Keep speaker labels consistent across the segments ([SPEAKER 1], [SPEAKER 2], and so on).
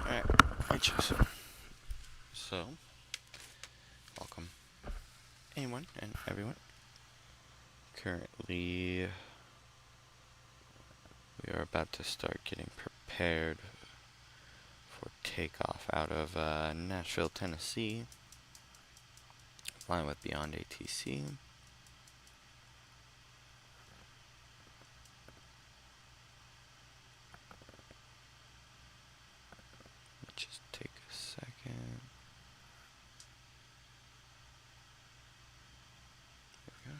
[SPEAKER 1] Alright, I chose. So, welcome anyone and everyone. Currently, we are about to start getting prepared for takeoff out of Nashville, Tennessee, flying with Beyond ATC. Just take a second. There we go.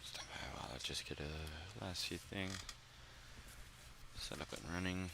[SPEAKER 1] Stand by while I just get a last few things set up and running.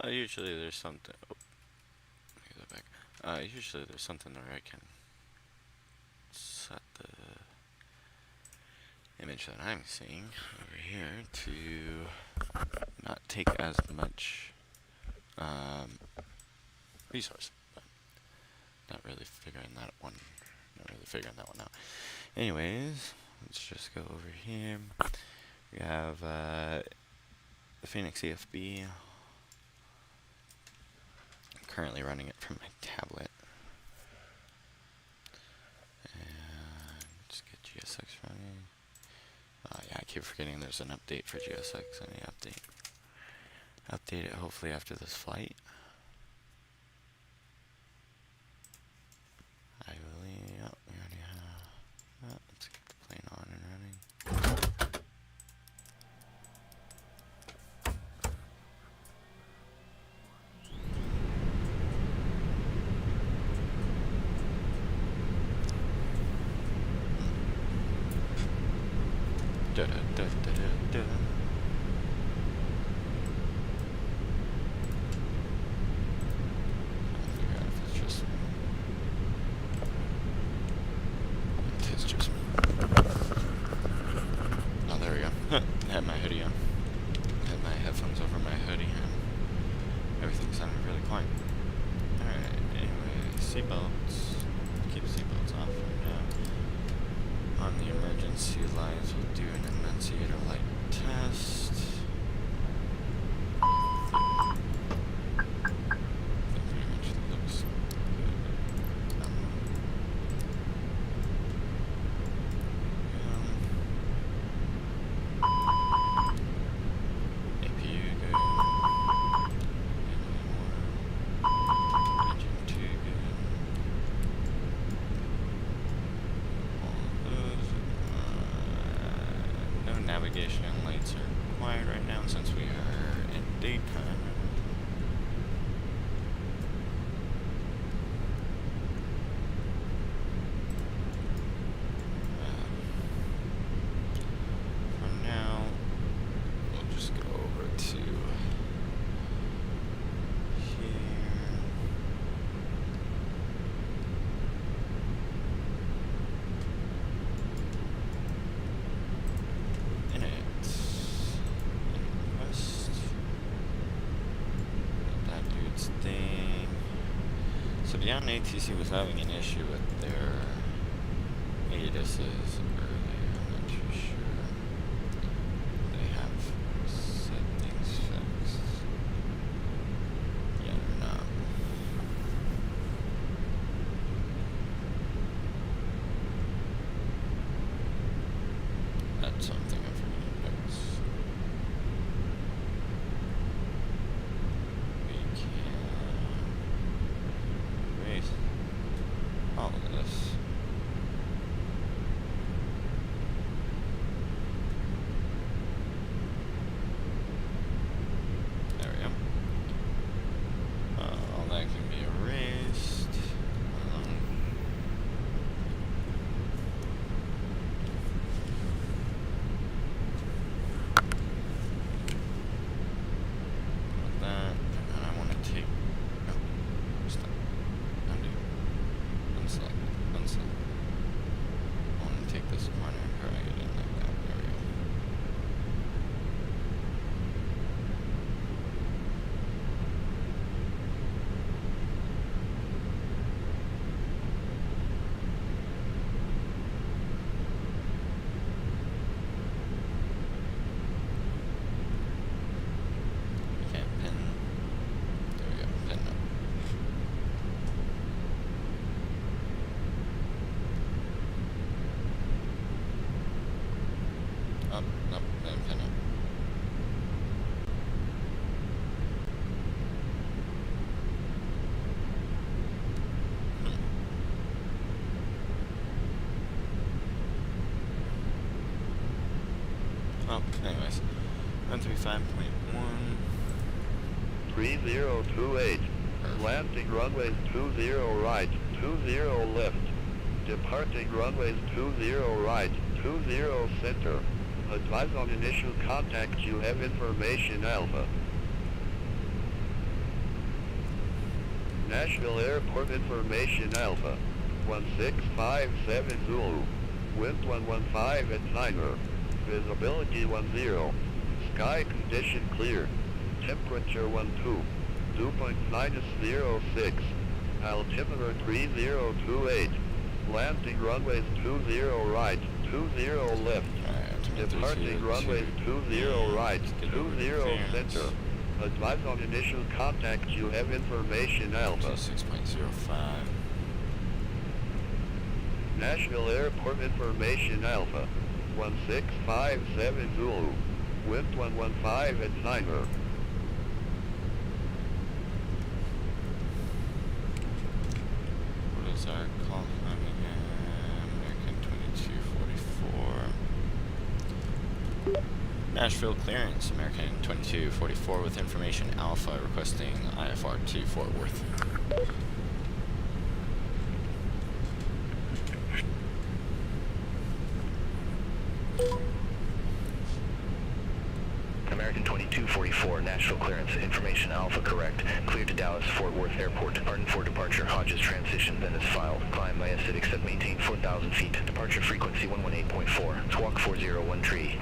[SPEAKER 1] Well, usually there's something. Oh, let me go back. Usually there's something where I can set the image that I'm seeing over here to not take as much resource. But not really figuring that one. Out. Anyways, let's just go over here. We have the Fenix CFB. Currently running it from my tablet. And just get GSX running. Yeah, I keep forgetting there's an update for GSX. Any update it hopefully after this flight. I believe, oh, we already have that. Let's get the plane on and running. Da-da-da-da-da-da. Had my hoodie on. Had my headphones over my hoodie and everything sounded really quiet. Alright, anyway, seatbelts. Keep seatbelts off right now. On the emergency lights, we'll do an enunciator light test. That pretty much looks good. Navigation lights are quiet right now since we are in daytime. So beyond ATC was having an issue with their ADISs earlier. I'm not too sure. They have said things fixed. Yeah, they're not. That's something I'm forgetting to fix. We can erase all of this. There we go. All that can be erased. Like that, and then I want to take. No, stop. Undo. Unselect. Unselect. I want to take this corner and drag it in like that. There we go. You can't pin. There we go. Pin up. Up, up, then pin up. Oh, anyways. 135.1.
[SPEAKER 2] 3028. Landing runways 20 right, 20 left. Departing runways 20 right, 20 center. Advise on initial contact, you have information Alpha. Nashville Airport information Alpha. 1657 Zulu. Wind 115 at 9er. Visibility 10. Sky condition clear. Temperature 12. Dew point -06. Altimeter 3028. Landing runways 20 right, 20 left. Departing runways 20 right, 20 center. Advise on initial contact, you have information Alpha.
[SPEAKER 1] 6.05.
[SPEAKER 2] Nashville Airport information Alpha. 1657 Zulu. Wind 115 at 9er.
[SPEAKER 1] What is our call time again? American 2244. Nashville clearance, American 2244 with information Alpha requesting IFR to Fort Worth.
[SPEAKER 3] American 2244, Nashville clearance, information Alpha correct. Cleared to Dallas Fort Worth Airport. Departing for departure, Hodges transition, then is filed. Climb by acidic set, maintain 4,000 feet. Departure frequency 118.4. Squawk 401 tree.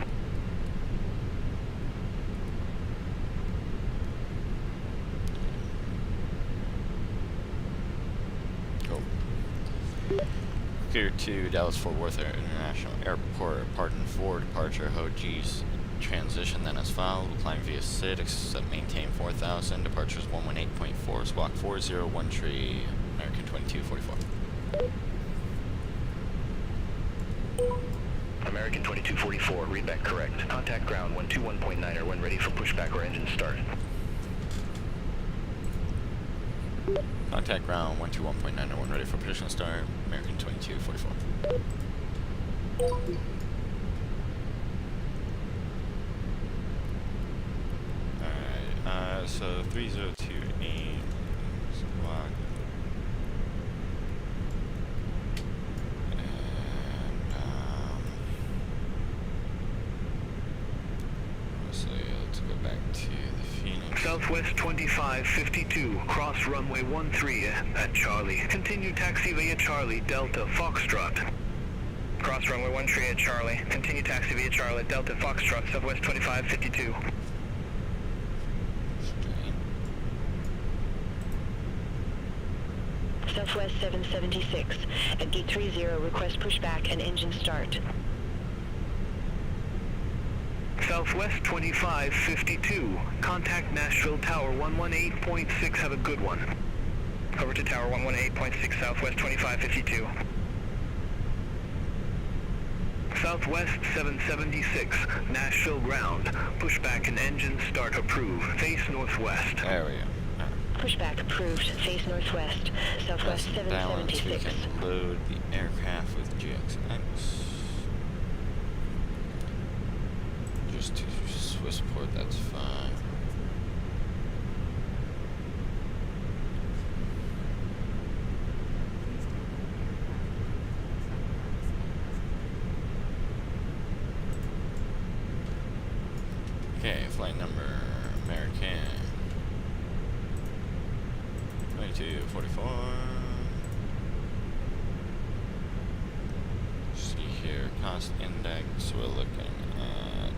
[SPEAKER 1] Go. Clear to Dallas Fort Worth International Airport. Departing for departure, Hodges transition, then as filed. Will climb via acidic set, maintain 4,000. Departure is 118.4. Squawk 401 tree. American 2244.
[SPEAKER 3] American 2244, readback correct. Contact ground 121.9er when ready for pushback or engine start.
[SPEAKER 1] Contact ground 121.9 when ready for position start. American 2244. Alright, so 3028 squawk. So let's go back to the Phoenix.
[SPEAKER 4] Southwest 2552, cross runway 13 at Charlie. Continue taxi via Charlie, Delta, Foxtrot. Cross runway 13 at Charlie. Continue taxi via Charlie, Delta, Foxtrot, Southwest 2552.
[SPEAKER 5] Southwest 776. At gate 30, request pushback and engine start.
[SPEAKER 4] Southwest 2552. Contact Nashville Tower 118.6. Have a good one. Over to Tower 118.6, Southwest 2552. Southwest 776, Nashville ground. Pushback and engine start approved. Face northwest.
[SPEAKER 1] There we go.
[SPEAKER 5] Pushback approved. Face northwest. Southwest
[SPEAKER 1] That's balance. We
[SPEAKER 5] 776.
[SPEAKER 1] can load the aircraft with GXX. Just to Swissport, that's fine. Okay, flight number American 2244. See here, cost index, we're looking at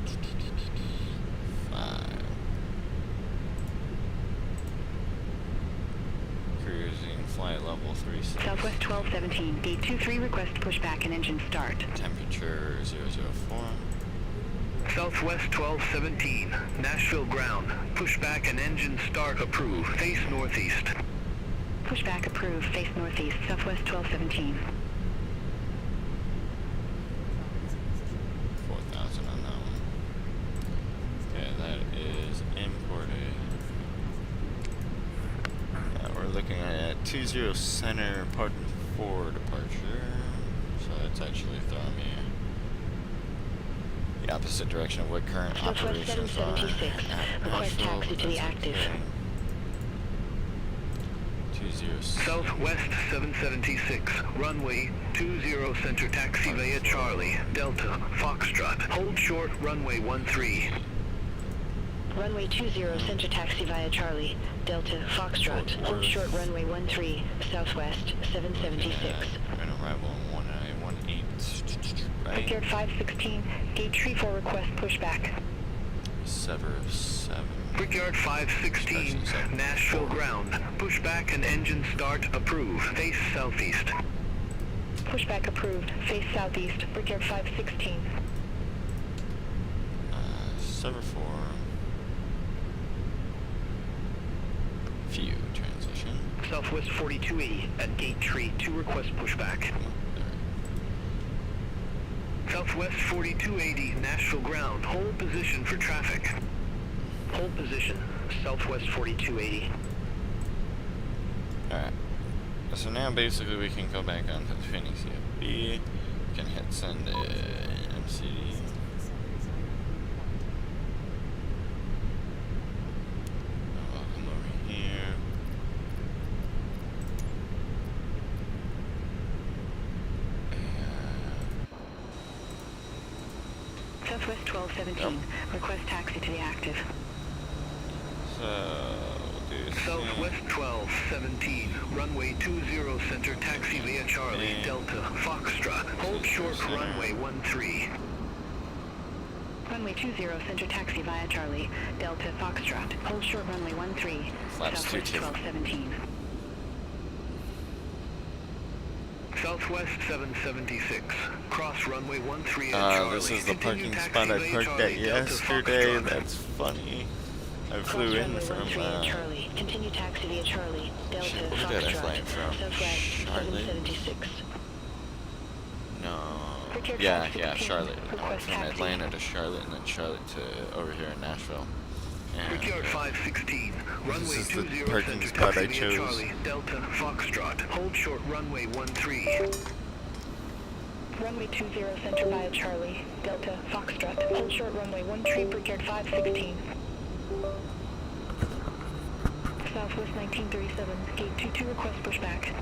[SPEAKER 1] 5. Cruising flight level 36.
[SPEAKER 5] Southwest 1217. Gate 23, request pushback and engine start.
[SPEAKER 1] Temperature 004.
[SPEAKER 4] Southwest 1217, Nashville ground. Pushback and engine start approved. Face northeast.
[SPEAKER 5] Pushback approved. Face northeast. Southwest 1217.
[SPEAKER 1] 4,000 on that one. Okay, that is imported. We're looking at 20 center, pardon 4 departure. So that's actually throwing me the opposite direction of what current
[SPEAKER 5] Southwest
[SPEAKER 1] operations are
[SPEAKER 5] 776.
[SPEAKER 1] at
[SPEAKER 5] Request
[SPEAKER 1] Nashville,
[SPEAKER 5] taxi
[SPEAKER 1] but
[SPEAKER 5] to the
[SPEAKER 1] that's
[SPEAKER 5] active.
[SPEAKER 1] okay. 20
[SPEAKER 4] Southwest 776, runway 20 center taxi via Charlie, Delta, Foxtrot. Hold short, runway 13.
[SPEAKER 5] Runway 20, center taxi via Charlie, Delta, Foxtrot. Hold short runway 13, Southwest 776.
[SPEAKER 1] An arrival on 1918. Right?
[SPEAKER 5] Brickyard 516, gate 34 request pushback.
[SPEAKER 1] Sever 7.
[SPEAKER 4] Brickyard 516, Nashville ground. Pushback and engine start approved. Face southeast.
[SPEAKER 5] Pushback approved. Face southeast. Brickyard 516.
[SPEAKER 1] Sever 4. View transition.
[SPEAKER 4] Southwest 4280 at gate tree 2 request pushback. Southwest 4280, Nashville ground. Hold position for traffic. Hold position. Southwest 4280.
[SPEAKER 1] Alright. So now basically we can go back onto the Fenix CFB. We can hit send MCD. I'll come over here.
[SPEAKER 5] Southwest 1217. Request taxi to the active.
[SPEAKER 1] So we'll do
[SPEAKER 4] Southwest 1217, runway 20 center taxi via Charlie,
[SPEAKER 1] And
[SPEAKER 4] Delta, Foxtrot. Hold short,
[SPEAKER 1] center.
[SPEAKER 4] runway 13.
[SPEAKER 5] Runway 20, center taxi via Charlie, Delta, Foxtrot. Hold short runway 13,
[SPEAKER 1] Flaps
[SPEAKER 5] Southwest
[SPEAKER 1] 22.
[SPEAKER 5] 1217.
[SPEAKER 4] Southwest 776, cross runway 13 at Charlie.
[SPEAKER 1] This is the
[SPEAKER 4] Continue
[SPEAKER 1] parking
[SPEAKER 4] taxi
[SPEAKER 1] spot I
[SPEAKER 4] via
[SPEAKER 1] parked
[SPEAKER 4] Charlie,
[SPEAKER 1] at
[SPEAKER 4] Delta,
[SPEAKER 1] yesterday.
[SPEAKER 4] Foxtrot.
[SPEAKER 1] That's funny. I
[SPEAKER 5] Cross
[SPEAKER 1] flew in
[SPEAKER 5] runway
[SPEAKER 1] from
[SPEAKER 5] 13 at Charlie. Continue taxi via Charlie, Delta,
[SPEAKER 1] shit, where did I fly
[SPEAKER 5] Foxtrot.
[SPEAKER 1] in from?
[SPEAKER 5] Southwest
[SPEAKER 1] Charlotte?
[SPEAKER 5] 776.
[SPEAKER 1] No.
[SPEAKER 5] Brickyard
[SPEAKER 1] Yeah,
[SPEAKER 5] 516.
[SPEAKER 1] Charlotte. I went
[SPEAKER 5] Request
[SPEAKER 1] from
[SPEAKER 5] taxi.
[SPEAKER 1] Atlanta to Charlotte and then Charlotte to over here in Nashville. And
[SPEAKER 4] Brickyard 516, runway
[SPEAKER 1] is the
[SPEAKER 4] 20
[SPEAKER 1] parking
[SPEAKER 4] center
[SPEAKER 1] spot
[SPEAKER 4] taxi
[SPEAKER 1] I
[SPEAKER 4] via
[SPEAKER 1] chose.
[SPEAKER 4] Charlie, Delta, Foxtrot. Hold short, runway 13.
[SPEAKER 5] Runway 20, center via Charlie, Delta, Foxtrot. Hold short runway 13, Brickyard 516. Southwest 1937, gate 22, request pushback.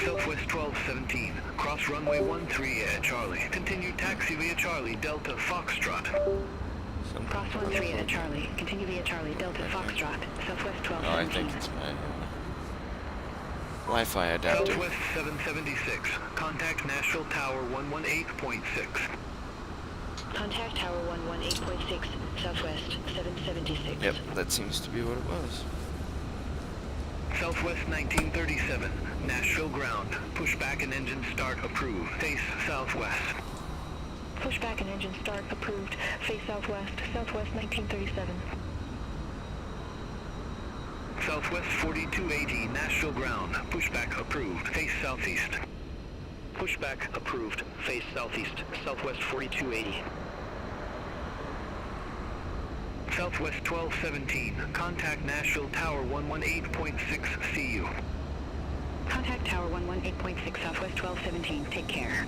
[SPEAKER 4] Southwest 1217, cross runway 13 at Charlie. Continue taxi via Charlie, Delta, Foxtrot.
[SPEAKER 5] Cross 13 at Charlie. Continue via Charlie, Delta, Foxtrot. Southwest 1217.
[SPEAKER 1] oh, I think it's my Wi-Fi adapter.
[SPEAKER 4] Southwest 776, contact Nashville Tower 118.6.
[SPEAKER 5] Contact Tower 118.6, Southwest 776.
[SPEAKER 1] Yep, that seems to be what it was.
[SPEAKER 4] Southwest 1937, Nashville ground. Pushback and engine start approved. Face southwest.
[SPEAKER 5] Pushback and engine start approved. Face southwest. Southwest 1937.
[SPEAKER 4] Southwest 4280, Nashville ground. Pushback approved. Face southeast.
[SPEAKER 3] Pushback approved. Face southeast. Southwest 4280.
[SPEAKER 4] Southwest 1217, contact Nashville Tower 118.6 CU.
[SPEAKER 5] Contact Tower 118.6 Southwest 1217. Take care.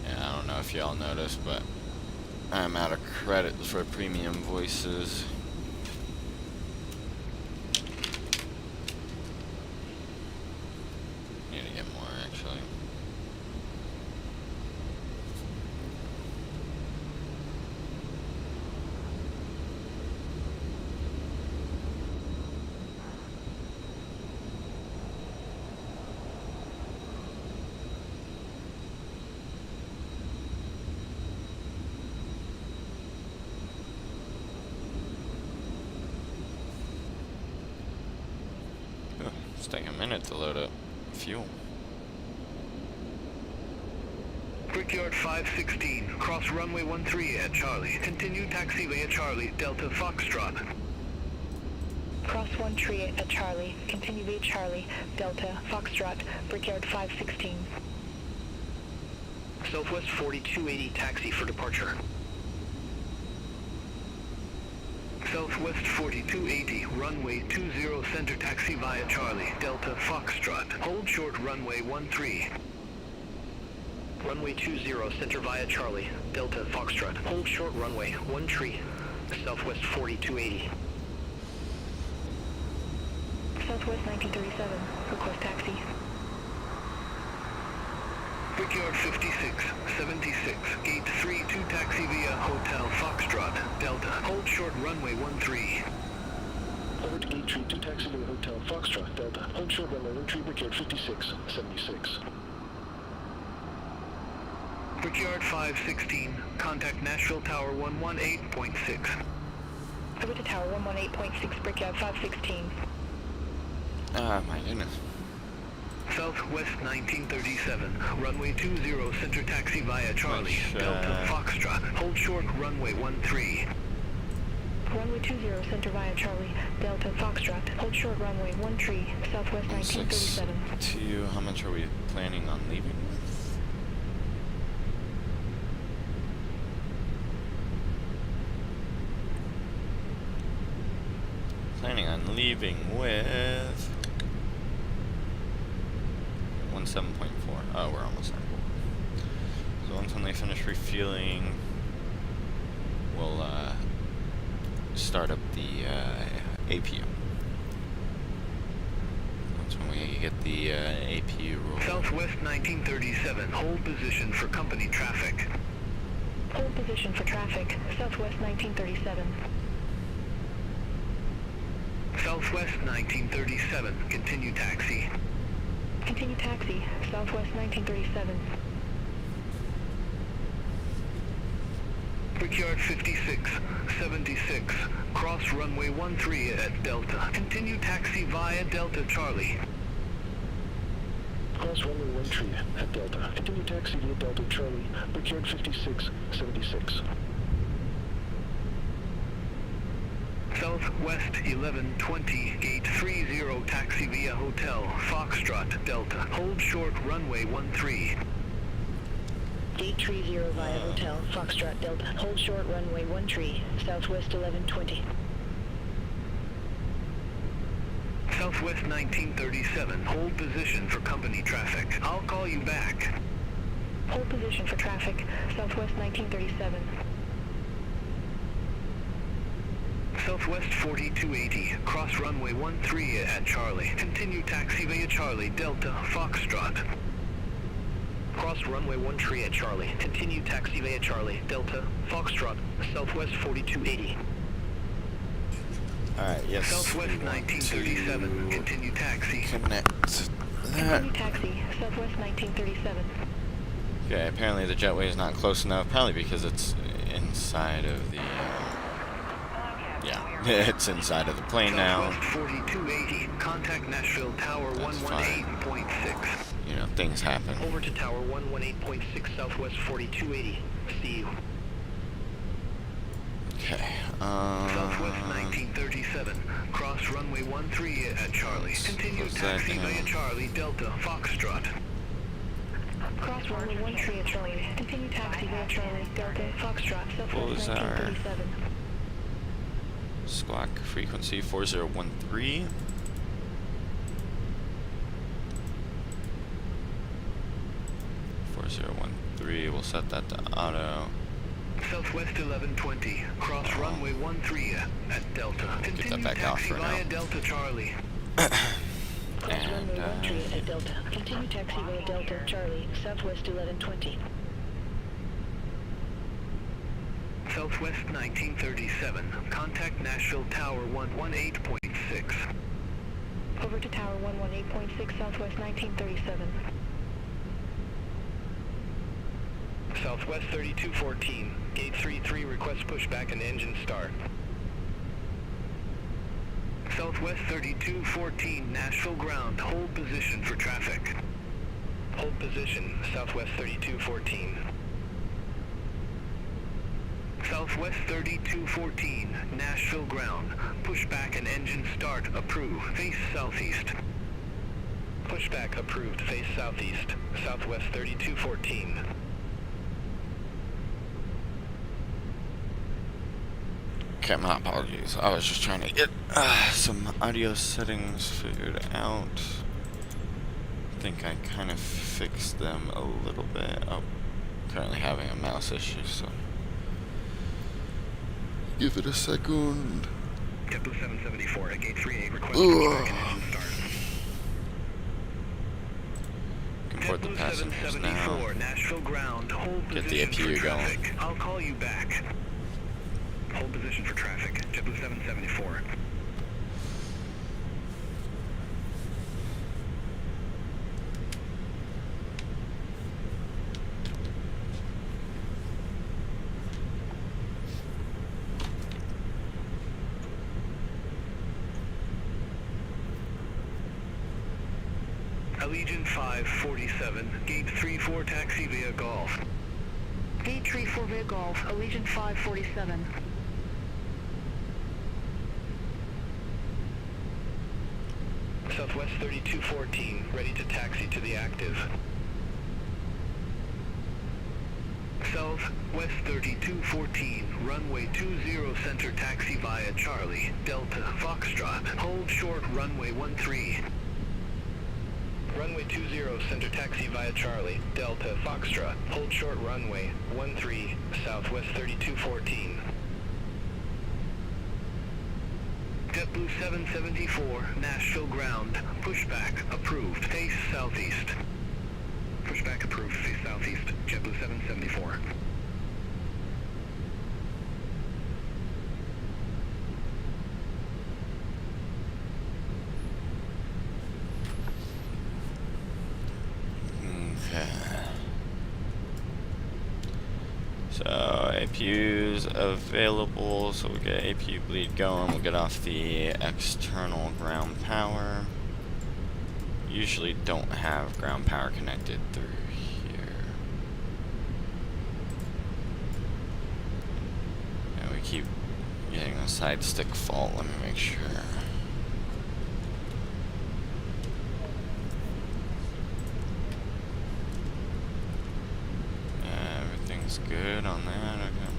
[SPEAKER 1] Yeah, I don't know if y'all noticed, but I'm out of credits for premium voices. Need to get more, actually. It's taking a minute to load up fuel.
[SPEAKER 4] Brickyard 516, cross runway 13 at Charlie. Continue taxi via Charlie, Delta Foxtrot.
[SPEAKER 5] Cross 13 at Charlie. Continue via Charlie. Delta Foxtrot. Brickyard 516.
[SPEAKER 3] Southwest 4280, taxi for departure.
[SPEAKER 4] Southwest 4280, runway 20 center taxi via Charlie, Delta Foxtrot. Hold short runway 13.
[SPEAKER 3] Runway 20, center via Charlie, Delta Foxtrot. Hold short runway 13, Southwest 4280.
[SPEAKER 5] Southwest 1937. Request taxi.
[SPEAKER 4] Brickyard 56, 76, gate 32 taxi via Hotel Foxtrot, Delta. Hold short runway 13.
[SPEAKER 6] Over to gate 32 taxi to the Hotel Foxtrot, Delta. Hold short runway 13, Brickyard 56, 76.
[SPEAKER 4] Brickyard 516, contact Nashville Tower 118.6.
[SPEAKER 5] Over to Tower 118.6, Brickyard 516.
[SPEAKER 1] Ah, my goodness.
[SPEAKER 4] Southwest 1937, runway 20 center taxi via Charlie, Delta Foxtrot. Hold short runway 13.
[SPEAKER 5] Runway 20, center via Charlie, Delta Foxtrot. Hold short runway 13, Southwest 1937.
[SPEAKER 1] 2, how much are we planning on leaving with? Planning on leaving with 17.4. Oh, we're almost there. So once when they finish refueling, we'll start up the APU. That's when we get the APU roll.
[SPEAKER 4] Southwest 1937, hold position for company traffic.
[SPEAKER 5] Hold position for traffic. Southwest 1937.
[SPEAKER 4] Southwest 1937, continue taxi.
[SPEAKER 5] Continue taxi. Southwest 1937.
[SPEAKER 4] Brickyard 56, 76, cross runway 13 at Delta. Continue taxi via Delta Charlie.
[SPEAKER 6] Cross runway 13 at Delta. Continue taxi via Delta Charlie, Brickyard 56, 76.
[SPEAKER 4] Southwest 1120, gate 30, taxi via Hotel Foxtrot, Delta. Hold short runway 13.
[SPEAKER 5] Gate 30 via Hotel Foxtrot, Delta. Hold short runway 13, Southwest 1120.
[SPEAKER 4] Southwest 1937, hold position for company traffic. I'll call you back.
[SPEAKER 5] Hold position for traffic. Southwest 1937.
[SPEAKER 4] Southwest 4280, cross runway 13 at Charlie. Continue taxi via Charlie, Delta Foxtrot.
[SPEAKER 3] Cross runway 13 at Charlie. Continue taxi via Charlie, Delta Foxtrot, Southwest 4280.
[SPEAKER 1] Alright, yes.
[SPEAKER 4] Southwest 1937, continue taxi.
[SPEAKER 1] Connect that.
[SPEAKER 5] Continue taxi. Southwest 1937.
[SPEAKER 1] Okay, apparently the jetway is not close enough, probably because it's inside of the Yeah, it's inside of the plane now.
[SPEAKER 4] Southwest 4280, contact Nashville Tower
[SPEAKER 1] That's
[SPEAKER 4] 118.6.
[SPEAKER 1] You know, things happen.
[SPEAKER 3] Over to Tower 118.6, Southwest 4280. See you.
[SPEAKER 1] Okay.
[SPEAKER 4] Southwest 1937, cross runway 13 at Charlie. Continue
[SPEAKER 1] close that
[SPEAKER 4] taxi via
[SPEAKER 1] down.
[SPEAKER 4] Charlie, Delta, Foxtrot.
[SPEAKER 5] Cross runway 13 at Charlie. Continue taxi via Charlie, Delta, Foxtrot,
[SPEAKER 1] What was
[SPEAKER 5] Southwest
[SPEAKER 1] our
[SPEAKER 5] 1937.
[SPEAKER 1] squawk frequency? 4013. 4013. We'll set that to auto.
[SPEAKER 4] Southwest 1120, cross runway 13 at Delta.
[SPEAKER 1] Get that
[SPEAKER 4] Continue
[SPEAKER 1] back off
[SPEAKER 4] taxi
[SPEAKER 1] for now.
[SPEAKER 4] via Delta, Charlie.
[SPEAKER 5] Cross
[SPEAKER 1] And,
[SPEAKER 5] runway 13 at Delta. Continue taxi via Delta, Charlie, Southwest 1120.
[SPEAKER 4] Southwest 1937, contact Nashville Tower 118.6.
[SPEAKER 5] Over to Tower 118.6, Southwest 1937.
[SPEAKER 3] Southwest 3214, gate 33, request pushback and engine start.
[SPEAKER 4] Southwest 3214, Nashville ground, hold position for traffic.
[SPEAKER 3] Hold position, Southwest 3214.
[SPEAKER 4] Southwest 3214, Nashville ground, pushback and engine start, approve, face southeast.
[SPEAKER 3] Pushback approved, face southeast, Southwest 3214.
[SPEAKER 1] Okay, my apologies. I was just trying to get some audio settings figured out. I think I kind of fixed them a little bit. Oh, currently having a mouse issue, so give it a second.
[SPEAKER 4] JetBlue 774 at gate 38, request pushback and engine start.
[SPEAKER 1] Comport the
[SPEAKER 4] JetBlue
[SPEAKER 1] passengers
[SPEAKER 4] 774,
[SPEAKER 1] now.
[SPEAKER 4] Nashville ground, hold
[SPEAKER 1] Get the
[SPEAKER 4] position
[SPEAKER 1] APU
[SPEAKER 4] for
[SPEAKER 1] going.
[SPEAKER 4] traffic. I'll call you back. Hold position for traffic, JetBlue 774. Allegiant 547, gate 34 taxi via Golf.
[SPEAKER 5] Gate 34 via Golf, Allegiant 547.
[SPEAKER 3] Southwest 3214, ready to taxi to the active.
[SPEAKER 4] Southwest 3214, runway 20 center taxi via Charlie, Delta, Foxtrot. Hold short runway 13.
[SPEAKER 3] Runway 20, center taxi via Charlie, Delta, Foxtrot. Hold short runway 13, Southwest 3214.
[SPEAKER 4] JetBlue 774, Nashville ground, pushback approved, face southeast. Pushback approved, face southeast, JetBlue 774.
[SPEAKER 1] So APU's available, so we get APU bleed going. We'll get off the external ground power. Usually don't have ground power connected through here. And we keep getting a side stick fault. Let me make sure. Good on that. Okay.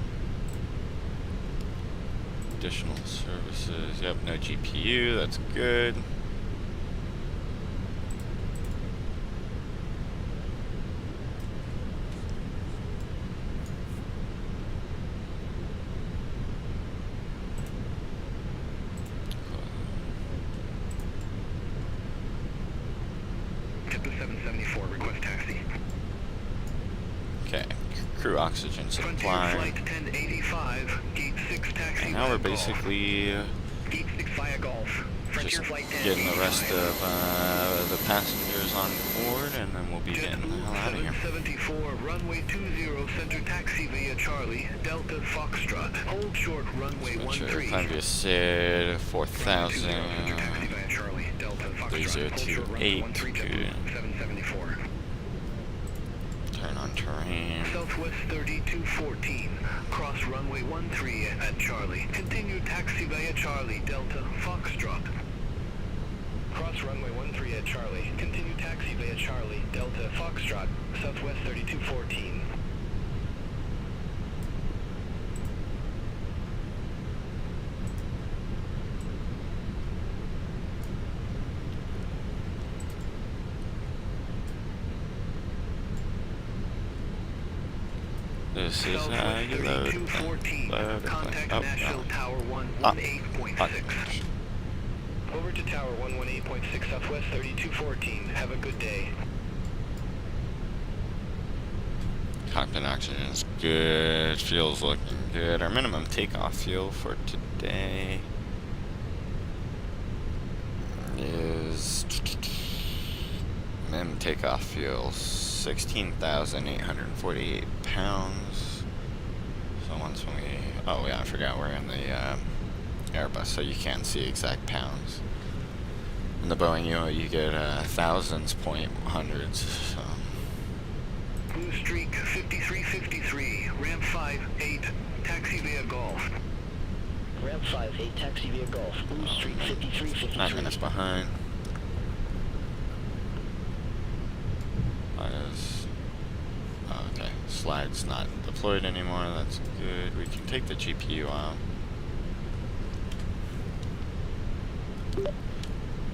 [SPEAKER 1] Additional services. Yep, no GPU. That's good.
[SPEAKER 4] JetBlue 774, request taxi.
[SPEAKER 1] Okay. Crew oxygen
[SPEAKER 4] Frontier
[SPEAKER 1] supply.
[SPEAKER 4] flight 1085, gate 6 taxi
[SPEAKER 1] And now we're
[SPEAKER 4] via Golf.
[SPEAKER 1] basically
[SPEAKER 4] Gate 6 via Golf.
[SPEAKER 1] just getting the rest of the passengers on board, and then we'll be getting the hell out of here.
[SPEAKER 4] 774, runway 20, center taxi via Charlie, Delta Foxtrot. Hold short, runway 13.
[SPEAKER 1] Previous said 4,000.
[SPEAKER 4] Center taxi via Charlie, Delta Foxtrot. Hold short, runway 13, JetBlue 774.
[SPEAKER 1] Turn on terrain.
[SPEAKER 4] Southwest 3214, cross runway 13 at Charlie. Continue taxi via Charlie, Delta Foxtrot. Cross runway 13 at Charlie. Continue taxi via Charlie, Delta Foxtrot, Southwest 3214.
[SPEAKER 1] This is how you load.
[SPEAKER 4] 3214, contact Nashville Tower 118.6. Over to Tower 118.6, Southwest 3214. Have a good day.
[SPEAKER 1] Cockpit oxygen is good. Fuel's looking good. Our minimum takeoff fuel for today is minimum takeoff fuel 16,848 pounds. So once when we, oh yeah, I forgot we're in the Airbus, so you can't see exact pounds. In the Boeing, you get thousands, point hundreds. So.
[SPEAKER 4] Blue Streak 5353, ramp 58, taxi via Golf.
[SPEAKER 6] Ramp 58, taxi via Golf. Blue Streak 5353.
[SPEAKER 1] 9 minutes behind. Okay, slide's not deployed anymore. That's good. We can take the GPU out.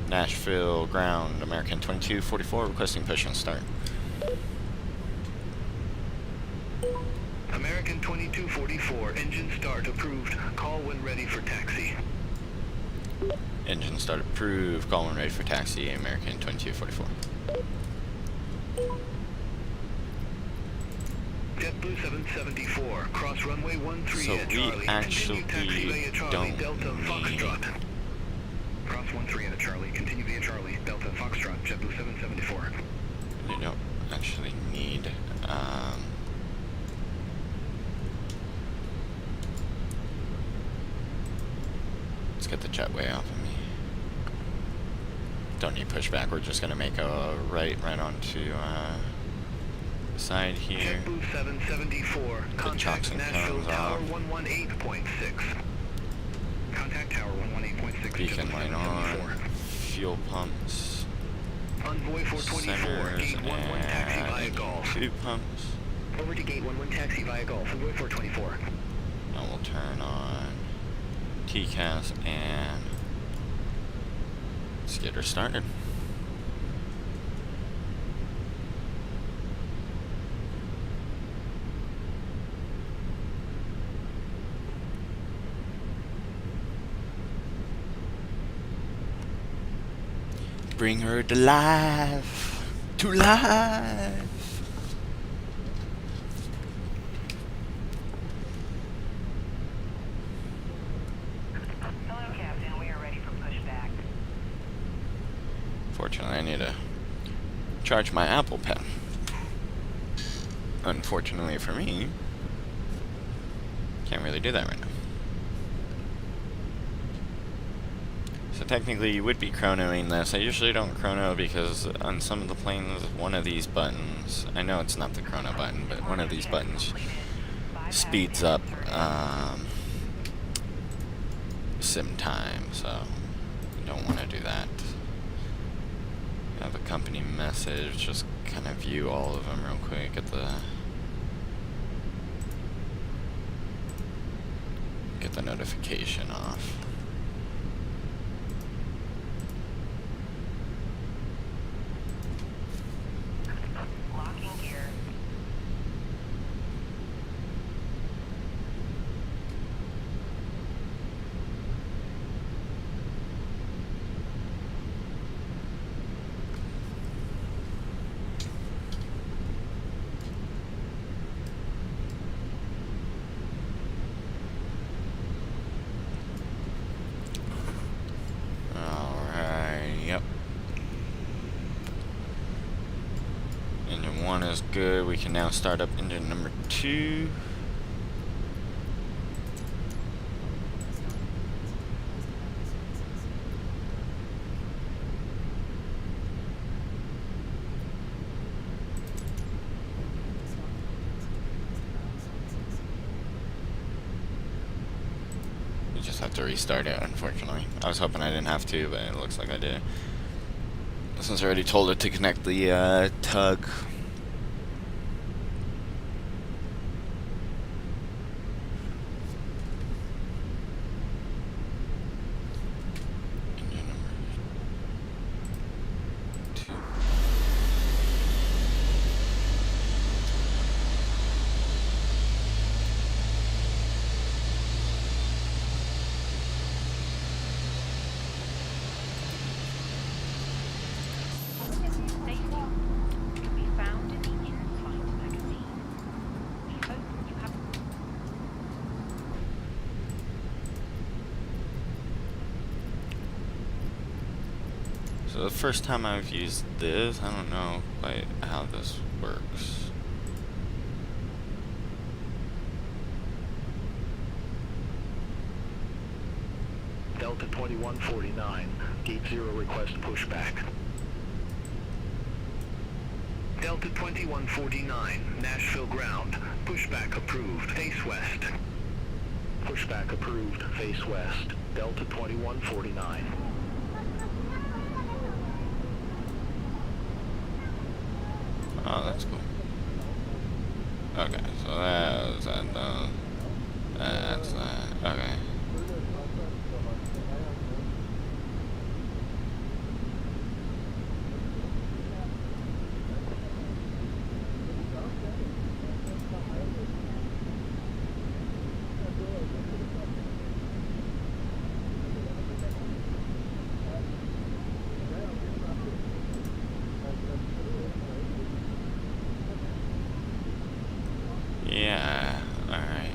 [SPEAKER 1] Nashville ground, American 2244, requesting push and start.
[SPEAKER 4] American 2244, engine start approved. Call when ready for taxi.
[SPEAKER 1] Engine start approved. Call when ready for taxi. American 2244.
[SPEAKER 4] JetBlue 774, cross runway 13
[SPEAKER 1] So
[SPEAKER 4] at
[SPEAKER 1] we
[SPEAKER 4] Charlie.
[SPEAKER 1] actually
[SPEAKER 4] Continue taxi via Charlie,
[SPEAKER 1] don't
[SPEAKER 4] Delta
[SPEAKER 1] need-
[SPEAKER 4] Foxtrot. Cross 13 at Charlie. Continue via Charlie, Delta Foxtrot. JetBlue 774.
[SPEAKER 1] We don't actually need. Let's get the jetway off of me. Don't need pushback. We're just gonna make a right onto the side here.
[SPEAKER 4] JetBlue 774,
[SPEAKER 1] chocks
[SPEAKER 4] contact
[SPEAKER 1] and
[SPEAKER 4] Nashville
[SPEAKER 1] cones
[SPEAKER 4] Tower
[SPEAKER 1] off.
[SPEAKER 4] 118.6. Contact Tower 118.6.
[SPEAKER 1] Beacon
[SPEAKER 4] JetBlue
[SPEAKER 1] light on.
[SPEAKER 4] 774.
[SPEAKER 1] Fuel pumps.
[SPEAKER 4] Envoy 424,
[SPEAKER 1] Centers
[SPEAKER 4] gate 11 taxi via Golf.
[SPEAKER 1] and 2 pumps.
[SPEAKER 4] Over to gate 11 taxi via Golf. Envoy 424.
[SPEAKER 1] Now we'll turn on TCAS and let's get her started. Bring her to life. To life.
[SPEAKER 7] Hello, Captain. We are ready for pushback.
[SPEAKER 1] Fortunately, I need to charge my Apple Pen. Unfortunately for me, can't really do that right now. So technically you would be chronoing this. I usually don't chrono because on some of the planes, one of these buttons, I know it's not the chrono button, but one of these buttons speeds up sim time, so you don't want to do that. Have a company message, just kind of view all of them real quick at get the notification off.
[SPEAKER 7] Locking gear.
[SPEAKER 1] good. We can now start up engine number 2. You just have to restart it, unfortunately. I was hoping I didn't have to, but it looks like I did. Since I already told it to connect the tug. Engine number 2.
[SPEAKER 7] Safety can be found in the in-flight magazine. We hope you have.
[SPEAKER 1] So the first time I've used this, I don't know quite how this works.
[SPEAKER 3] Delta 2149, gate 0 request pushback.
[SPEAKER 4] Delta 2149, Nashville ground. Pushback approved. Face west.
[SPEAKER 3] Pushback approved, face west. Delta 2149.
[SPEAKER 1] Oh, that's cool. Okay, so that's that. That's that. Okay. Yeah, alright.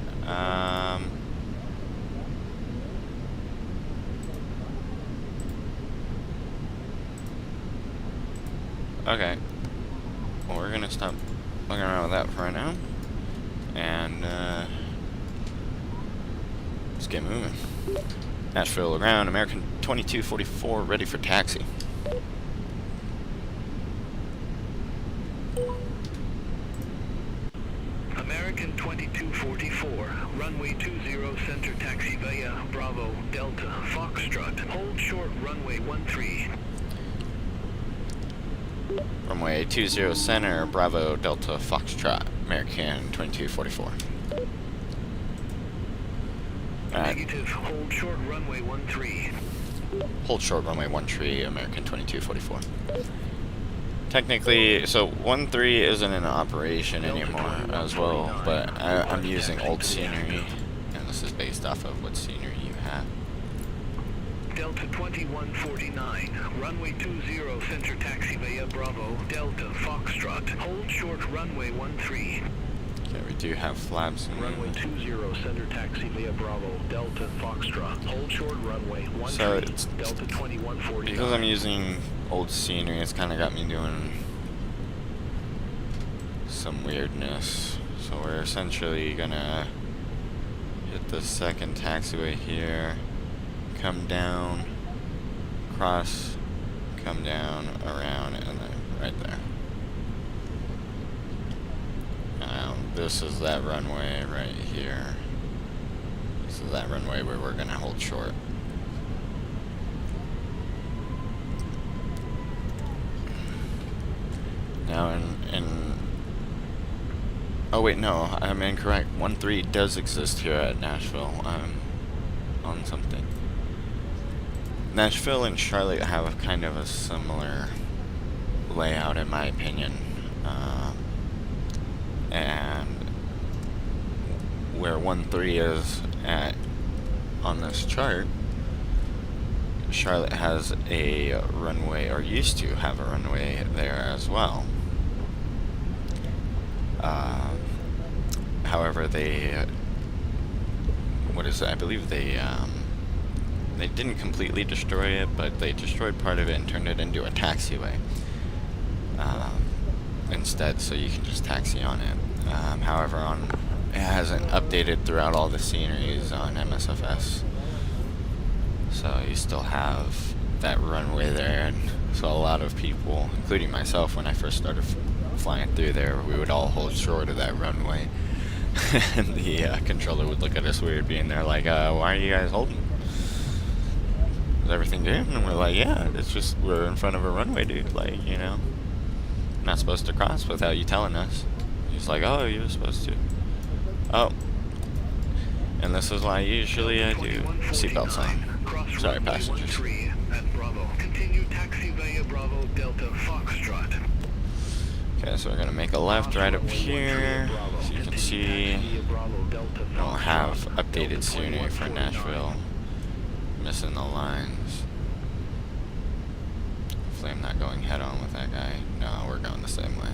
[SPEAKER 1] Okay. Well, we're gonna stop fucking around with that for right now. And, let's get moving. Nashville ground, American 2244, ready for taxi.
[SPEAKER 4] American 2244, runway 20 center taxi via Bravo Delta Foxtrot. Hold short runway 13.
[SPEAKER 1] Runway 20 center, Bravo Delta Foxtrot, American 2244. Alright.
[SPEAKER 4] Negative, hold short runway 13.
[SPEAKER 1] Hold short runway 13, American 2244. Technically, so 13 isn't in operation anymore as well, but I'm using old scenery, and this is based off of what scenery you have.
[SPEAKER 4] Delta 2149, runway 20 center taxi via Bravo Delta Foxtrot. Hold short runway 13.
[SPEAKER 1] Okay, we do have flaps in
[SPEAKER 3] Runway 20 center taxi via Bravo Delta Foxtrot. Hold short runway 13.
[SPEAKER 1] So it's
[SPEAKER 3] Delta 2149.
[SPEAKER 1] because I'm using old scenery, it's kind of got me doing some weirdness. So we're essentially gonna hit the second taxiway here, come down, cross, come down, around, and then right there. This is that runway right here. This is that runway where we're gonna hold short. Now oh wait, no, I'm incorrect. 13 does exist here at Nashville. I'm on something. Nashville and Charlotte have a kind of a similar layout, in my opinion. And where 13 is at on this chart, Charlotte has a runway, or used to have a runway there as well. However, they, I believe they didn't completely destroy it, but they destroyed part of it and turned it into a taxiway. instead, so you can just taxi on it. However, it hasn't updated throughout all the sceneries on MSFS, so you still have that runway there. And so a lot of people, including myself, when I first started flying through there, we would all hold short of that runway. And the controller would look at us weird being there like, why are you guys holding? Is everything good? And we're like, yeah, it's just we're in front of a runway, dude. Like, you know, not supposed to cross without you telling us. He's like, oh, you're supposed to. Oh. And this is why usually I do seatbelts on. Sorry, passengers.
[SPEAKER 4] At Bravo. Continue taxi via Bravo Delta Foxtrot.
[SPEAKER 1] Okay, so we're gonna make a left right up here. So you can see we'll have updated scenery for Nashville. Missing the lines. Hopefully I'm not going head on with that guy. No, we're going the same way.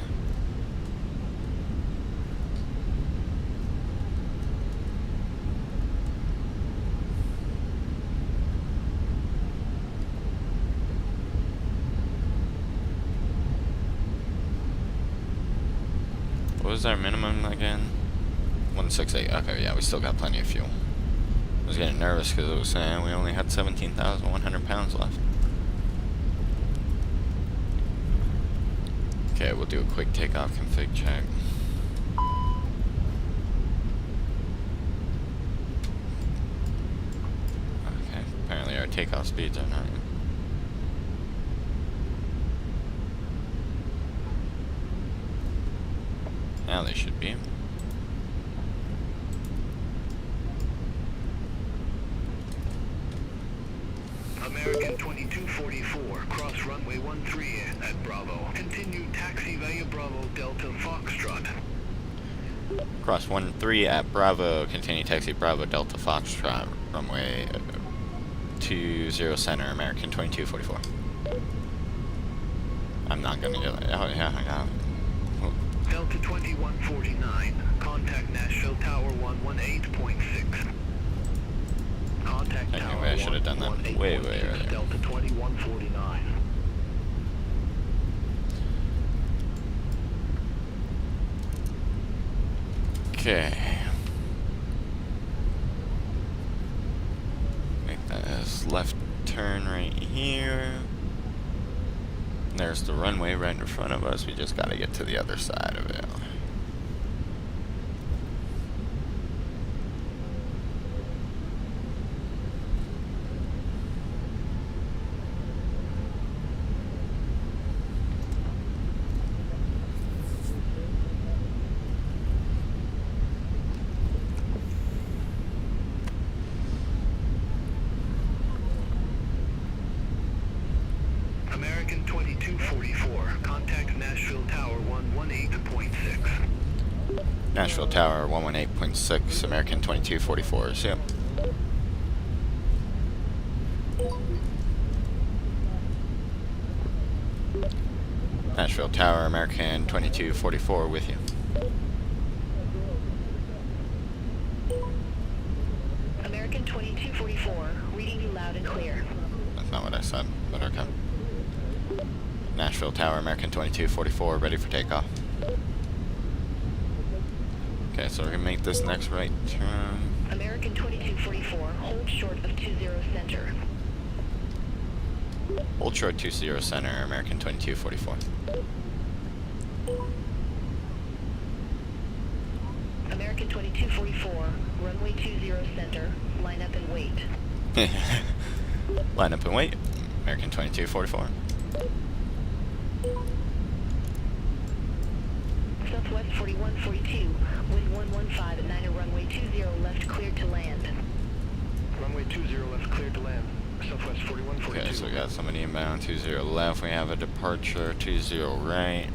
[SPEAKER 1] What was our minimum again? 168. Okay, yeah, we still got plenty of fuel. I was getting nervous because it was saying we only had 17,100 pounds left. Okay, we'll do a quick takeoff config check. Okay, apparently our takeoff speeds are not. Now they should be.
[SPEAKER 4] American 2244, cross runway 13 at Bravo. Continue taxi via Bravo Delta Foxtrot.
[SPEAKER 1] Cross 13 at Bravo, continue taxi Bravo Delta Foxtrot, runway 20 center, American 2244. I'm not gonna get it. Oh yeah, I got it.
[SPEAKER 4] Delta 2149, contact Nashville Tower 118.6. Contact Tower
[SPEAKER 1] Anyway, I should have done that way earlier.
[SPEAKER 4] Delta 2149.
[SPEAKER 1] Okay. Make that as left turn right here. There's the runway right in front of us. We just gotta get to the other side of it.
[SPEAKER 4] American 2244, contact Nashville Tower 118.6.
[SPEAKER 1] Nashville Tower 118.6, American 2244s, yep. Nashville Tower, American 2244 with you.
[SPEAKER 5] American 2244, reading you loud and clear.
[SPEAKER 1] That's not what I said, but okay. Nashville Tower, American 2244, ready for takeoff. Okay, so we're gonna make this next right turn.
[SPEAKER 5] American 2244, hold short of 20 center.
[SPEAKER 1] Hold short 20 center, American 2244.
[SPEAKER 5] American 2244, runway 20 center, line up and wait.
[SPEAKER 1] Line up and wait, American 2244.
[SPEAKER 5] Southwest 4142, wind 115 at 9 runway 20 left cleared to land.
[SPEAKER 6] Runway 20 left, cleared to land. Southwest 4142.
[SPEAKER 1] Okay, so we got somebody inbound 20 left. We have a departure 20 right.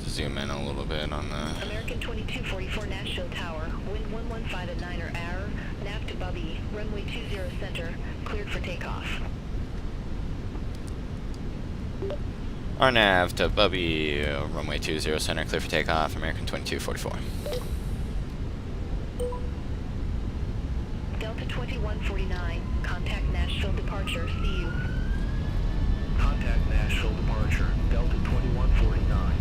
[SPEAKER 1] Zoom in a little bit on the.
[SPEAKER 5] American 2244 Nashville Tower, wind 115 at 9 error, nav to Bubby, runway 20 center, cleared for takeoff.
[SPEAKER 1] Our nav to Bubby, runway 20 center, clear for takeoff, American 2244.
[SPEAKER 5] Delta 2149, contact Nashville departure, see you.
[SPEAKER 3] Contact Nashville departure, Delta 2149.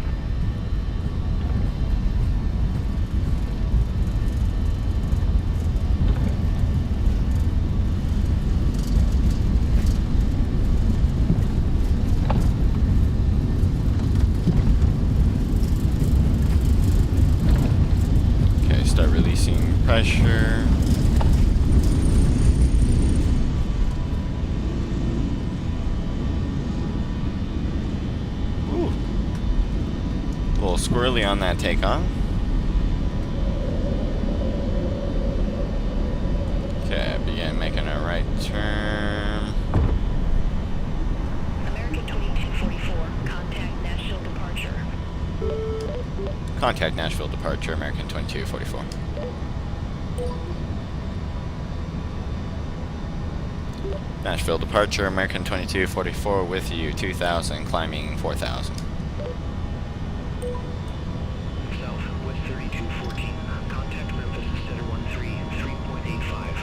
[SPEAKER 1] Okay, start releasing pressure. Ooh. A little squirrely on that takeoff. Okay, begin making a right turn.
[SPEAKER 5] American 2244, contact Nashville departure.
[SPEAKER 1] Contact Nashville departure, American 2244. Nashville departure, American 2244 with you, 2000, climbing 4000.
[SPEAKER 3] Southwest 3214. Contact Memphis, Center 13, 3.85.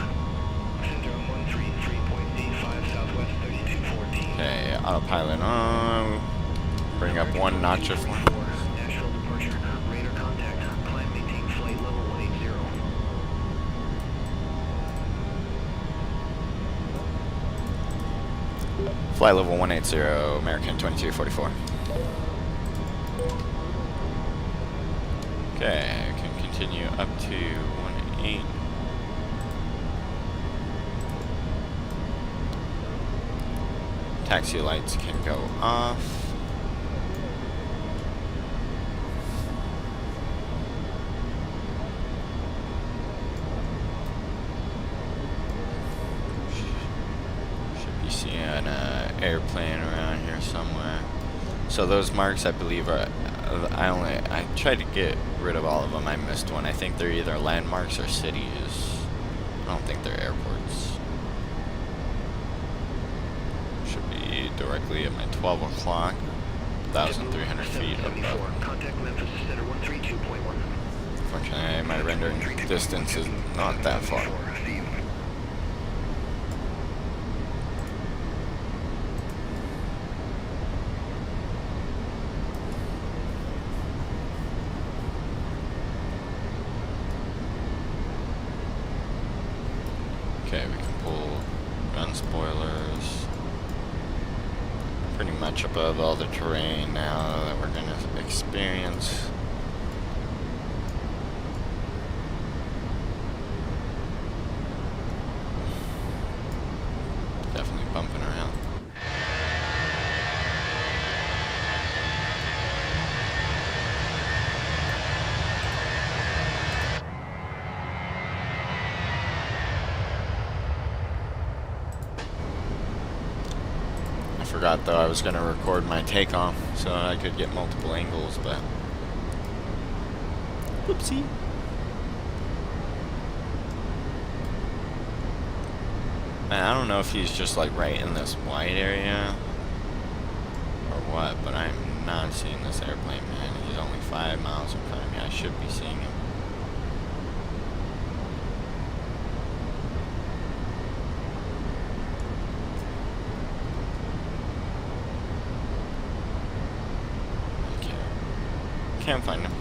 [SPEAKER 3] Center 13, 3.85, Southwest 3214.
[SPEAKER 1] Okay, autopilot on. Bring up one notch of flight.
[SPEAKER 3] Nashville departure. Radar contact. Climb, maintain flight level 180.
[SPEAKER 1] Flight level 180, American 2244. Okay, I can continue up to 18. Taxi lights can go off. Should be seeing an airplane around here somewhere. So those marks, I believe, are I tried to get rid of all of them. I missed one. I think they're either landmarks or cities. I don't think they're airports. Should be directly at my 12 o'clock, 1,300 feet above.
[SPEAKER 3] Contact Memphis, Center 132.1.
[SPEAKER 1] Fortunately, my rendering distance is not that far.
[SPEAKER 3] See you.
[SPEAKER 1] Okay, we can pull gun spoilers. Pretty much above all the terrain now that we're going to experience. Definitely bumping around. I forgot though I was going to record my takeoff so I could get multiple angles, but whoopsie. Man, I don't know if he's just like right in this wide area or what, but I'm not seeing this airplane, man. He's only 5 miles in front of me. I should be seeing him. Can't find him.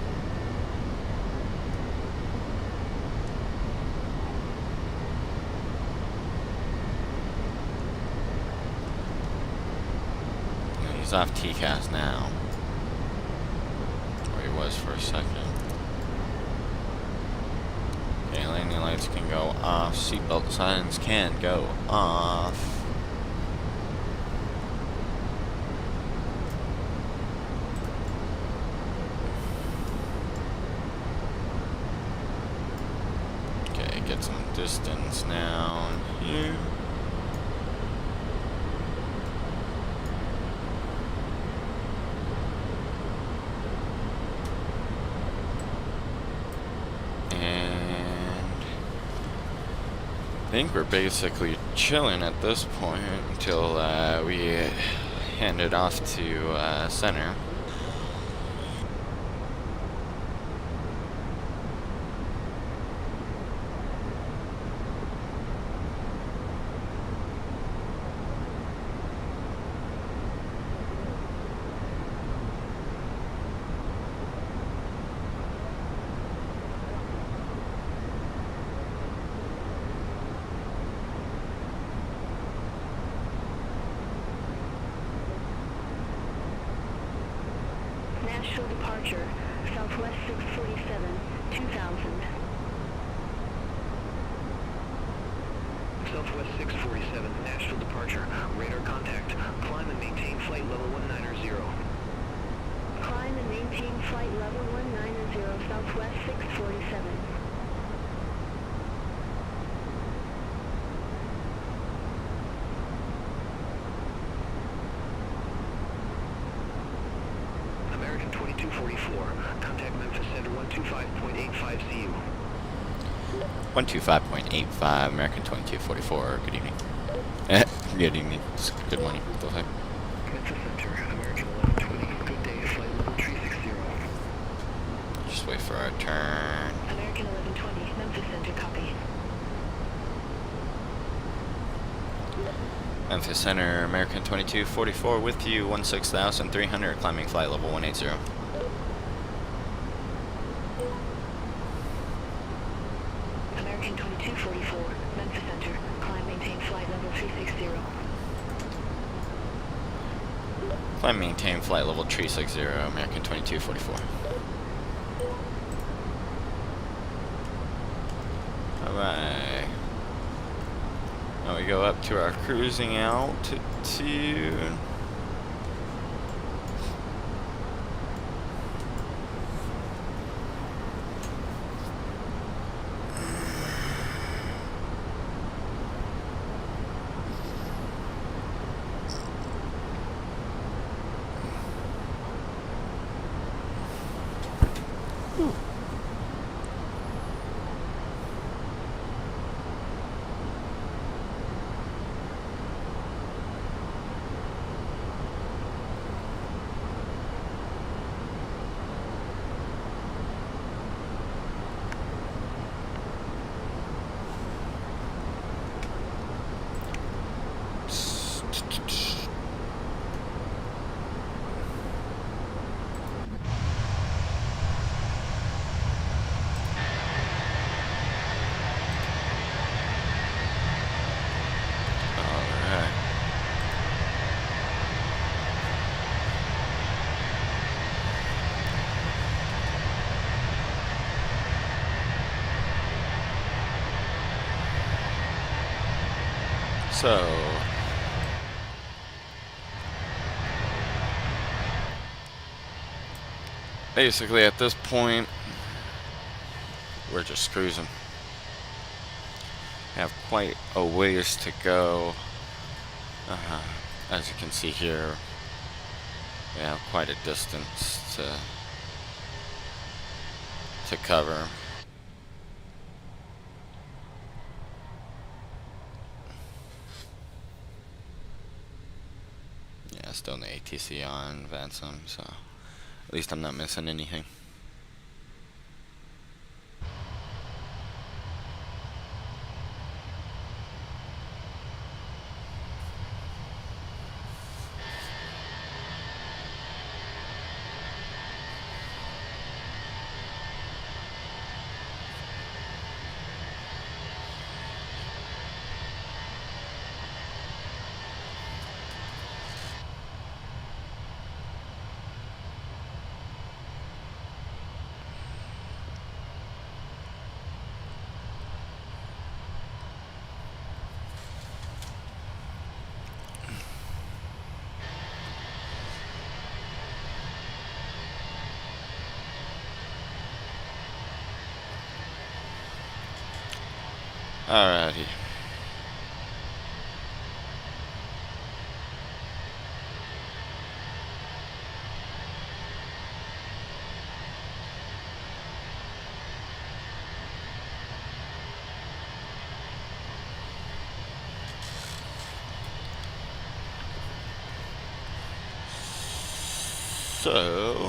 [SPEAKER 1] He's off TCAS now. Where he was for a second. Okay, landing lights can go off. Seatbelt signs can go off. Get some distance now here. And I think we're basically chilling at this point until we hand it off to center.
[SPEAKER 5] departure, Southwest 647, 2000.
[SPEAKER 3] Southwest 647, Nashville departure, radar contact, climb and maintain flight level 190.
[SPEAKER 5] Climb and maintain flight level 190, Southwest 647.
[SPEAKER 3] American 2244, contact Memphis Center 125.85 CU.
[SPEAKER 1] 125.85, American 2244, good evening. Good evening, good morning, go ahead.
[SPEAKER 3] Memphis Center, American 1120, good day, flight level 360.
[SPEAKER 1] Just wait for our turn.
[SPEAKER 5] American 1120, Memphis Center, copy.
[SPEAKER 1] Memphis Center, American 2244 with you, 16,300, climbing flight level 180.
[SPEAKER 5] American 2244, Memphis Center, climb, maintain flight level 360.
[SPEAKER 1] Climb, maintain flight level 360, American 2244. Alright. Now we go up to our cruising altitude. So, basically at this point, we're just cruising. We have quite a ways to go. As you can see here, we have quite a distance to cover. Still in the ATC on Vansum, so at least I'm not missing anything. Alrighty. So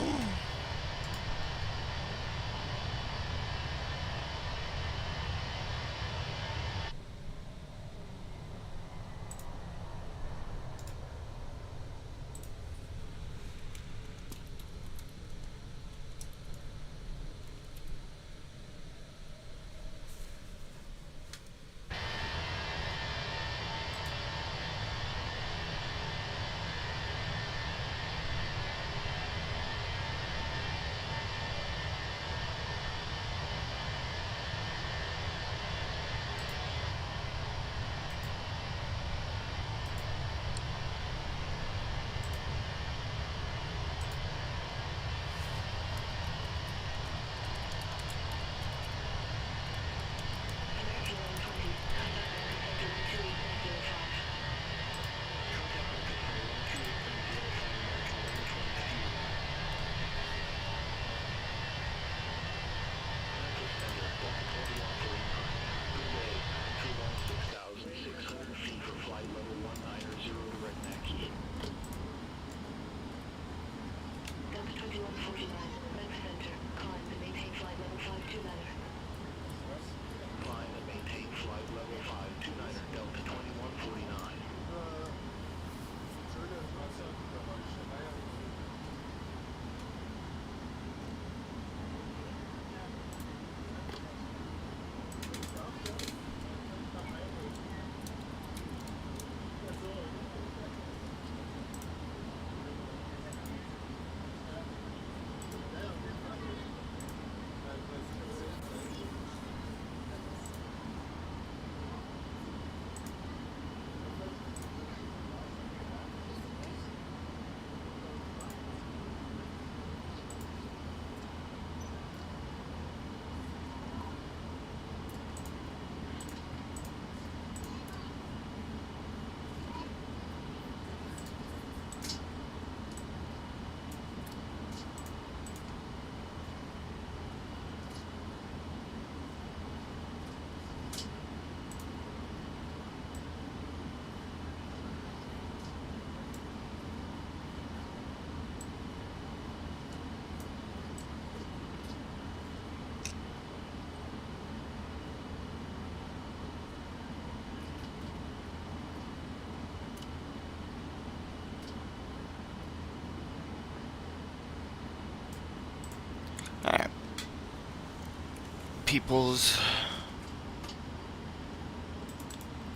[SPEAKER 1] peoples.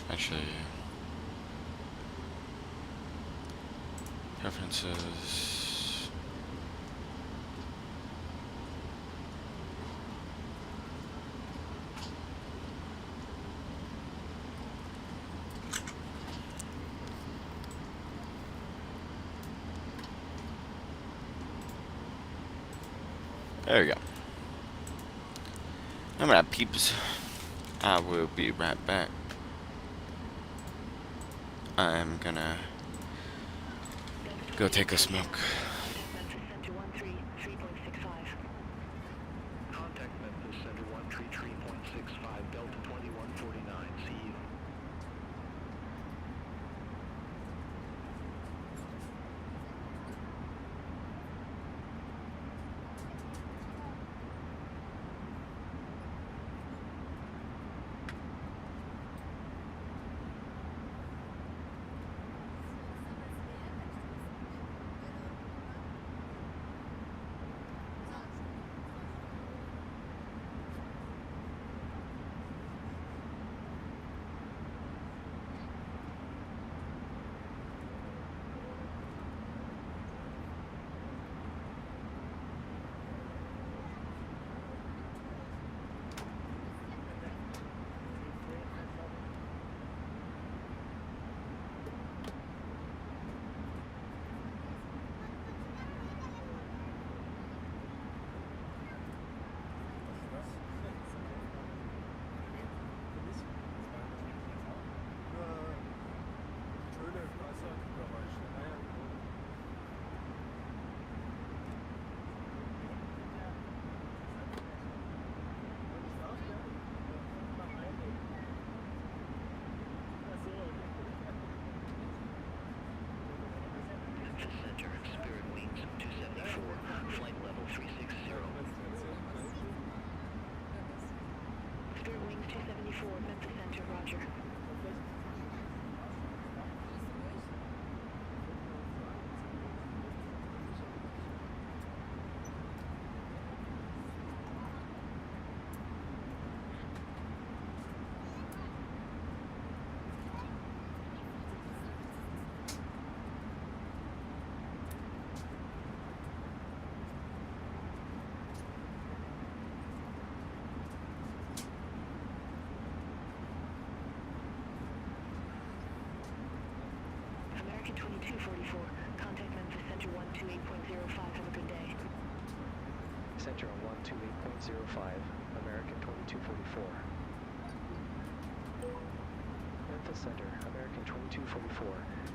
[SPEAKER 1] Actually, preferences. There we go. Alright, peeps. I will be right back. I'm gonna go take a smoke.
[SPEAKER 5] Memphis Center 133.65.
[SPEAKER 3] Contact Memphis Center 133.65, Delta 2149, see you. Memphis Center, Spirit Wings 274, flight level 360.
[SPEAKER 5] Spirit Wings 274, Memphis Center, roger. American 2244, contact Memphis Center 128.05, have a good day.
[SPEAKER 3] Center on 128.05, American 2244. Memphis Center, American 2244,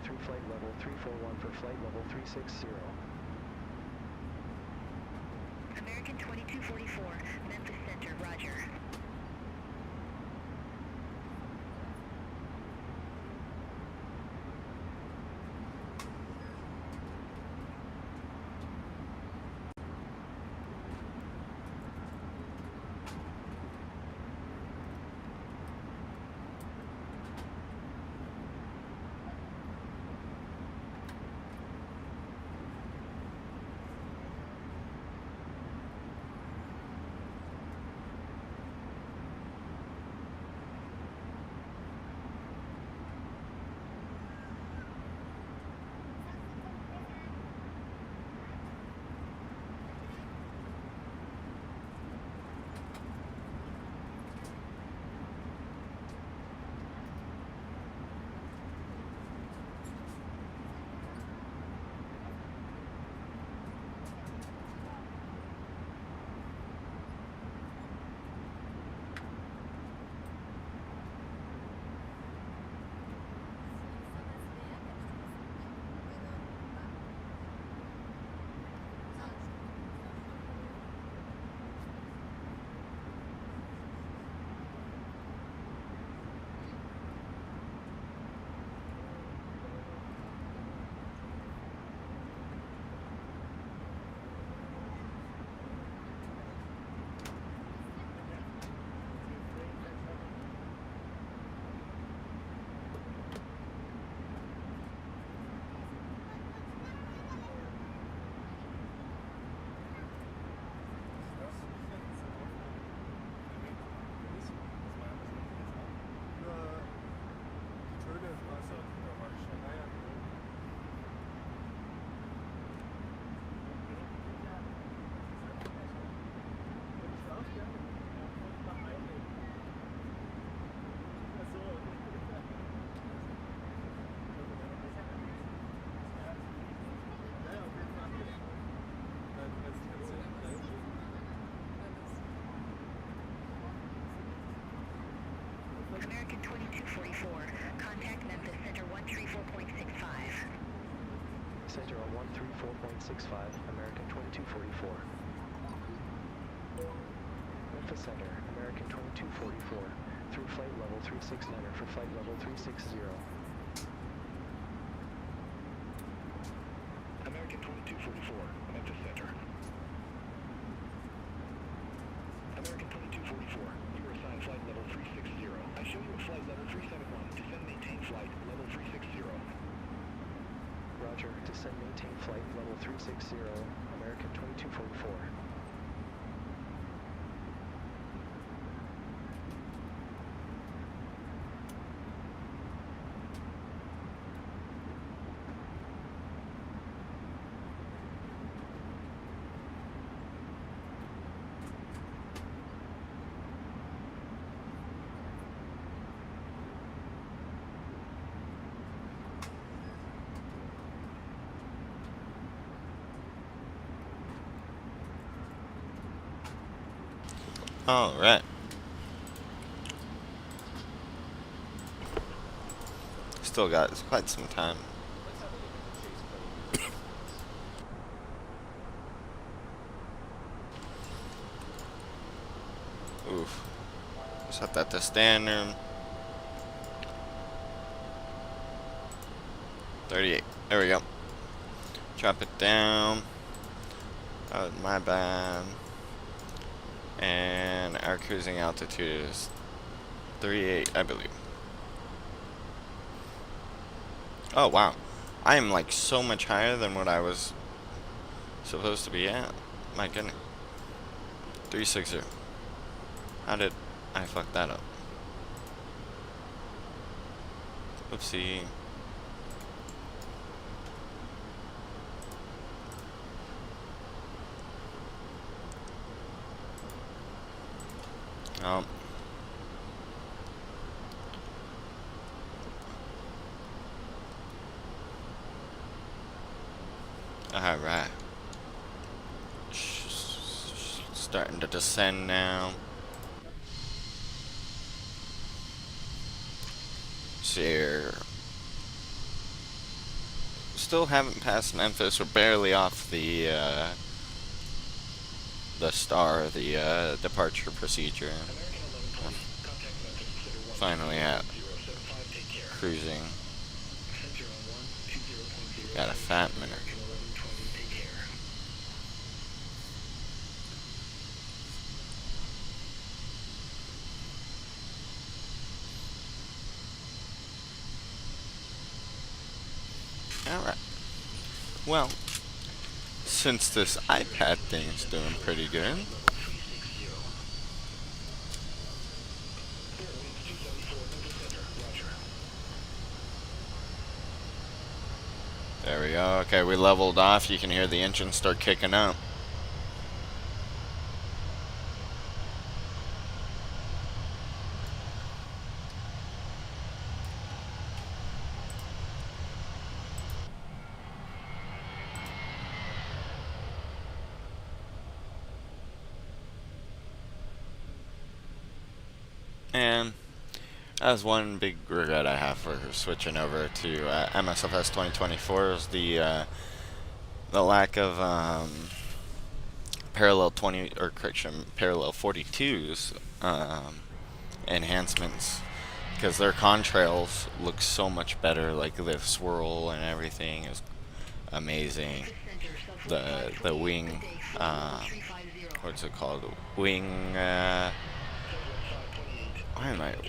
[SPEAKER 3] through flight level 341 for flight level 360.
[SPEAKER 5] American 2244, Memphis Center, roger. American 2244, contact Memphis Center 134.65.
[SPEAKER 6] Center on 134.65, American 2244. Memphis Center, American 2244, through flight level 369er for flight level 360.
[SPEAKER 3] American 2244, Memphis Center. American 2244, you are assigned flight level 360. I show you a flight level 371. Descend maintain flight level 360.
[SPEAKER 6] Roger, descend maintain flight level 360, American 2244.
[SPEAKER 1] All right. Still got quite some time. Oof. Set that to standard. 38. There we go. Drop it down. Oh, my bad. And our cruising altitude is 38, I believe. Oh, wow. I am like so much higher than what I was supposed to be at. My goodness. 360. How did I fuck that up? Oopsie. Oh. Alright. Starting to descend now. Here. Still haven't passed Memphis. We're barely off the star, the departure procedure. Finally at cruising. Got a fat minute. Alright. Well, since this iPad thing is doing pretty good, there we go. Okay, we leveled off. You can hear the engine start kicking up. And that's one big regret I have for switching over to MSFS2024 is the lack of parallel 42's enhancements, because their contrails look so much better. Like the swirl and everything is amazing. The wing, what's it called? Wing.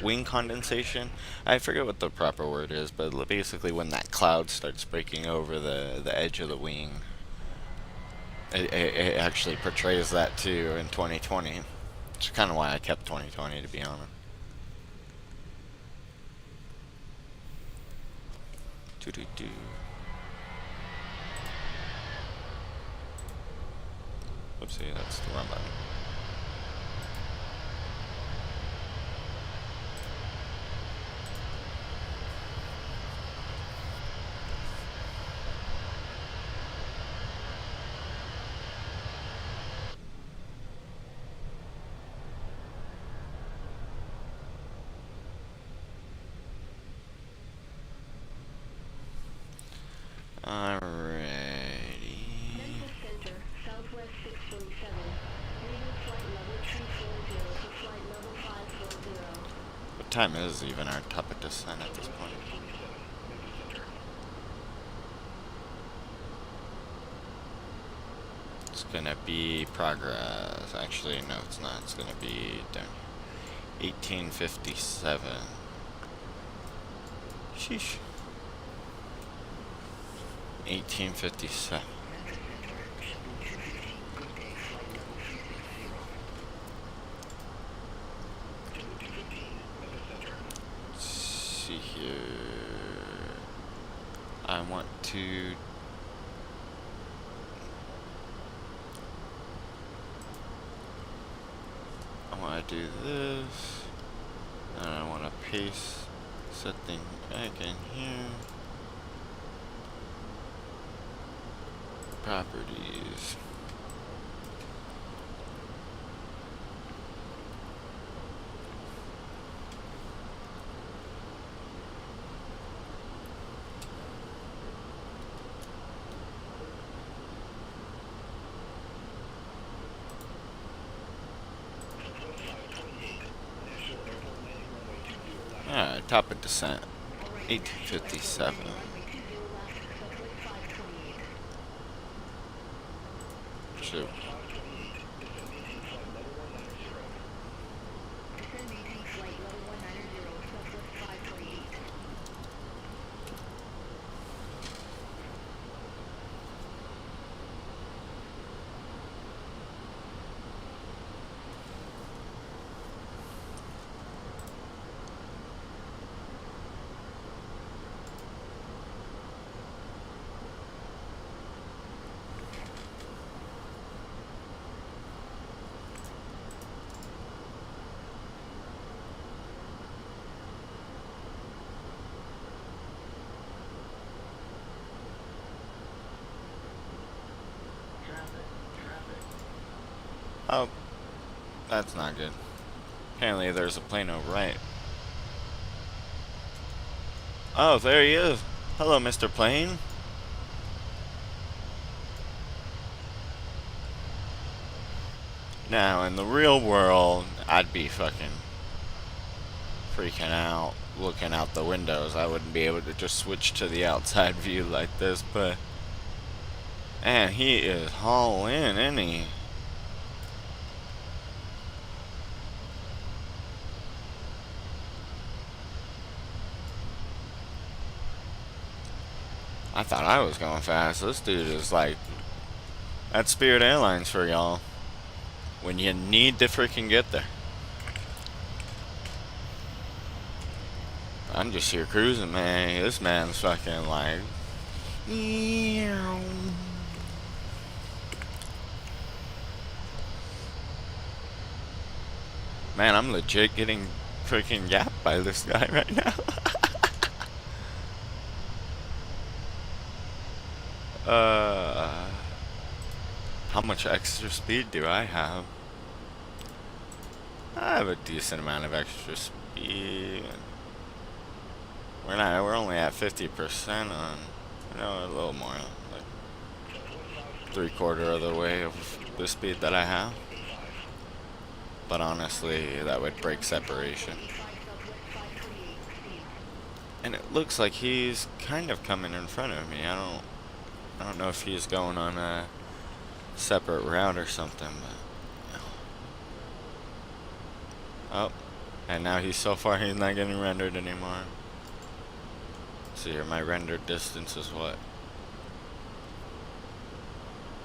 [SPEAKER 1] Wing condensation? I forget what the proper word is, but basically when that cloud starts breaking over the edge of the wing, it actually portrays that too in 2020. Which is kind of why I kept 2020, to be honest. Doo-doo-doo. Whoopsie, that's the wrong button. time is even our top of descent at this point? It's gonna be progress. Actually, no, it's not. It's gonna be down here. 1857. Sheesh. 1857. Let's see here. I want to. I want to do this, and I want to paste something back in here. Properties. Alright, top of descent. 1857. Shoot. Oh, that's not good. Apparently there's a plane over right. Oh, there he is. Hello, Mr. Plane. Now, in the real world, I'd be fucking freaking out, looking out the windows. I wouldn't be able to just switch to the outside view like this, but... Man, he is hauling, isn't he? I thought I was going fast. This dude is like... That's Spirit Airlines for y'all. When you need to freaking get there. I'm just here cruising, man. This man's fucking like... Man, I'm legit getting freaking yapped by this guy right now. How much extra speed do I have? I have a decent amount of extra speed. We're only at 50% on, a little more, like 3/4 of the way of the speed that I have. But honestly, that would break separation. And it looks like he's kind of coming in front of me. I don't know if he's going on a separate route or something, but... Oh, and now he's so far he's not getting rendered anymore. So here, my rendered distance is what?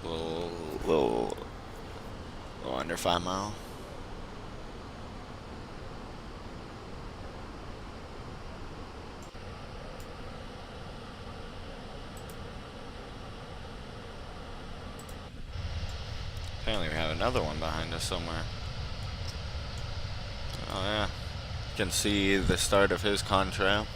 [SPEAKER 1] A little under 5 miles. Apparently we have another one behind us somewhere. Oh yeah. You can see the start of his contrail.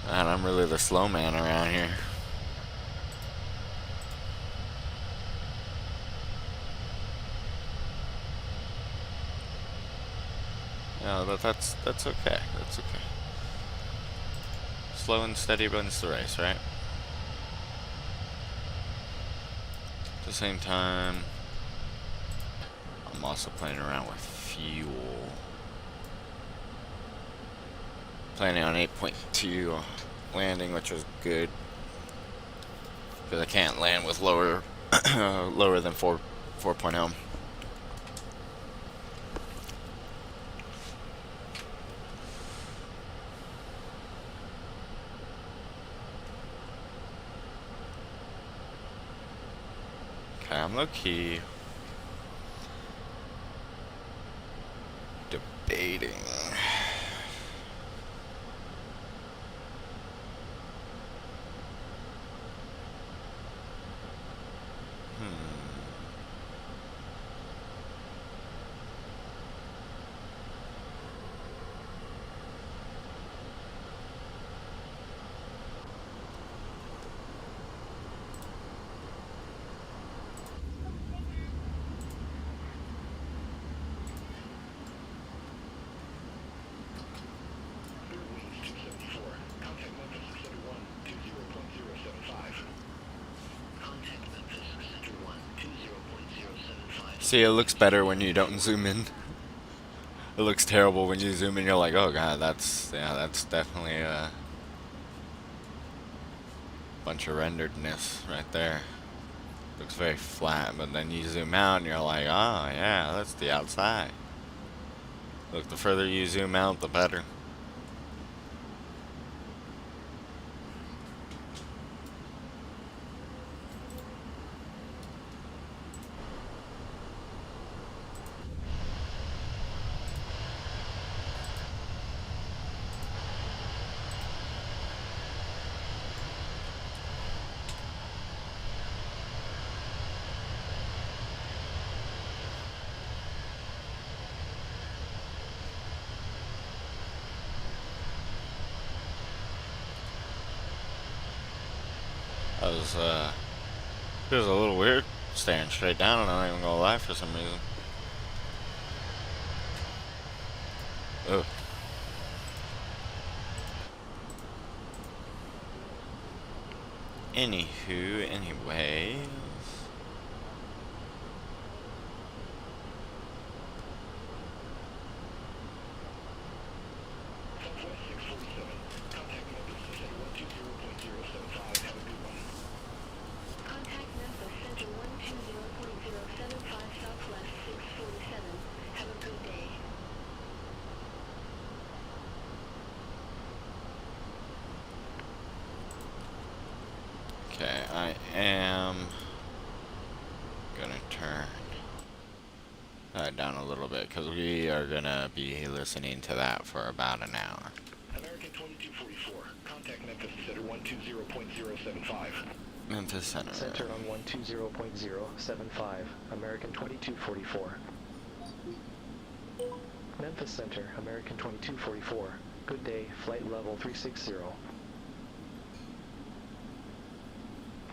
[SPEAKER 1] Man, I'm really the slow man around here. Yeah, that's okay. That's okay. Slow and steady runs the race, right? the same time, I'm also playing around with fuel. Planning on 8.2 landing, which was good. Because I can't land with lower lower than 4.0. Okay, I'm low-key debating. See, it looks better when you don't zoom in. It looks terrible when you zoom in. You're like, oh god, that's definitely a bunch of renderedness right there. Looks very flat, but then you zoom out and you're like, oh yeah, that's the outside. Look, the further you zoom out, the better. It was a little weird staring straight down, and I'm not even gonna lie for some reason. Ugh. Anywho, anyways. Okay, I am gonna turn that down a little bit because we are gonna be listening to that for about an hour.
[SPEAKER 3] American 2244, contact Memphis Center 120.075.
[SPEAKER 1] Memphis Center.
[SPEAKER 6] Center on 120.075, American 2244. Memphis Center, American 2244. Good day, flight level 360.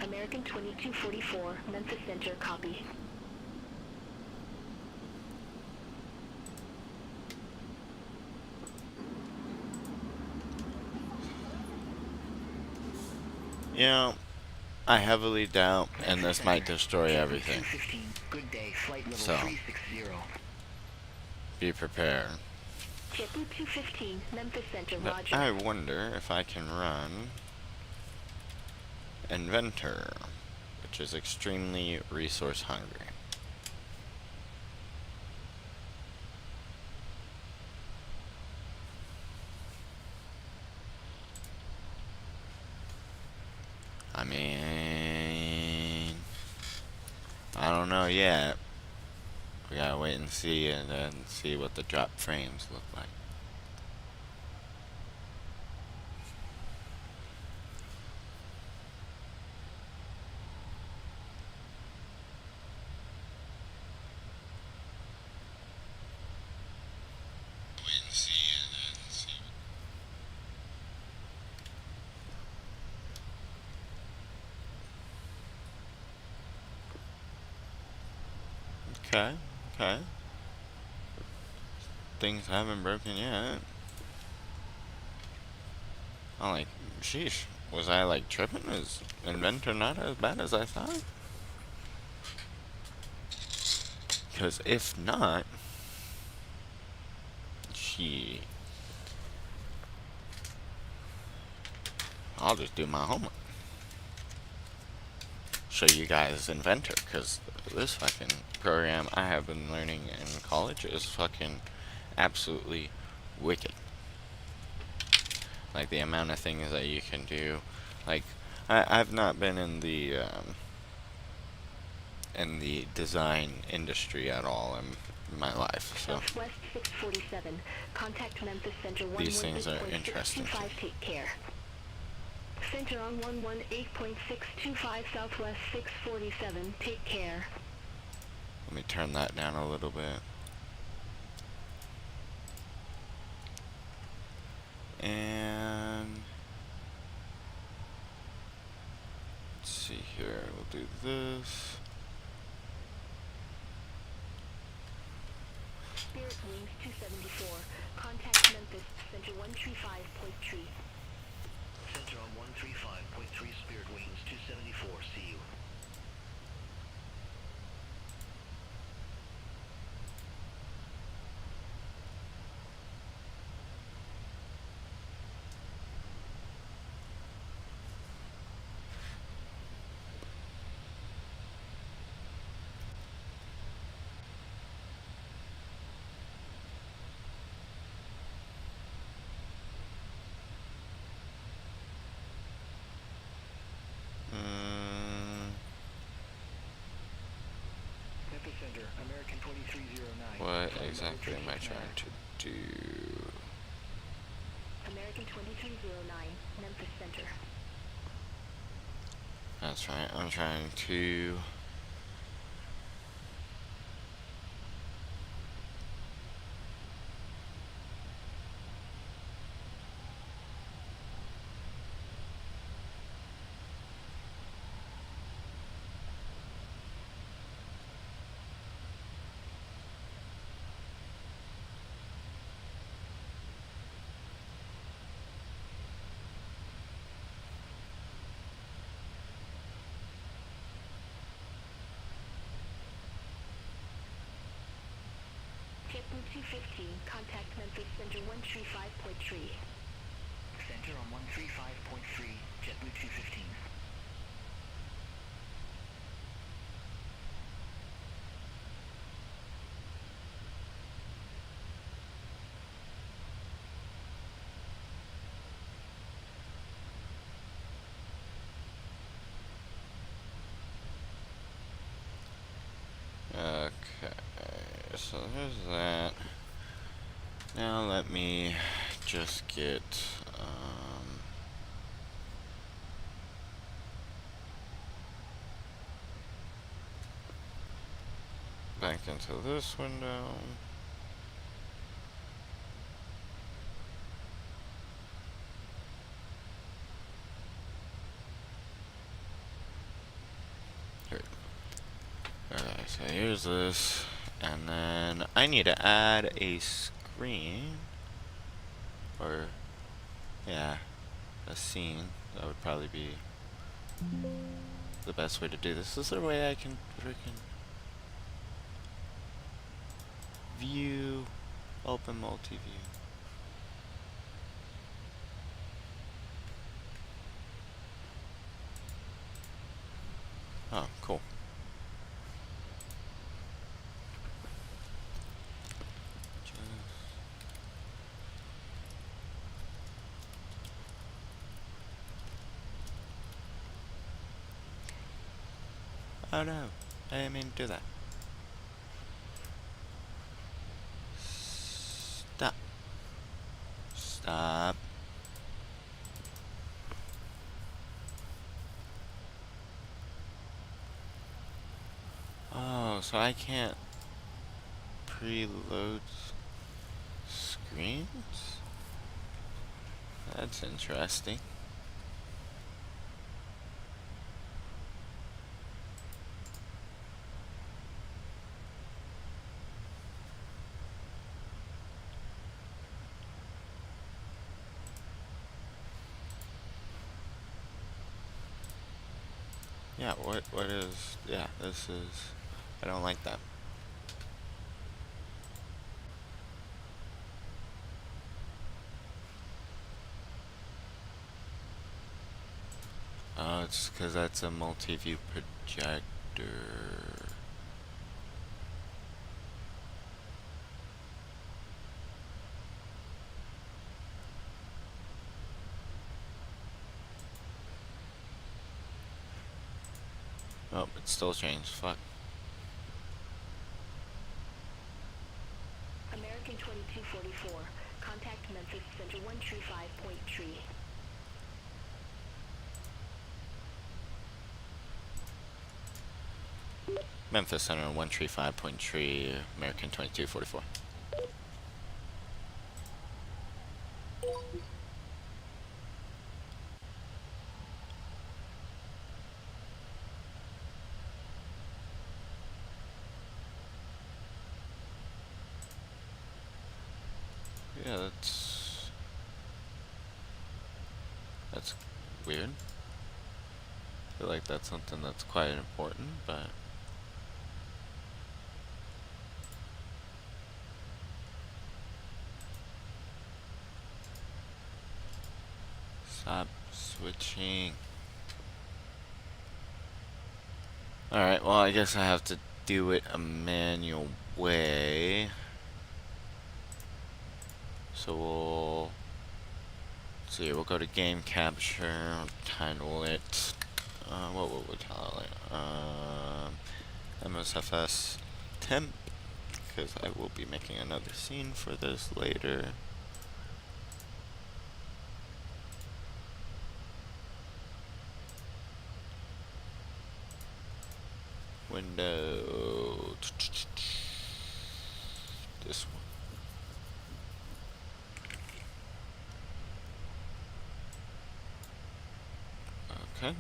[SPEAKER 5] American 2244, Memphis Center, copy.
[SPEAKER 1] You know, I heavily doubt, and this might destroy everything.
[SPEAKER 3] Good day, flight level
[SPEAKER 1] So,
[SPEAKER 3] 360.
[SPEAKER 1] be prepared.
[SPEAKER 5] JetBlue 215, Memphis Center,
[SPEAKER 1] But
[SPEAKER 5] roger.
[SPEAKER 1] I wonder if I can run Inventor, which is extremely resource hungry. I mean, I don't know yet. We gotta wait and see, and then see what the drop frames look like. Wait and see, and then see. Okay, okay. Things haven't broken yet. I'm like, sheesh. Was I like tripping? Is Inventor not as bad as I thought? Because if not, shit, I'll just do my homework. Show you guys Inventor, because this fucking program I have been learning in college is fucking absolutely wicked. Like, the amount of things that you can do. Like, I've not been in the design industry at all in my life, so
[SPEAKER 5] Southwest 647. Contact Memphis Center
[SPEAKER 1] these things are
[SPEAKER 5] 118.625.
[SPEAKER 1] interesting.
[SPEAKER 5] Take care. Center on 118.625 Southwest 647. Take care.
[SPEAKER 1] Let me turn that down a little bit. And let's see here, we'll do this.
[SPEAKER 5] Spirit Wings 274. Contact Memphis Center 135.3.
[SPEAKER 3] Center on 135.3 Spirit Wings 274, see you. Memphis Center, American 2309.
[SPEAKER 1] What exactly am I trying to do?
[SPEAKER 5] American 2309. Memphis Center.
[SPEAKER 1] That's right, I'm trying to
[SPEAKER 5] JetBlue 215. Contact Memphis Center 135.3.
[SPEAKER 3] Center on 135.3, JetBlue 215.
[SPEAKER 1] okay, so there's that. Now let me just get back into this window. Here. Alright, so here's this, and then I need to add a screen, or yeah, a scene. That would probably be the best way to do this. Is there a way I can freaking view, open multi-view? Oh, cool. Oh no, I didn't mean to do that. Stop. Stop. Oh, so I can't preload screens? That's interesting. Yeah, what is, yeah, this is, I don't like that. it's because that's a multi-view projector. Oh, it still changed. Fuck.
[SPEAKER 5] American 2244, contact Memphis Center 135.3.
[SPEAKER 1] Memphis Center 135.3, American 2244. Yeah, that's weird. I feel like that's something that's quite important, but stop switching. Alright, well, I guess I have to do it a manual way. So we'll see, we'll go to game capture, title it, what would we title it? MSFS temp, because I will be making another scene for this later. Window, this one. Okay.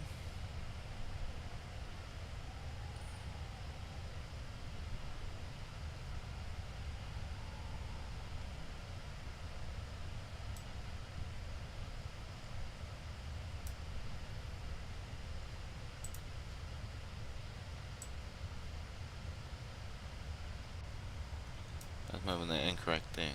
[SPEAKER 1] That's moving the incorrect thing.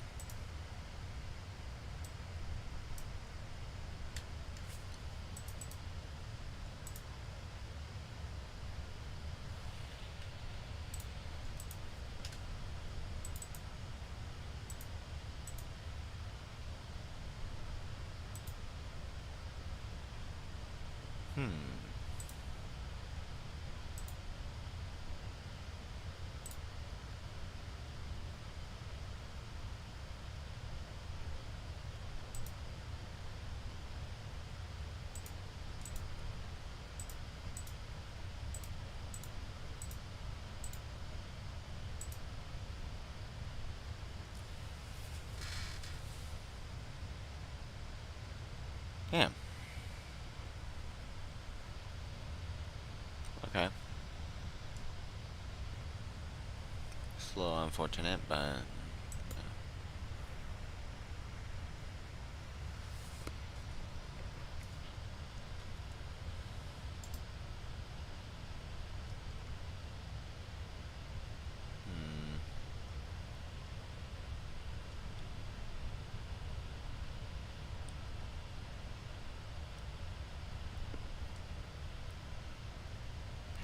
[SPEAKER 1] Damn. Okay. It's a little unfortunate, but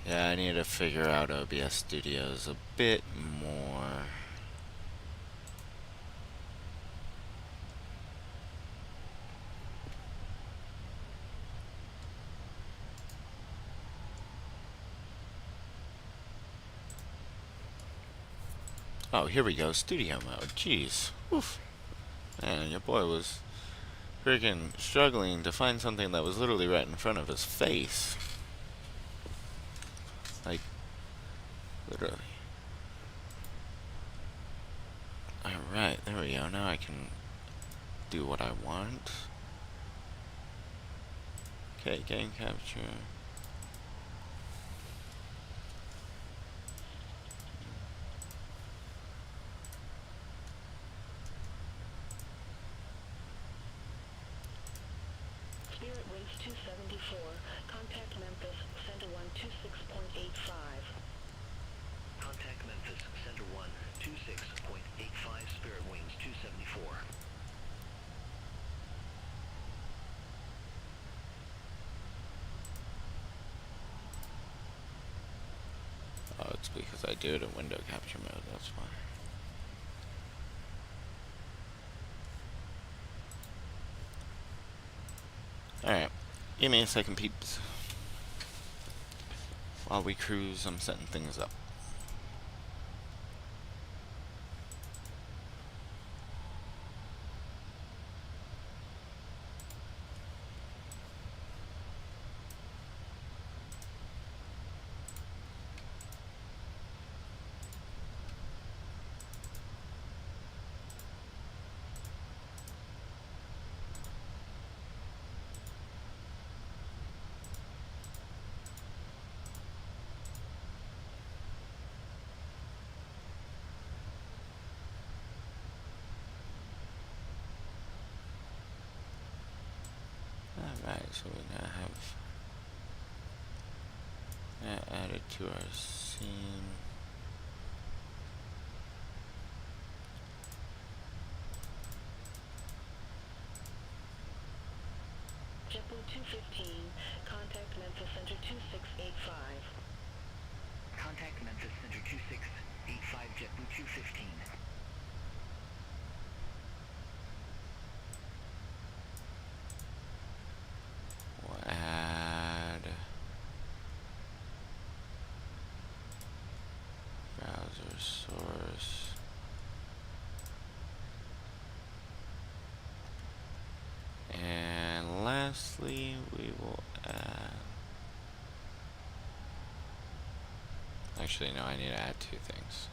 [SPEAKER 1] yeah, I need to figure out OBS Studios a bit more. Oh, here we go, studio mode. Jeez. Oof. Man, your boy was freaking struggling to find something that was literally right in front of his face. Like, literally. Alright, there we go. Now I can do what I want. Okay, game capture.
[SPEAKER 5] Spirit Winds 274, contact Memphis Center 126.85.
[SPEAKER 3] Contact Memphis Center 126.85, Spirit Wings 274.
[SPEAKER 1] because I do it in window capture mode, that's why. Alright, give me a second, peeps. While we cruise, I'm setting things up. Alright, so we now have that added to our scene.
[SPEAKER 5] JetBlue 215, contact Memphis Center 2685.
[SPEAKER 3] Contact Memphis Center 2685 JetBlue 215.
[SPEAKER 1] We'll add browser source. And lastly, we will add... Actually, no, I need to add two things.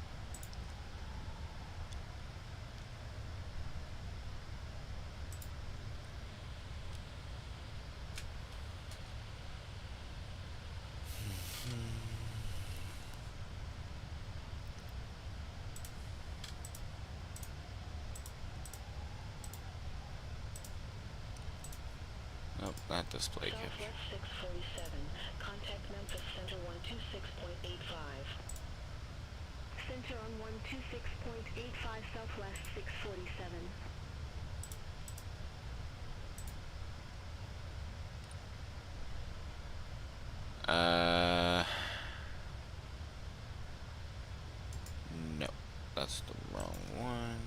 [SPEAKER 1] Nope, not display capture.
[SPEAKER 5] Southwest 647, contact Memphis Center 126.85. Center on 126.85 Southwest 647.
[SPEAKER 1] No, that's the wrong one.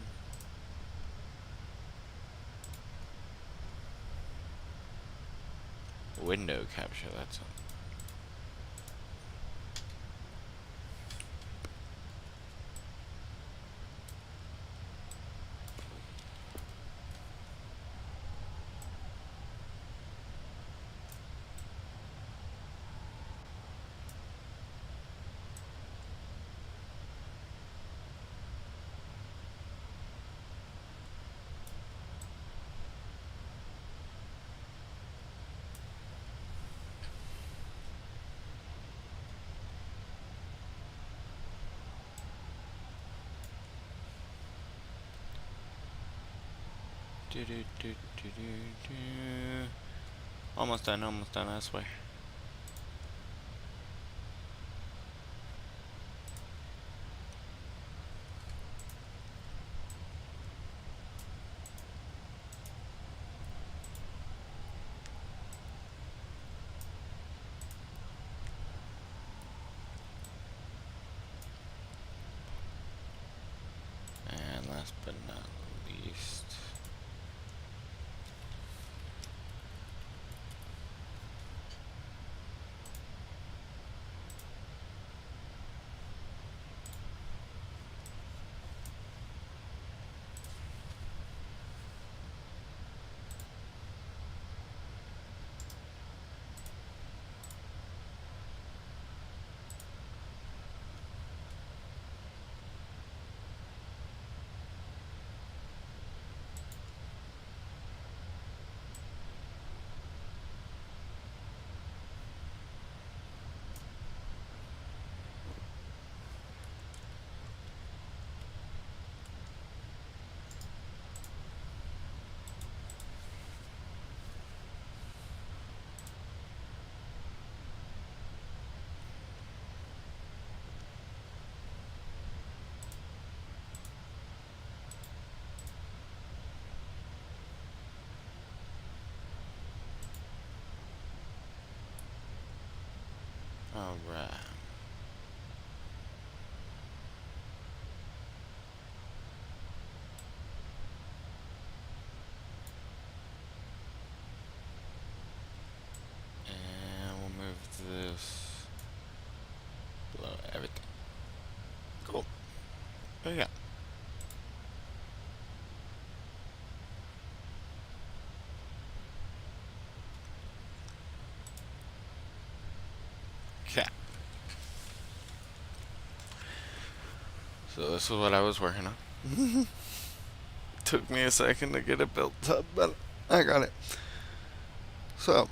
[SPEAKER 1] Window capture, that's on. Almost done, I swear. And last but not least, alright. But yeah. Okay. So this is what I was working on. Took me a second to get it built up, but I got it. So,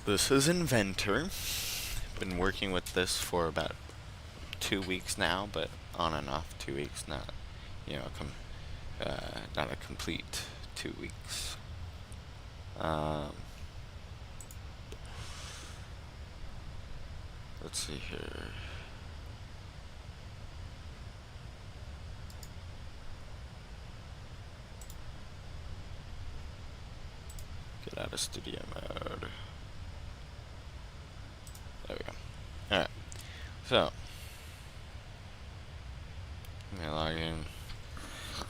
[SPEAKER 1] this is Inventor. Been working with this for about 2 weeks now, but on and off 2 weeks, not, you know, not a complete 2 weeks. Let's see here. Get out of studio mode. There we go. Alright. So, I'm gonna log in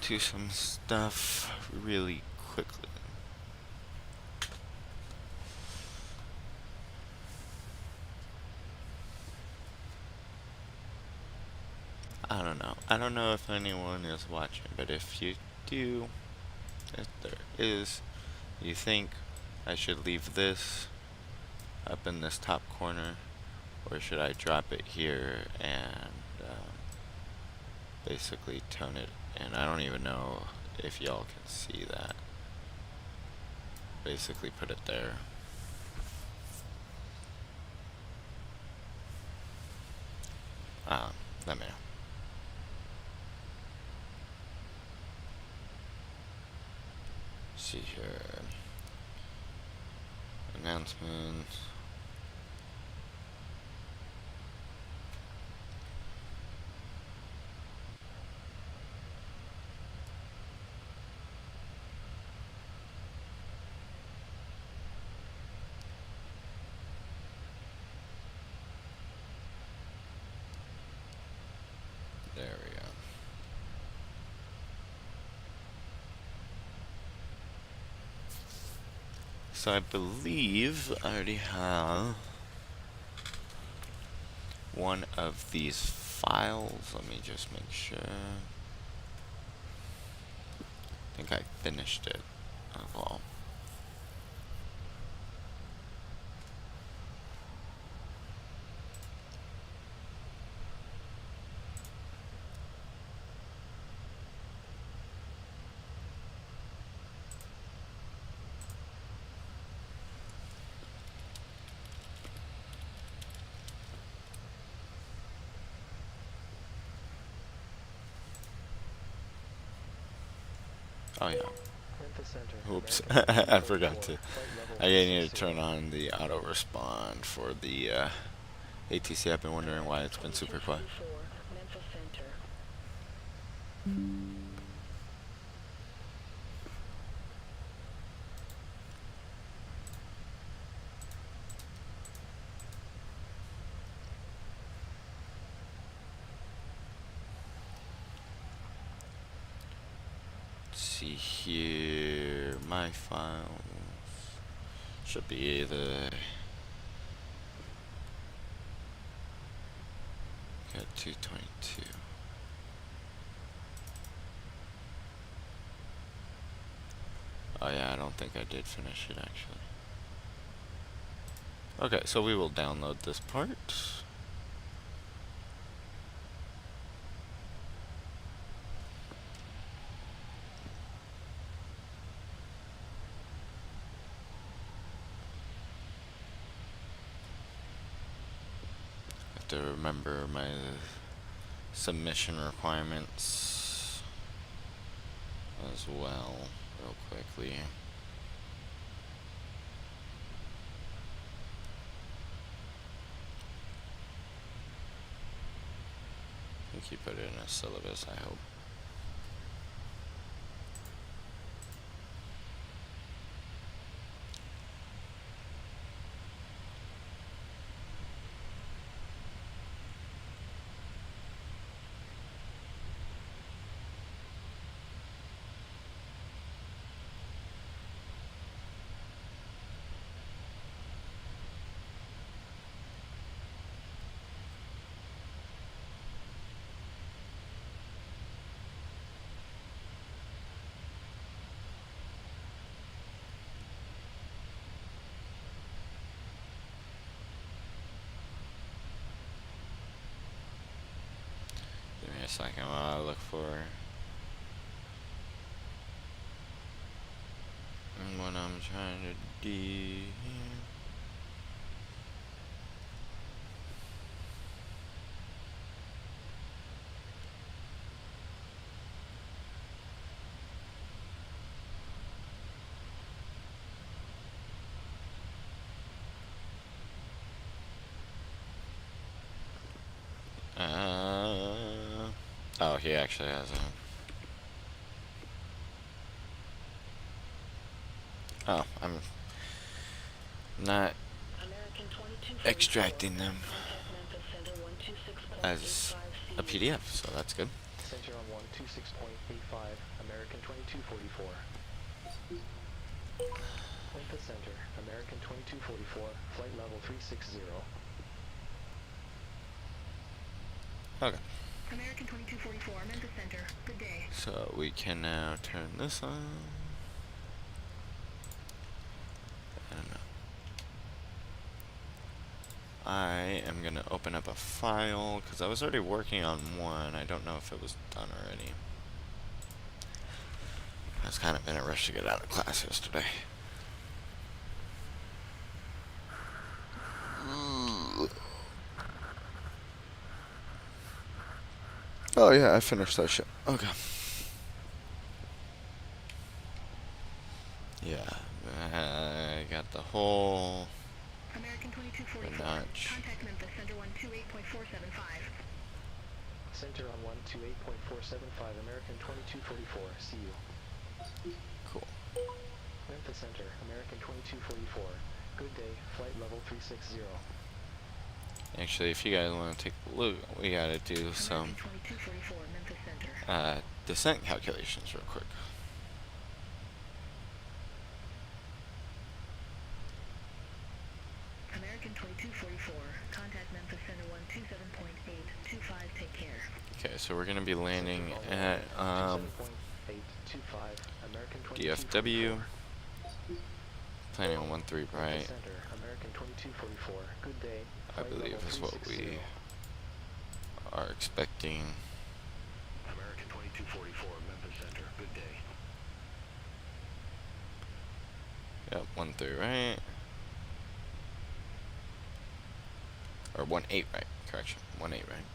[SPEAKER 1] to some stuff really quickly. I don't know. I don't know if anyone is watching, but if you do, if there is, you think I should leave this up in this top corner, or should I drop it here and basically tone it? And I don't even know if y'all can see that. Basically put it there. Let me know. See here. Announcements. There we go. So I believe I already have one of these files. Let me just make sure. I think I finished it as well. Oh yeah. Oops, I forgot to. I need to turn on the auto respond for the ATC. I've been wondering why it's been super quiet. See here, my files should be the got 222. Oh yeah, I don't think I did finish it actually. Okay, so we will download this part. To remember my submission requirements as well real quickly. I think you put it in a syllabus, I hope. second while I look for what I'm trying to do here. Oh, he actually has a. Oh, I'm not extracting them as a PDF, so that's good.
[SPEAKER 3] Center on 126.85, American 2244. Memphis Center, American 2244, flight level 360.
[SPEAKER 1] Okay.
[SPEAKER 5] American 2244, Memphis Center. Good day.
[SPEAKER 1] So we can now turn this on. I don't know. I am gonna open up a file because I was already working on one. I don't know if it was done already. I was kind of in a rush to get out of class yesterday. Oh yeah, I finished that shit. Okay. Yeah, I got the whole
[SPEAKER 5] American 2244,
[SPEAKER 1] notch.
[SPEAKER 5] contact Memphis Center 128.475.
[SPEAKER 3] Center on 128.475, American 2244, see you.
[SPEAKER 1] Cool.
[SPEAKER 3] Memphis Center, American 2244, good day, flight level 360.
[SPEAKER 1] Actually, if you guys want to take a look, we gotta do some
[SPEAKER 5] American 2244, Memphis Center.
[SPEAKER 1] descent calculations real quick.
[SPEAKER 5] American 2244, contact Memphis Center 127.825, take care.
[SPEAKER 1] Okay, so we're gonna be landing at
[SPEAKER 3] 27.825, American
[SPEAKER 1] DFW.
[SPEAKER 3] 2244.
[SPEAKER 1] Planning on 13 right.
[SPEAKER 3] Center, American 2244, good day.
[SPEAKER 1] I believe is what we are expecting.
[SPEAKER 2] American 2244, Memphis Center. Good day.
[SPEAKER 1] Yep, 13 right. Or 18 right. Correction, 18 right.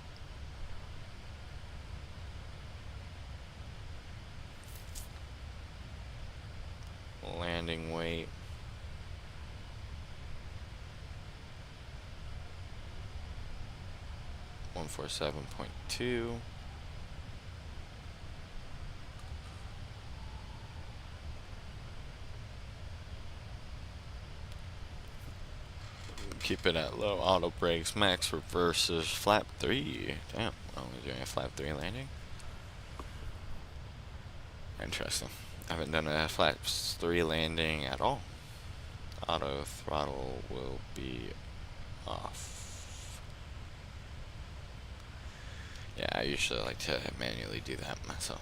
[SPEAKER 1] Landing weight. $147.2. Keep it at low. Auto brakes, max reverses, flap 3. Damn, only doing a flap 3 landing. Interesting. I haven't done a flaps 3 landing at all. Auto throttle will be off. Yeah, I usually like to manually do that myself.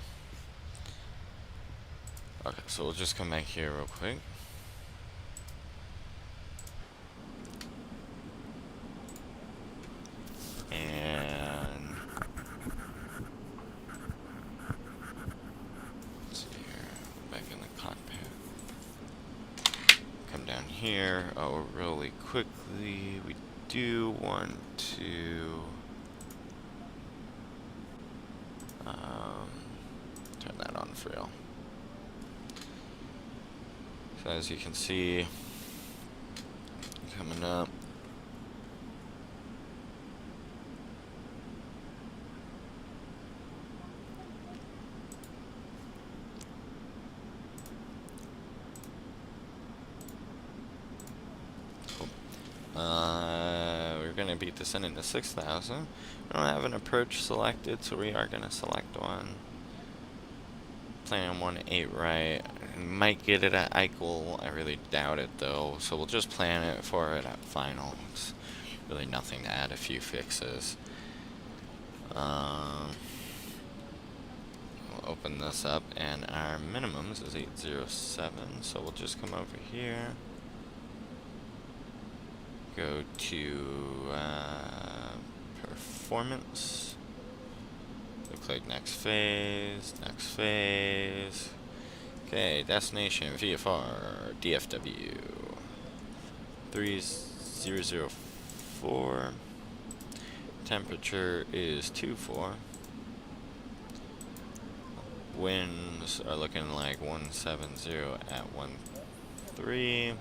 [SPEAKER 1] Okay, so we'll just come back here real quick. And let's see here, back in the cockpit. Come down here. Oh, really quickly, we do want to turn that on for real. So as you can see, coming up, we're going to be descending to 6,000. We don't have an approach selected, so we are going to select one. Planning on 18 right. Might get it at Eichel. I really doubt it though, so we'll just plan it for it at final. It's really nothing to add, a few fixes. We'll open this up, and our minimums is 807, so we'll just come over here. Go to performance. click next phase, next phase. Okay, destination VFR DFW 3004. Temperature is 24. Winds are looking like 170 at 13.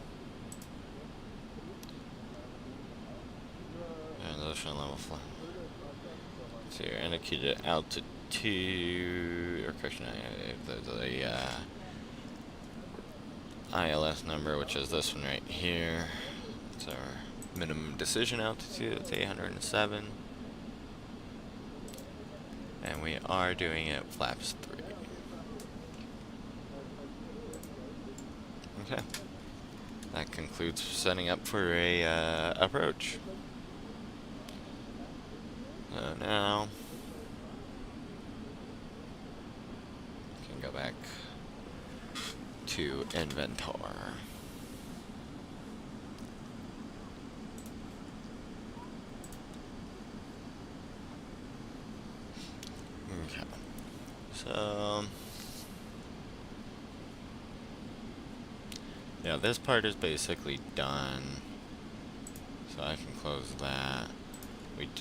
[SPEAKER 1] And ocean level flight. So your indicated altitude, or correction, the ILS number, which is this one right here. It's our minimum decision altitude. It's 807. And we are doing it flaps 3. Okay. That concludes setting up for a approach. So now we can go back to Inventor. Okay. So yeah, this part is basically done. So I can close that.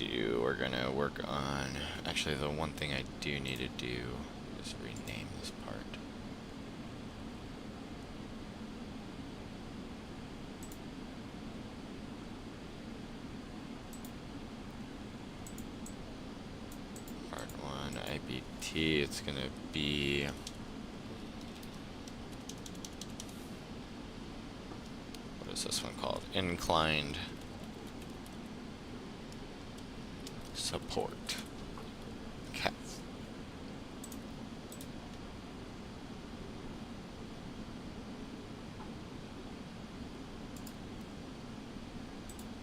[SPEAKER 1] We're gonna work on, actually the one thing I do need to do is rename this part. Part 1, IBT, it's gonna be, what is this one called? Inclined support. Okay.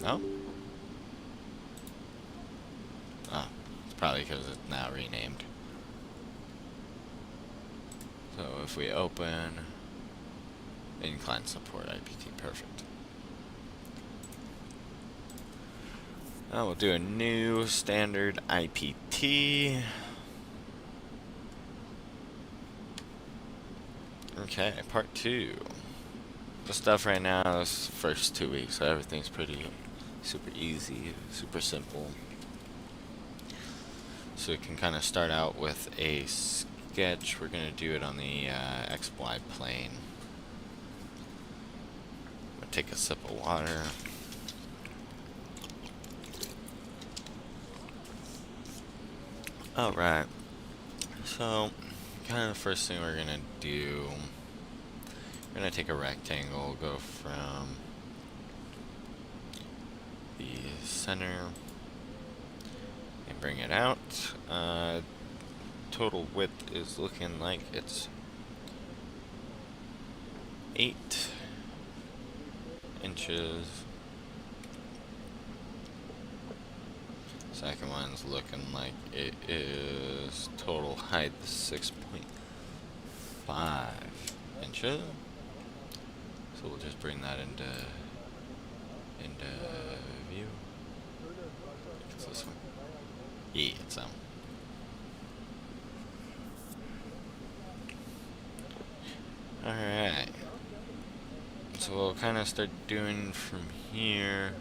[SPEAKER 1] No? Oh, it's probably because it's now renamed. So if we open inclined support IPT, perfect. Now we'll do a new standard IPT. Okay, part 2. The stuff right now is first 2 weeks, so everything's pretty super easy, super simple. So we can kind of start out with a sketch. We're going to do it on the XY plane. I'm going to take a sip of water. Alright, so kind of the first thing we're going to do, we're going to take a rectangle, go from the center and bring it out. Total width is looking like it's 8 inches. Second one's looking like it is total height 6.5 inches. So we'll just bring that into view. It's this one. Yeah, it's that one. Alright. So we'll kind of start doing from here.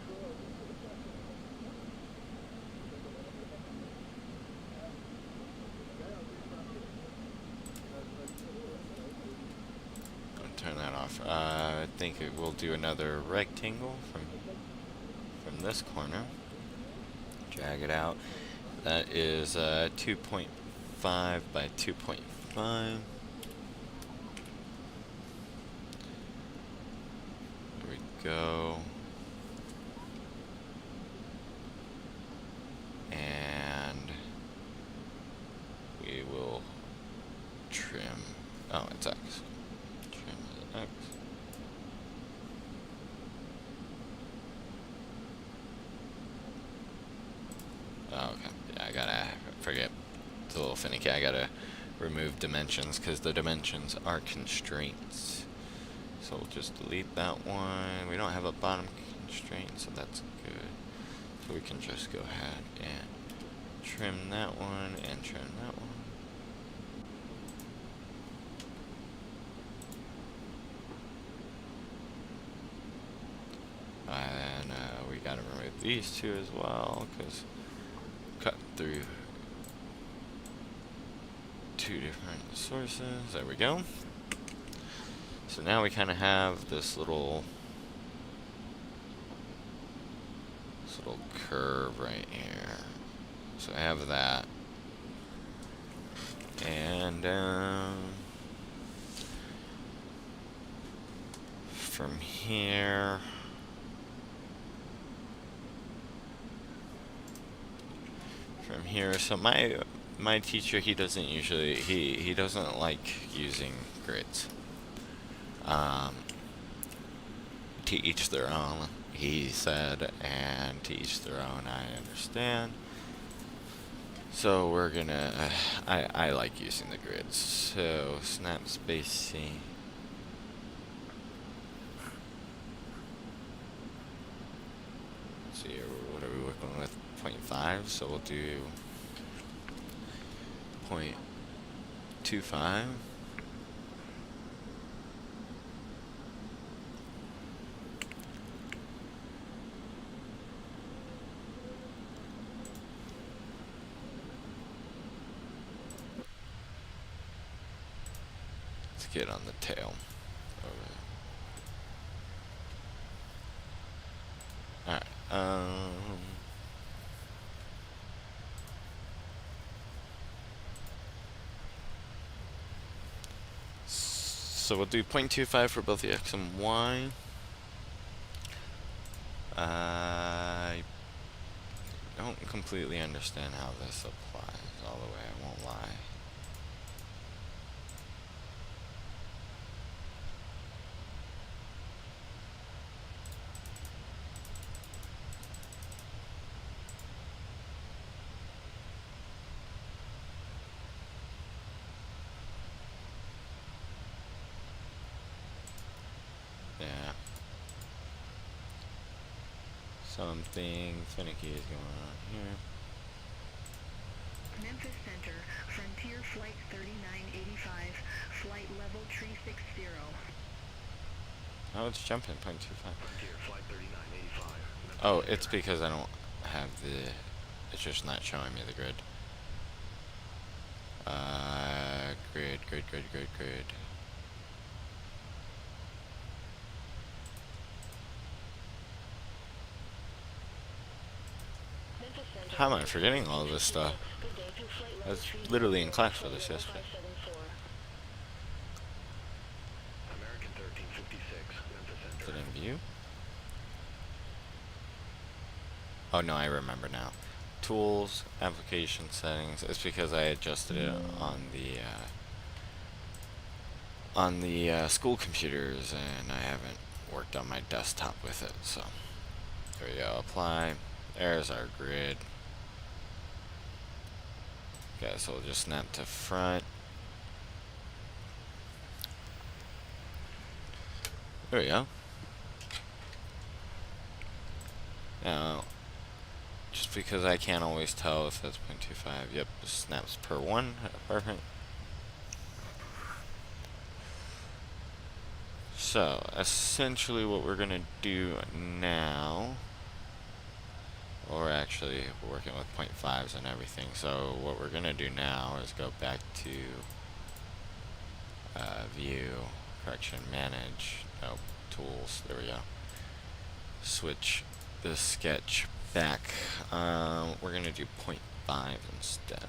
[SPEAKER 1] Turn that off. I think it will do another rectangle from this corner. Drag it out. That is 2.5 by 2.5. There we go. And we will trim. Oh, it's X. X. Oh, okay. Yeah, I gotta forget. It's a little finicky. I gotta remove dimensions because the dimensions are constraints. So we'll just delete that one. We don't have a bottom constraint, so that's good. So we can just go ahead and trim that one and trim that one. And we gotta remove these two as well, because cut through two different sources. There we go. So now we kind of have this little curve right here. So I have that, and from here. So my teacher, he doesn't usually, he doesn't like using grids. To each their own, he said, and to each their own, I understand. So we're gonna, I like using the grids. So snap spacing. Let's see, what are we working with? 0.5, so we'll do 0.25. Let's get on the tail. Alright, so we'll do 0.25 for both the X and Y. I don't completely understand how this applies all the way, I won't lie. Yeah. Something finicky is going on here.
[SPEAKER 5] Memphis Center, Frontier Flight 3985, flight level 360.
[SPEAKER 1] Oh, it's jumping 0.25.
[SPEAKER 3] Frontier Flight 3985.
[SPEAKER 1] Oh, it's because I don't have the, it's just not showing me the grid. Grid. How am I forgetting all of this stuff? I was literally in class for this yesterday.
[SPEAKER 3] American 1356, Memphis
[SPEAKER 1] Is
[SPEAKER 3] Center.
[SPEAKER 1] it in view? Oh no, I remember now. Tools, application settings. It's because I adjusted it on the school computers, and I haven't worked on my desktop with it. So there we go. Apply. There's our grid. Okay, so we'll just snap to front. There we go. Now, just because I can't always tell if that's 0.25, yep, snaps per one, perfect. So, essentially what we're gonna do now, or actually we're working with 0.5s and everything, so what we're gonna do now is go back to view, correction, manage, nope, tools, there we go. Switch the sketch back. We're gonna do 0.5 instead.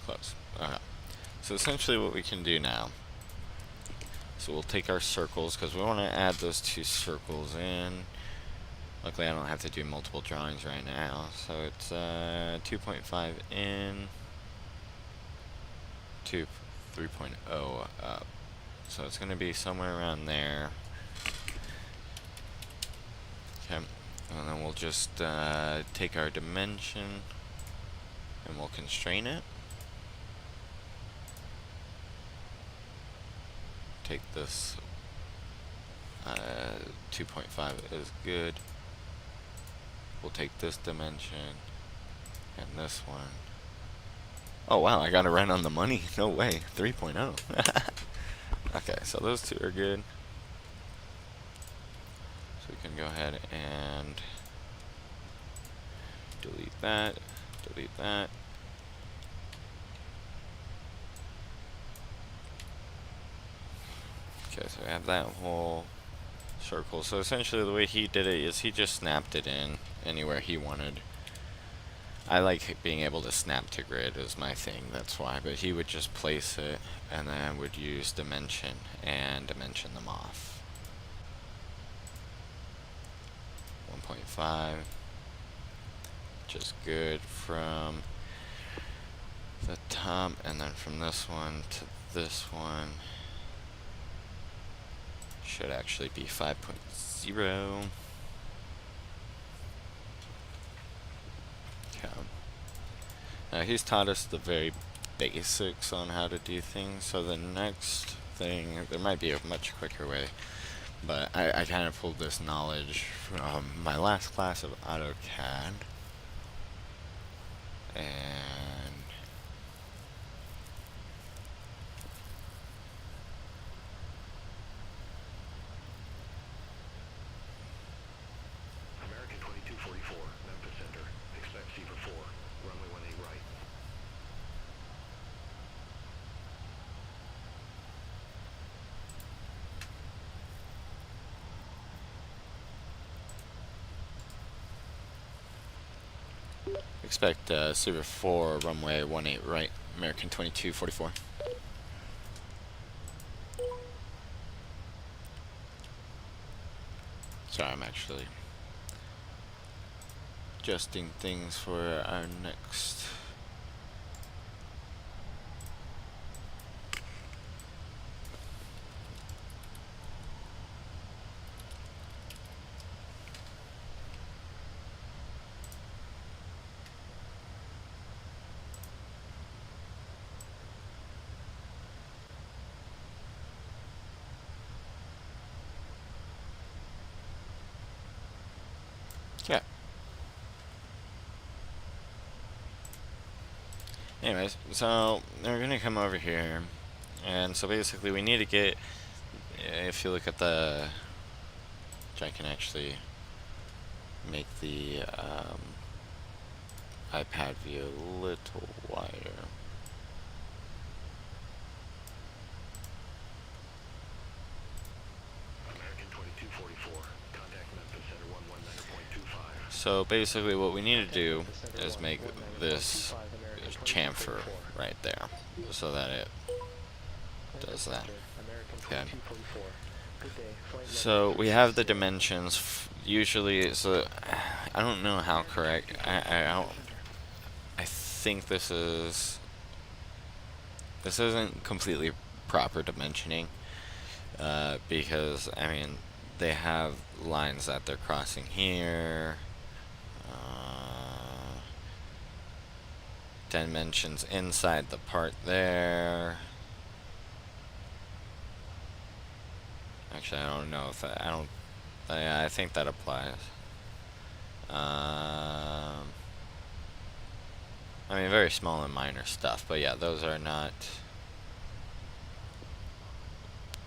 [SPEAKER 1] Close. Okay. So essentially what we can do now, so we'll take our circles, because we want to add those two circles in. Luckily I don't have to do multiple drawings right now. So it's 2.5 in, 3.0 up. So it's going to be somewhere around there. Okay, and then we'll just take our dimension and we'll constrain it. Take this 2.5 is good. We'll take this dimension and this one. Oh wow, I got it right on the money. No way. 3.0. Okay, so those two are good. So we can go ahead and delete that, delete that. Okay, so we have that whole circle. So essentially the way he did it is he just snapped it in anywhere he wanted. I like being able to snap to grid is my thing, that's why. But he would just place it and then would use dimension and dimension them off. 1.5, which is good from the top, and then from this one to this one should actually be 5.0. Now he's taught us the very basics on how to do things, so the next thing, there might be a much quicker way, but I kind of pulled this knowledge from my last class of AutoCAD, and
[SPEAKER 3] American 2244, Memphis Center. Expect Seaver 4, runway 18 right.
[SPEAKER 1] expect Silver 4, runway 18 right, American 2244. Sorry, I'm actually adjusting things for our next. Yeah. Anyways, so we're gonna come over here, and so basically we need to get, if you look at the, which I can actually make the iPad view a little wider.
[SPEAKER 3] American 2244, contact Memphis Center 119.25.
[SPEAKER 1] So basically what we need to do is make this chamfer right there, so that it does that. Okay. So we have the dimensions, usually, so I don't know how correct, I think this isn't completely proper dimensioning, because, I mean, they have lines that they're crossing here, dimensions inside the part there. Actually, I don't know if I think that applies. I mean, very small and minor stuff, but yeah, those are not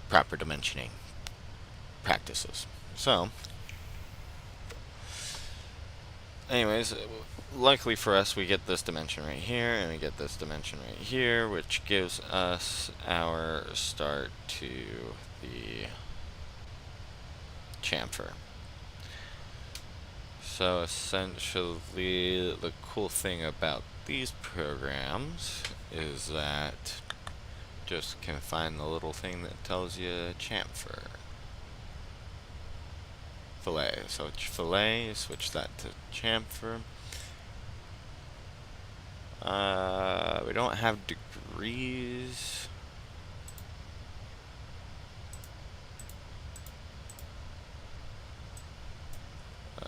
[SPEAKER 1] proper dimensioning practices. So, anyways, luckily for us, we get this dimension right here, and we get this dimension right here, which gives us our start to the chamfer. So essentially, the cool thing about these programs is that just can find the little thing that tells you chamfer. Fillet. So fillet, switch that to chamfer. We don't have degrees. I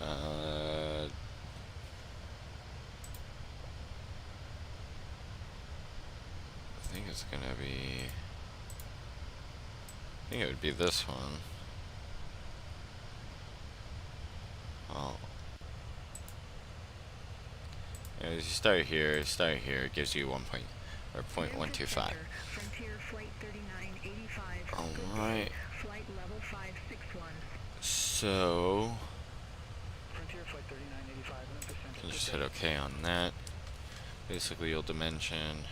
[SPEAKER 1] think it's gonna be, I think it would be this one. As you start here, it gives you 1 point or 0.125.
[SPEAKER 5] Frontier Flight 3985.
[SPEAKER 1] Alright.
[SPEAKER 5] Flight level 561.
[SPEAKER 1] So
[SPEAKER 6] Frontier Flight 3985,
[SPEAKER 1] you can just hit OK on that. Basically, you'll dimension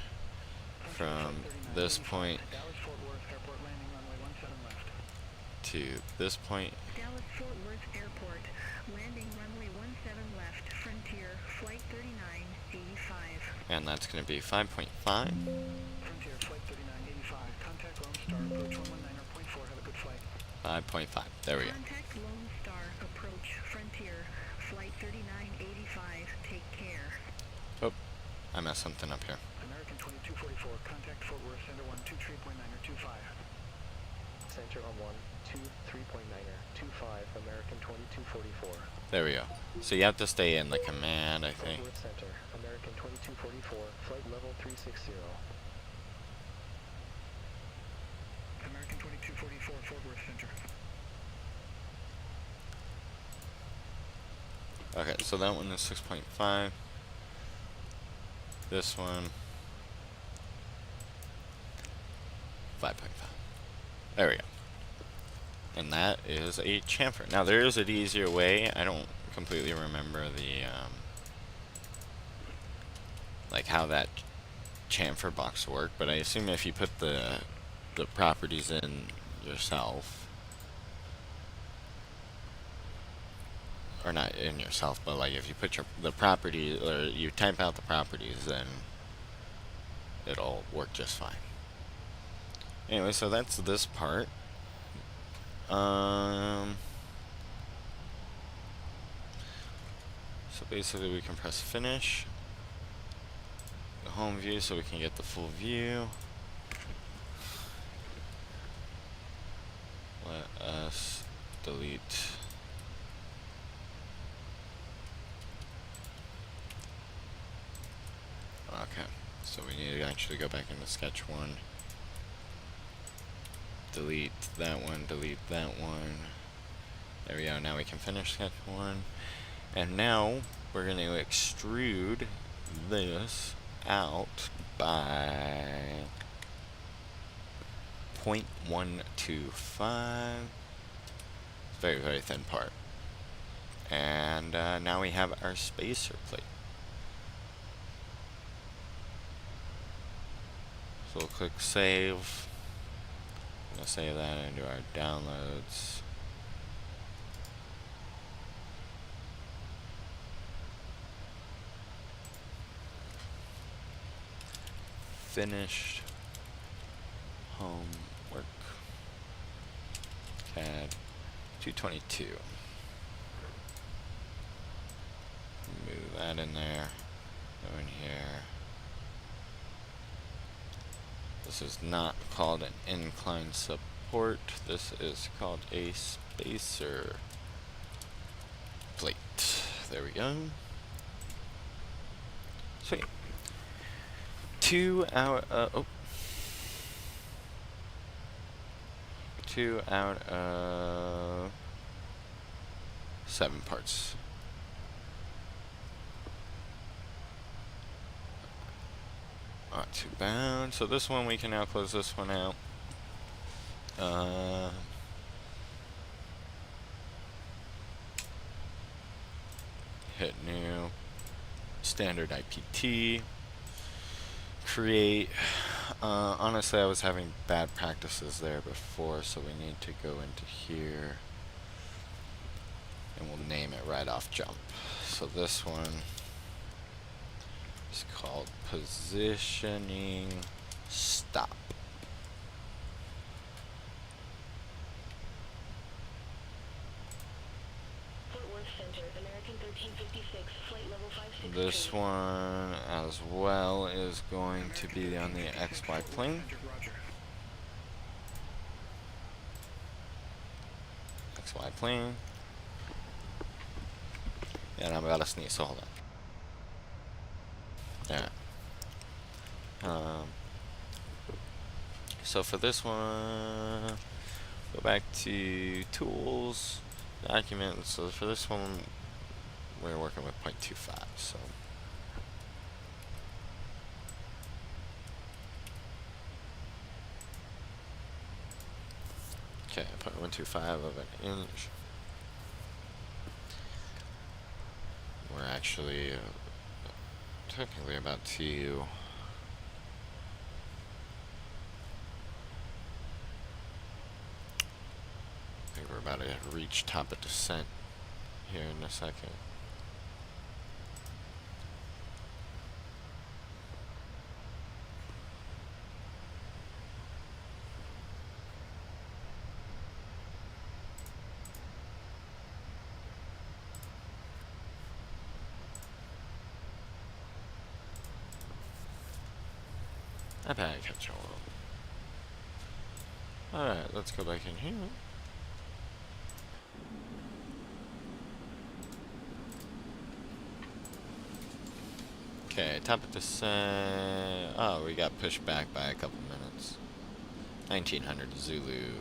[SPEAKER 1] from this point
[SPEAKER 6] Dallas Fort Worth Airport landing runway 17 left.
[SPEAKER 1] to this point,
[SPEAKER 5] Dallas Fort Worth Airport. Landing runway 17 left. Frontier Flight 3985.
[SPEAKER 1] and that's going to be 5.5.
[SPEAKER 6] Frontier Flight 3985, contact Lone Star, approach 119.4, have a good flight.
[SPEAKER 1] 5.5. There we go.
[SPEAKER 5] Contact Lone Star. Approach Frontier Flight 3985. Take care.
[SPEAKER 1] Oh, I messed something up here.
[SPEAKER 6] American 2244, contact Fort Worth, center 123.9er 25. Center on 123.9er 25, American 2244.
[SPEAKER 1] There we go. So you have to stay in the command, I
[SPEAKER 6] Fort
[SPEAKER 1] think.
[SPEAKER 6] Worth Center, American 2244, flight level 360. American 2244, Fort Worth Center.
[SPEAKER 1] Okay, so that one is 6.5. This one 5.5. There we go. And that is a chamfer. Now there is an easier way. I don't completely remember the like how that chamfer box work, but I assume if you put the properties in yourself, or not in yourself, but like if you put the property, or you type out the properties, then it'll work just fine. Anyway, so that's this part. So basically we can press finish, the home view, so we can get the full view. Let us delete okay, so we need to actually go back into sketch 1. Delete that one, delete that one. There we go, now we can finish sketch 1. And now we're going to extrude this out by 0.125. Very, very thin part. And now we have our spacer plate. So we'll click save. I'm going to save that into our downloads. Finished homework. CAD 222. Move that in there. Go in here. This is not called an incline support. This is called a spacer plate. There we go. Sweet. 2 out of 7 parts. Not too bad. So this one, we can now close this one out. Hit new, standard IPT, create. Honestly, I was having bad practices there before, so we need to go into here and we'll name it right off jump. So this one is called positioning stop.
[SPEAKER 5] Fort Worth Center, American 1356, flight level 562.
[SPEAKER 1] This one as well is going to be on the XY plane. XY plane. And I'm about to sneeze, so hold on. Yeah. So for this one, go back to tools, documents. So for this one, we're working with 0.25. So Okay, 0.125 of an inch. We're actually technically about to I think we're about to reach top of descent here in a second. I bet I catch all. Alright, let's go back in here. Okay, top of descent. Oh, we got pushed back by a couple minutes. 1900 Zulu.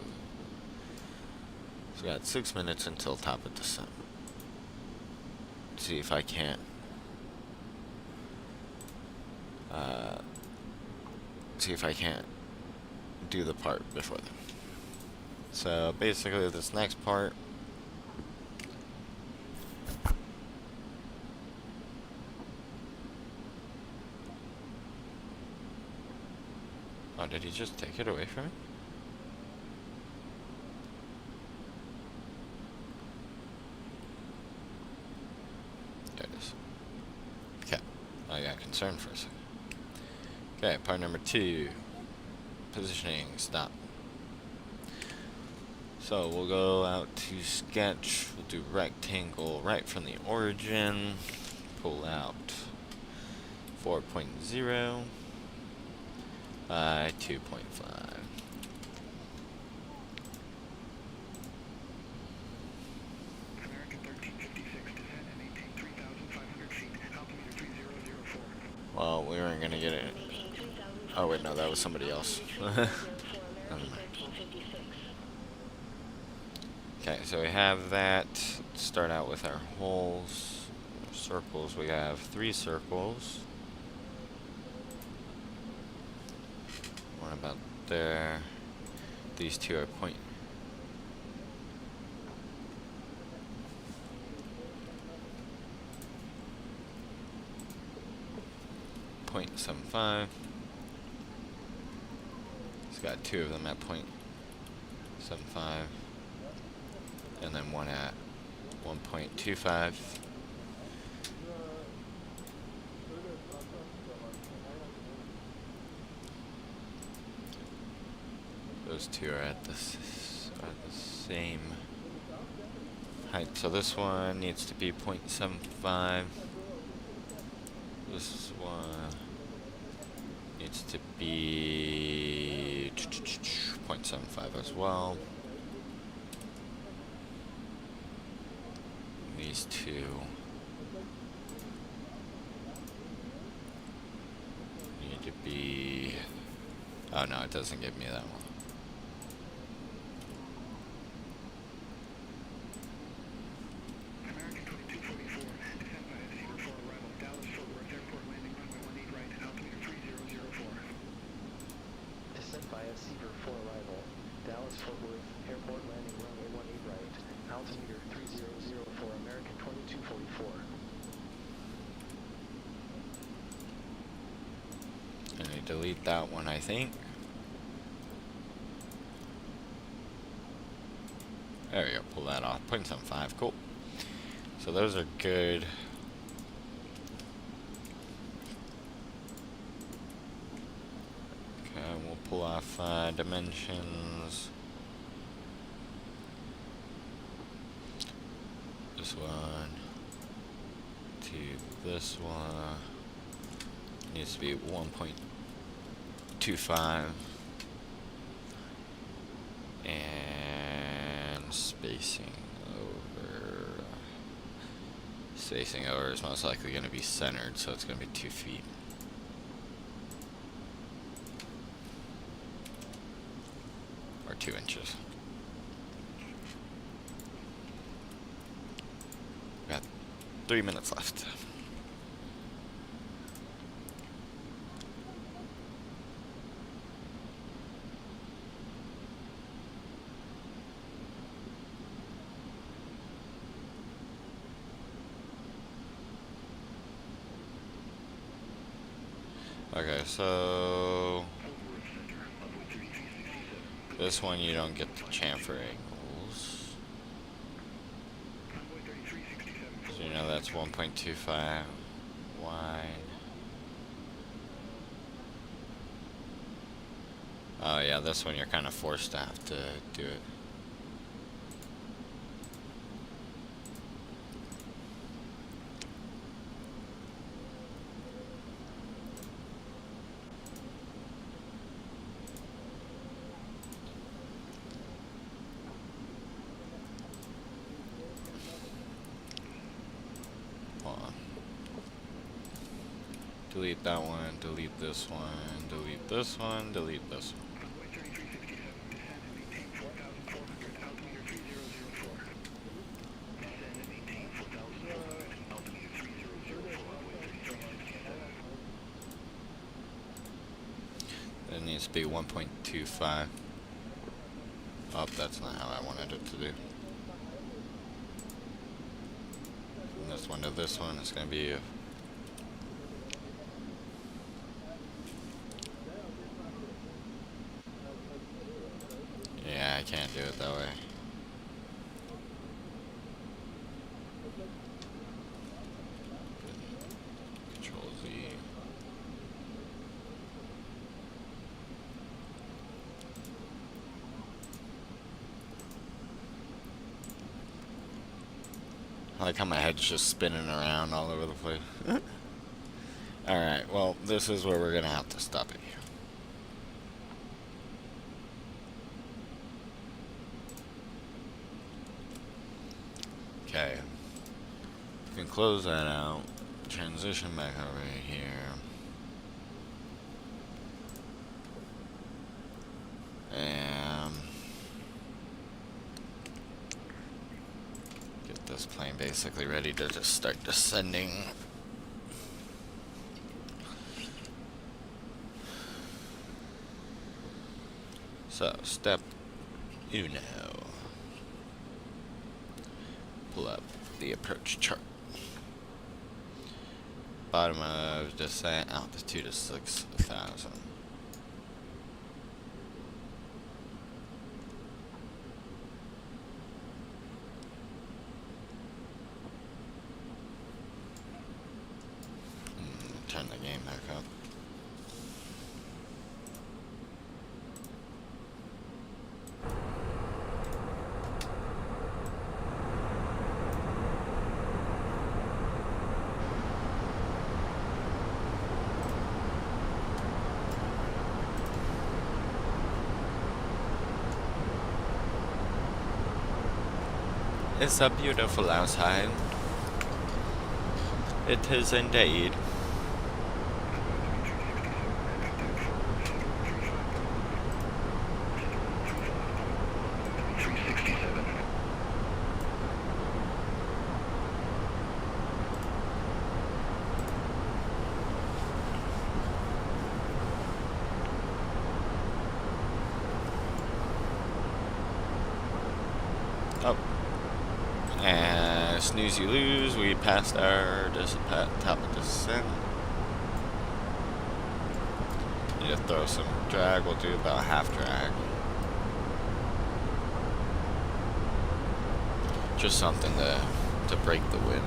[SPEAKER 1] So we got 6 minutes until top of descent. Let's see if I can't do the part before then. So basically this next part, oh, did he just take it away from me? There it is. Okay, I got concerned for a second. Okay, part number 2. Positioning, stop. So we'll go out to sketch, we'll do rectangle right from the origin, pull out 4.0 by 2.5.
[SPEAKER 4] American 1356, descent and maintain 3,500 feet, altimeter 3004.
[SPEAKER 1] Well, we weren't gonna get it. Oh wait, no, that was somebody else. Okay, so we have that. Let's start out with our holes, circles. We have 3 circles. One about there. These 2 are point. .75. It's got 2 of them at .75. And then one at 1.25. Those 2 are at the same height. So this one needs to be 0.75. This one needs to be 0.75 as well. These 2 need to be, oh no, it doesn't give me that one.
[SPEAKER 4] American 2244, descent by Cedar for arrival, Dallas Fort Worth Airport landing runway 18 right, altimeter 3004.
[SPEAKER 6] Descent via Cedar for arrival. Dallas Fort Worth Airport landing runway 18 right. Altimeter 3004. American 2244.
[SPEAKER 1] And I delete that one, I think. There we go, pull that off. 0.75, cool. So those are good. Okay, we'll pull off dimensions. This one to this one needs to be 1.25, and spacing over is most likely going to be centered, so it's going to be 2 feet. Or 2 inches. Got 3 minutes left. Okay, so this one you don't get the chamfer angles. So you know that's 1.25 wide. Oh yeah, this one you're kind of forced to have to do it. Delete that one, delete this one, delete this one, delete this one.
[SPEAKER 6] Runway 3367, descend and maintain 4,400, altimeter 3004. Descend and maintain 4,400, altimeter 3004, runway 3367.
[SPEAKER 1] It needs to be 1.25. Oh, that's not how I wanted it to do. From this one to this one, it's going to be yeah, I can't do it that way. Control Z. I like how my head's just spinning around all over the place. Alright, well, this is where we're going to have to stop it here. Okay, you can close that out, transition back over here, and get this plane basically ready to just start descending. So, step uno. Pull up the approach chart. Bottom of descent, altitude is 6,000. Turn the game back up. It's so beautiful outside. It is indeed. Oh. And snooze you lose, we passed our top of descent. Need to throw some drag, we'll do about half drag. Just something to break the wind.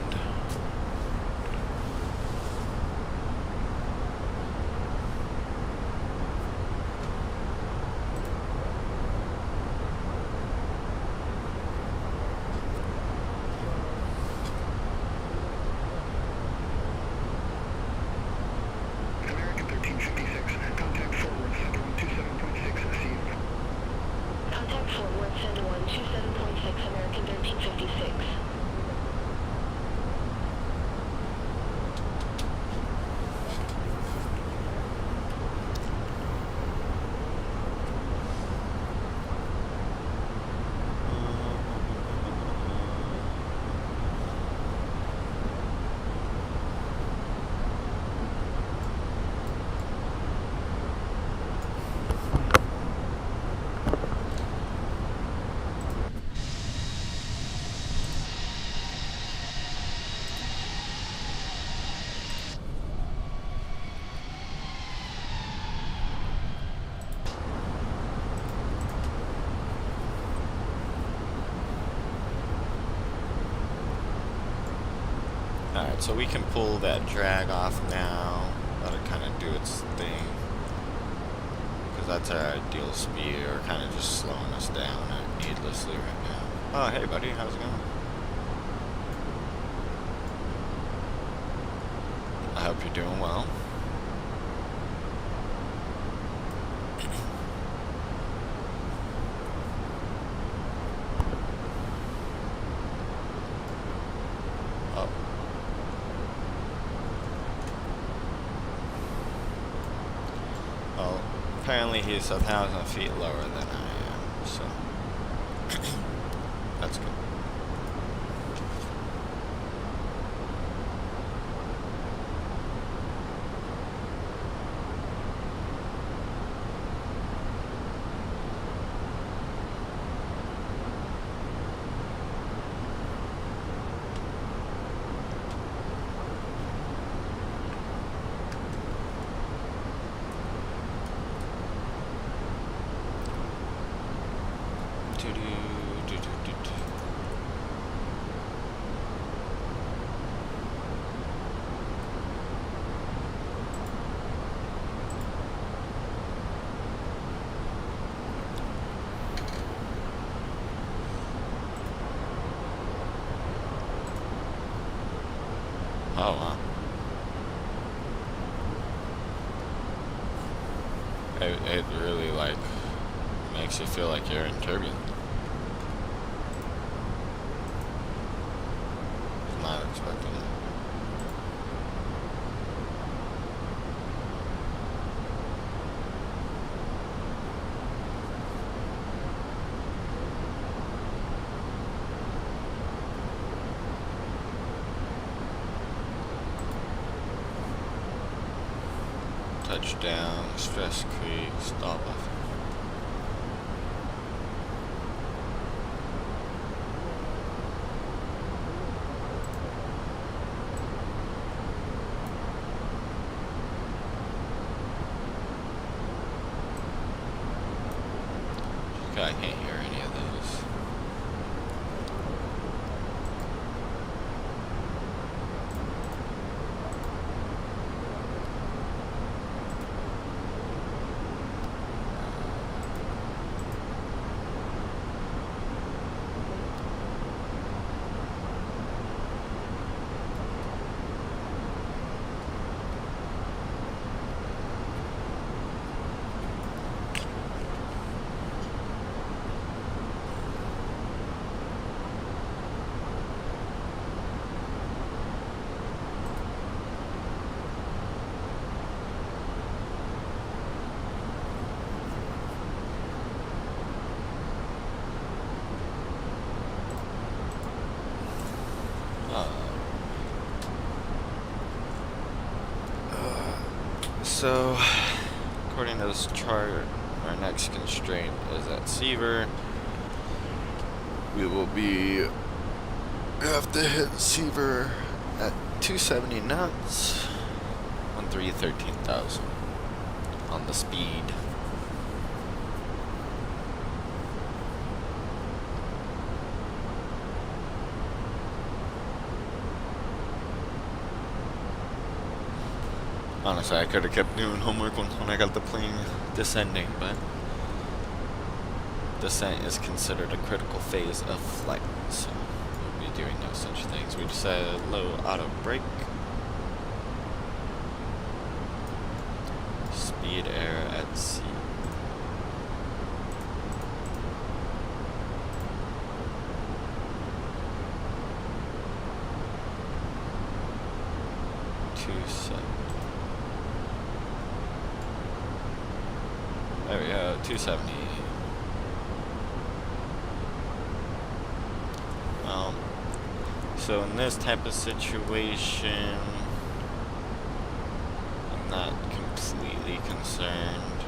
[SPEAKER 1] Alright, so we can pull that drag off now. Let it kind of do its thing. Because that's our ideal speed. We're kind of just slowing us down needlessly right now. Oh, hey buddy, how's it going? I hope you're doing well. Oh. Well, apparently he's 1,000 feet lower than I am, so that's good. Oh, wow. It really, like, makes you feel like you're in turbulence. Not expecting it. Touchdown, Stress Creek, stop off. Okay, I can't hear any of those. So, according to this chart, our next constraint is at Seaver. We have to hit Seaver at 270 knots on 13,000 on the speed. Honestly, I could have kept doing homework when I got the plane descending, but descent is considered a critical phase of flight, so we'll be doing no such things. We just said low auto brake, speed air at sea. There we go, 270. So in this type of situation, I'm not completely concerned.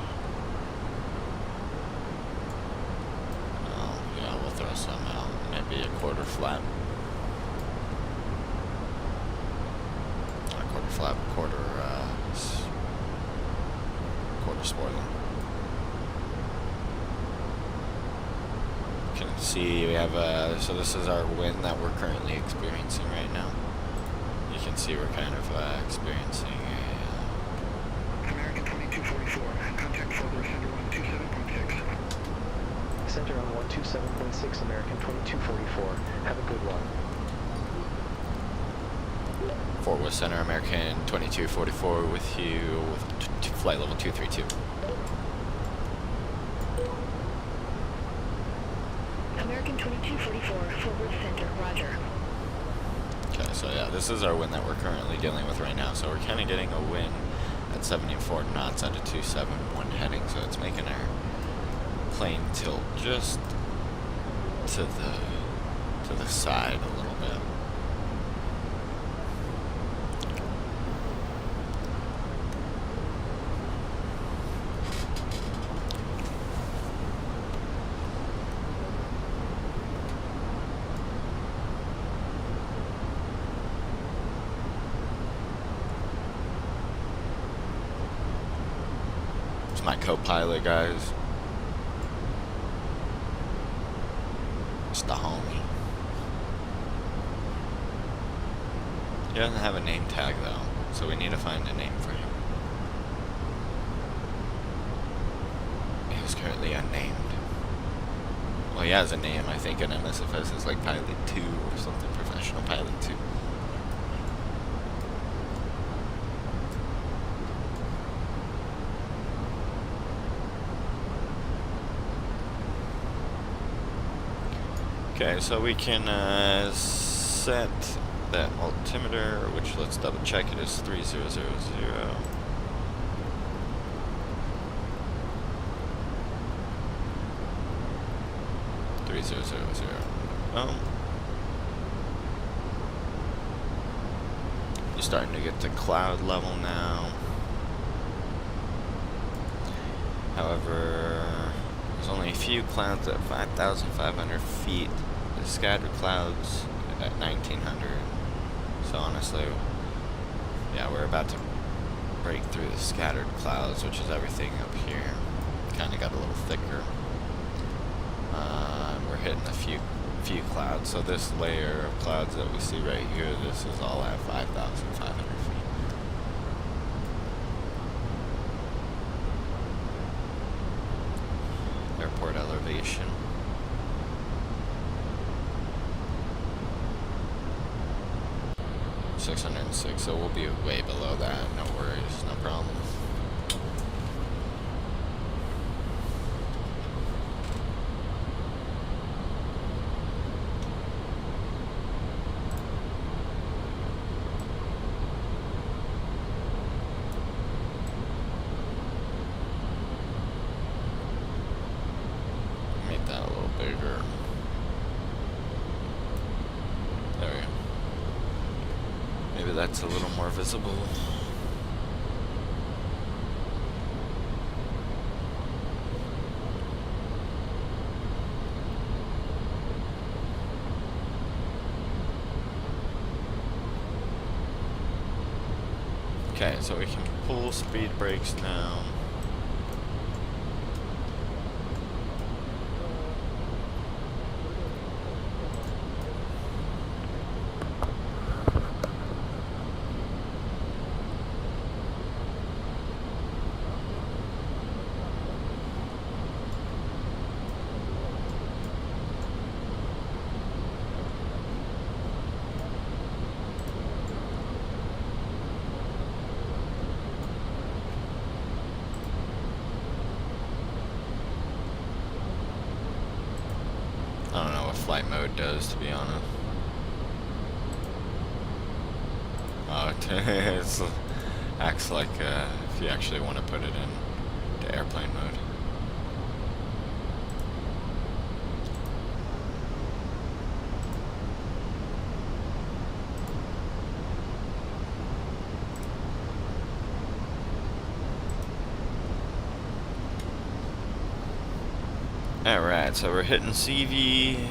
[SPEAKER 1] Yeah, we'll throw some out. Maybe a quarter flat. Not quarter flat, quarter spoiler. See, we have so this is our wind that we're currently experiencing right now. You can see we're kind of experiencing a
[SPEAKER 4] American 2244, contact Fort Worth Center 127.6.
[SPEAKER 6] Center on 127.6, American 2244. Have a good one.
[SPEAKER 1] Fort Worth Center, American 2244 with you with flight level 232.
[SPEAKER 5] American 2244, Fort Worth Center, roger.
[SPEAKER 1] Okay, so yeah, this is our wind that we're currently dealing with right now. So we're kind of getting a wind at 74 knots at a 271 heading, so it's making our plane tilt just to the side a little bit. It's my co-pilot, guys. It's the homie. He doesn't have a name tag though, so we need to find a name for him. He is currently unnamed. Well, he has a name. I think in MSFS is like Pilot 2 or something. Professional Pilot 2. Okay, so we can set that altimeter, which let's double check it is 3000. 3000. You're starting to get to cloud level now. However, there's only a few clouds at 5,500 feet. The scattered clouds at 1,900. So honestly, yeah, we're about to break through the scattered clouds, which is everything up here. Kind of got a little thicker. We're hitting a few clouds. So this layer of clouds that we see right here, this is all at 5,500 feet. Airport elevation. $606, so we'll be way below that. No worries, no problem. Make that a little bigger. There we go. Maybe that's a little more visible. Okay, so we can pull speed brakes now. I don't know what flight mode does, to be honest. Oh, it acts like if you actually want to put it in to airplane mode. Alright, so we're hitting Seaver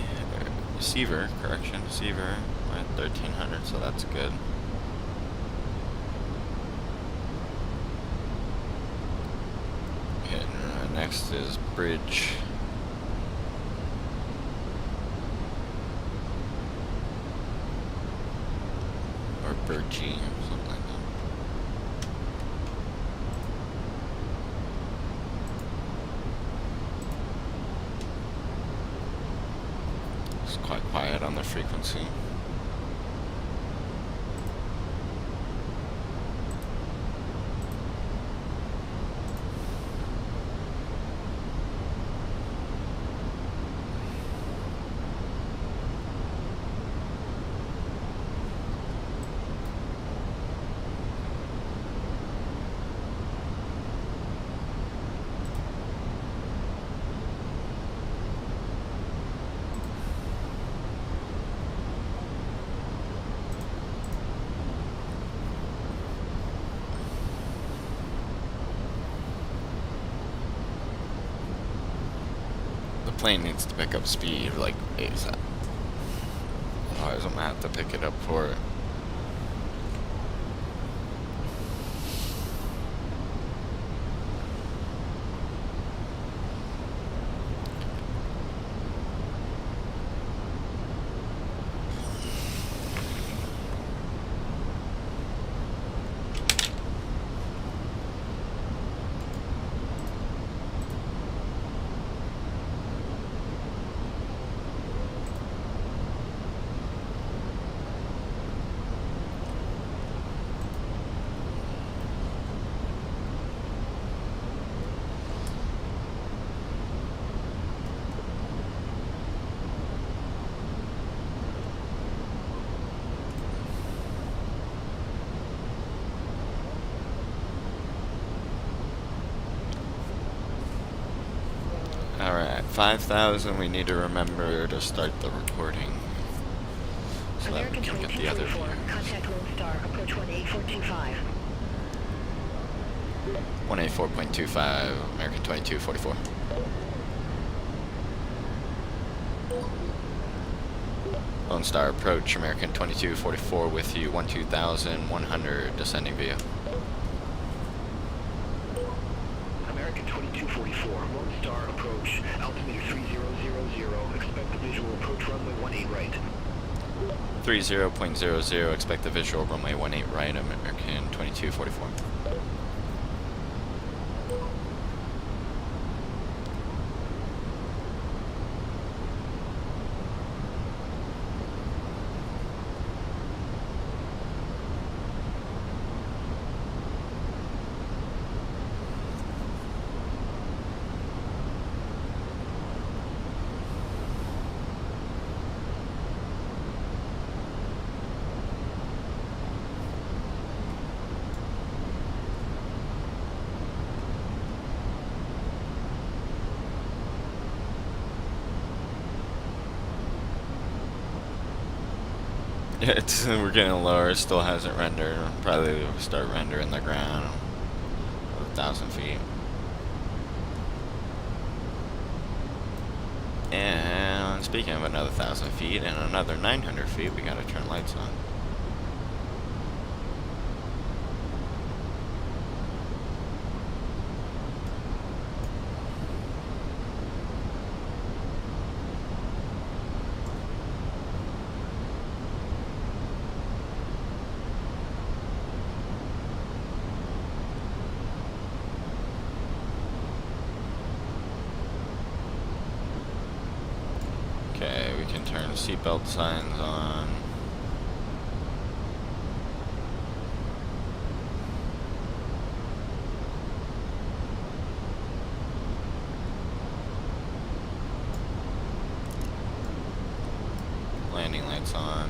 [SPEAKER 1] at 1300, so that's good. Hitting, next is Bridge. Or Bridge. G or something like that. It's quite quiet on the frequency. The plane needs to pick up speed like ASAP. Otherwise I'm gonna have to pick it up for it. Alright, 5,000, we need to remember to start the recording. So that we
[SPEAKER 5] American
[SPEAKER 1] can get the other
[SPEAKER 5] 2244,
[SPEAKER 1] view.
[SPEAKER 5] contact Lone Star, approach 18425.
[SPEAKER 1] 184.25, American 2244. Lone Star approach, American 2244 with you, 12,100, descending via.
[SPEAKER 3] American 2244, Lone Star approach, altimeter 3000, expect the visual approach runway 18 right.
[SPEAKER 1] 30.00, expect the visual runway 18 right, American 2244. Yeah, we're getting lower, it still hasn't rendered. Probably will start rendering the ground 1,000 feet. And speaking of another 1,000 feet and another 900 feet, we gotta turn lights on. Okay, we can turn seatbelt signs on. Landing lights on.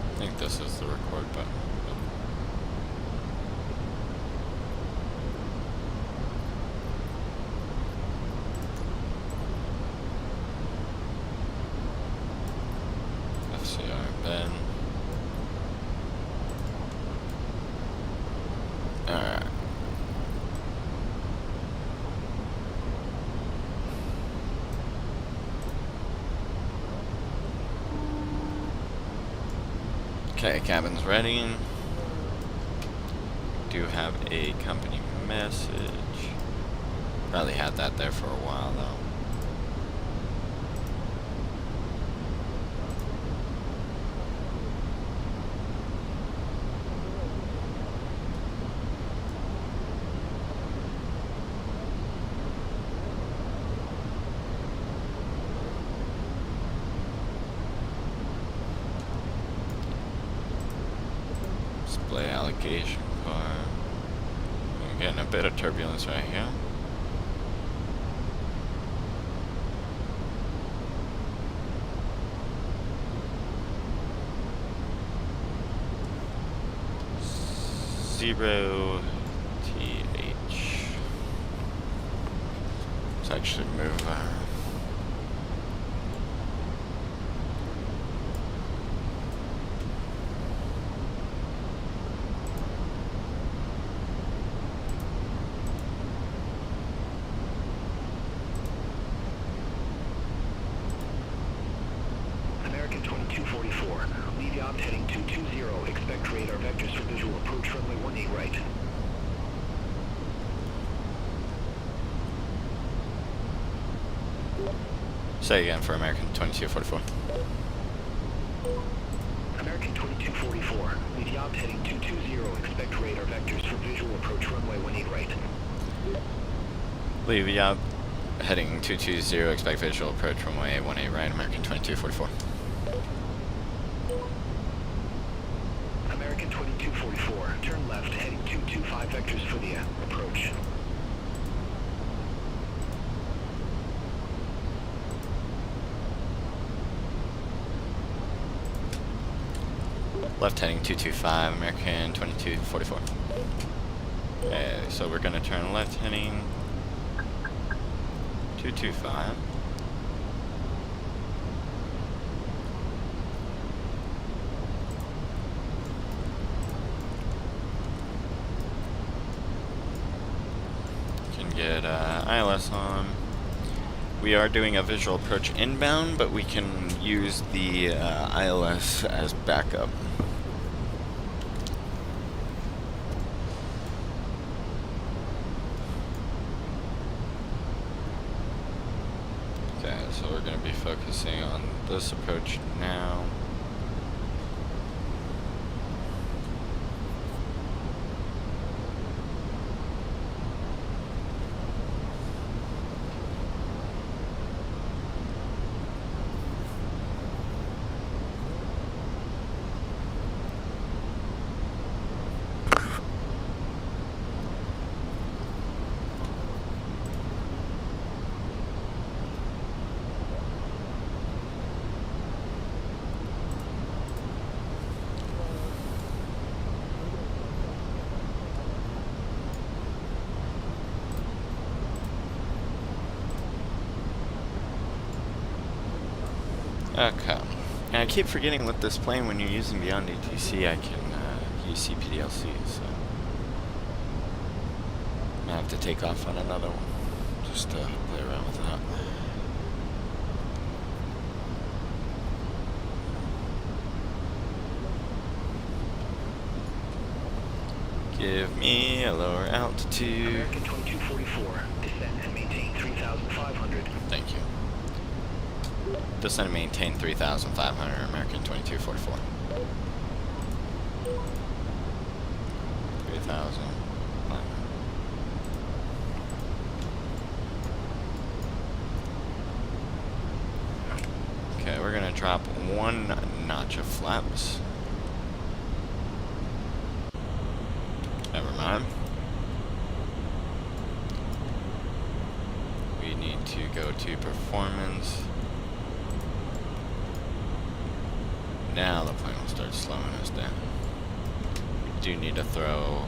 [SPEAKER 1] I think this is the record button. FCR Ben. Alright. Okay, cabin's ready. Do have a company message. Probably had that there for a while though. Display allocation car. I'm getting a bit of turbulence right here. Zero TH. Let's actually move
[SPEAKER 3] American 2244, leave yacht heading 220, expect radar vectors for visual approach runway 18 right.
[SPEAKER 1] Say again for American 2244.
[SPEAKER 3] American 2244, leave yacht heading 220, expect radar vectors for visual approach runway 18 right.
[SPEAKER 1] Leave yacht heading 220, expect visual approach runway 18 right, American 2244.
[SPEAKER 3] American 2244, turn left heading 225 vectors for the approach.
[SPEAKER 1] Left heading 225, American 2244. Okay, so we're gonna turn left heading 225. Can get ILS on. We are doing a visual approach inbound, but we can use the ILS as backup. Okay, so we're going to be focusing on this approach now. Okay. And I keep forgetting with this plane when you're using Beyond ATC, I can use CPDLC, so I'm gonna have to take off on another one just to play around with that. Give me a lower altitude.
[SPEAKER 3] American 2244, descend and maintain 3,500.
[SPEAKER 1] Thank you. Descend and maintain 3,500, American 2244. 3,500. Okay, we're gonna drop one notch of flaps. Never mind. We need to go to performance. Now the plane will start slowing us down. We do need to throw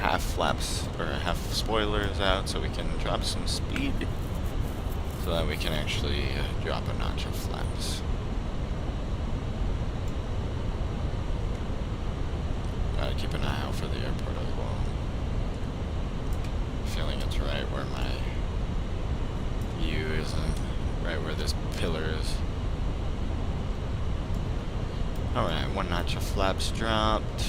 [SPEAKER 1] half flaps or half spoilers out so we can drop some speed so that we can actually drop a notch of flaps. Gotta keep an eye out for the airport as well. Feeling it's right where my view isn't, right where this pillar is. Alright, one notch of flaps dropped.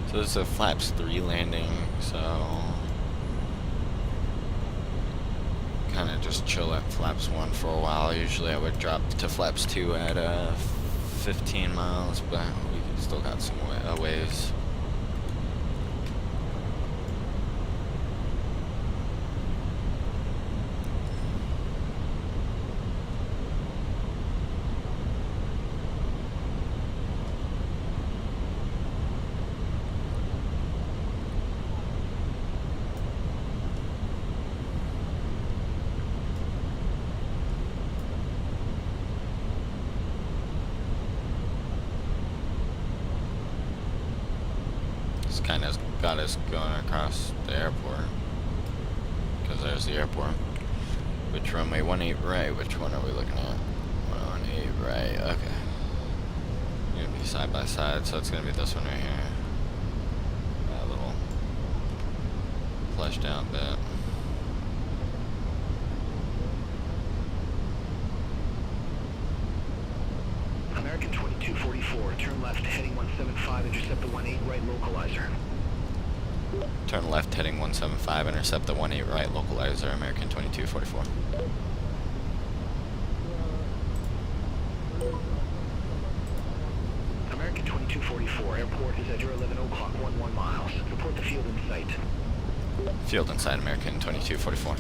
[SPEAKER 1] So this is a flaps 3 landing, so kind of just chill at flaps 1 for a while. Usually I would drop to flaps 2 at 15 miles, but we still got some ways. Kind of got us going across the airport, because there's the airport. Which runway? 18 right. Which one are we looking at? 18 right. Okay. Gonna be side by side, so it's gonna be this one right here. That little fleshed out bit.
[SPEAKER 3] American 2244, turn left, heading 175, intercept the 18 right localizer.
[SPEAKER 1] Turn left, heading 175, intercept the 18 right localizer, American 2244.
[SPEAKER 3] American 2244, airport is at your 11 o'clock, 11 miles. Report the field in sight.
[SPEAKER 1] Field inside, American 2244.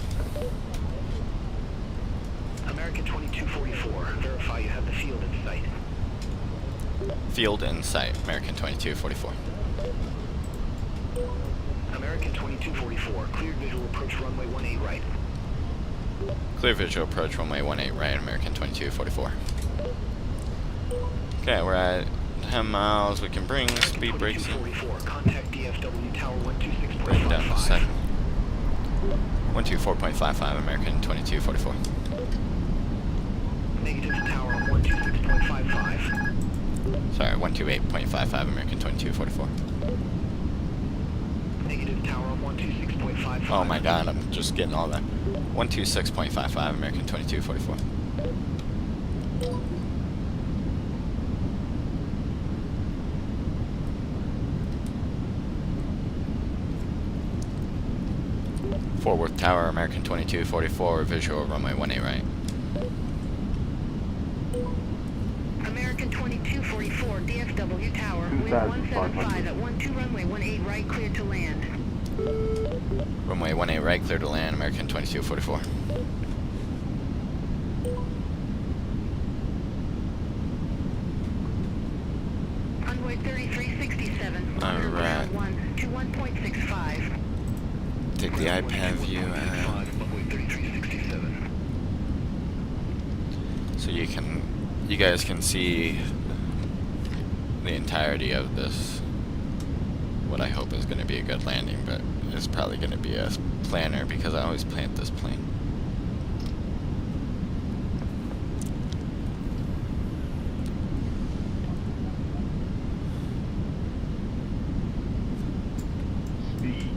[SPEAKER 3] American 2244, verify you have the field in sight.
[SPEAKER 1] Field in sight, American 2244.
[SPEAKER 3] American 2244, cleared visual approach runway 18 right.
[SPEAKER 1] Clear visual approach runway 18 right, American 2244. Okay, we're at 10 miles. We can bring speed brakes in.
[SPEAKER 3] 2244, contact DFW tower 126.55.
[SPEAKER 1] Bring down the second. 124.55, American 2244.
[SPEAKER 3] Negative tower 126.55.
[SPEAKER 1] Sorry, 128.55, American 2244.
[SPEAKER 3] Negative tower 126.55.
[SPEAKER 1] Oh my god, I'm just getting all that. 126.55, American 2244. Fort Worth Tower, American 2244, visual runway 18 right.
[SPEAKER 5] American 2244, DFW Tower, wind 175 at 12 runway 18 right, cleared to land.
[SPEAKER 1] Runway 18 right, clear to land, American 2244.
[SPEAKER 5] Runway 3367,
[SPEAKER 1] Alright.
[SPEAKER 5] 121.65.
[SPEAKER 1] Take the iPad view out.
[SPEAKER 3] Runway 3367.
[SPEAKER 1] So you guys can see the entirety of this. What I hope is going to be a good landing, but it's probably going to be a planner because I always plant this plane.
[SPEAKER 2] Speed.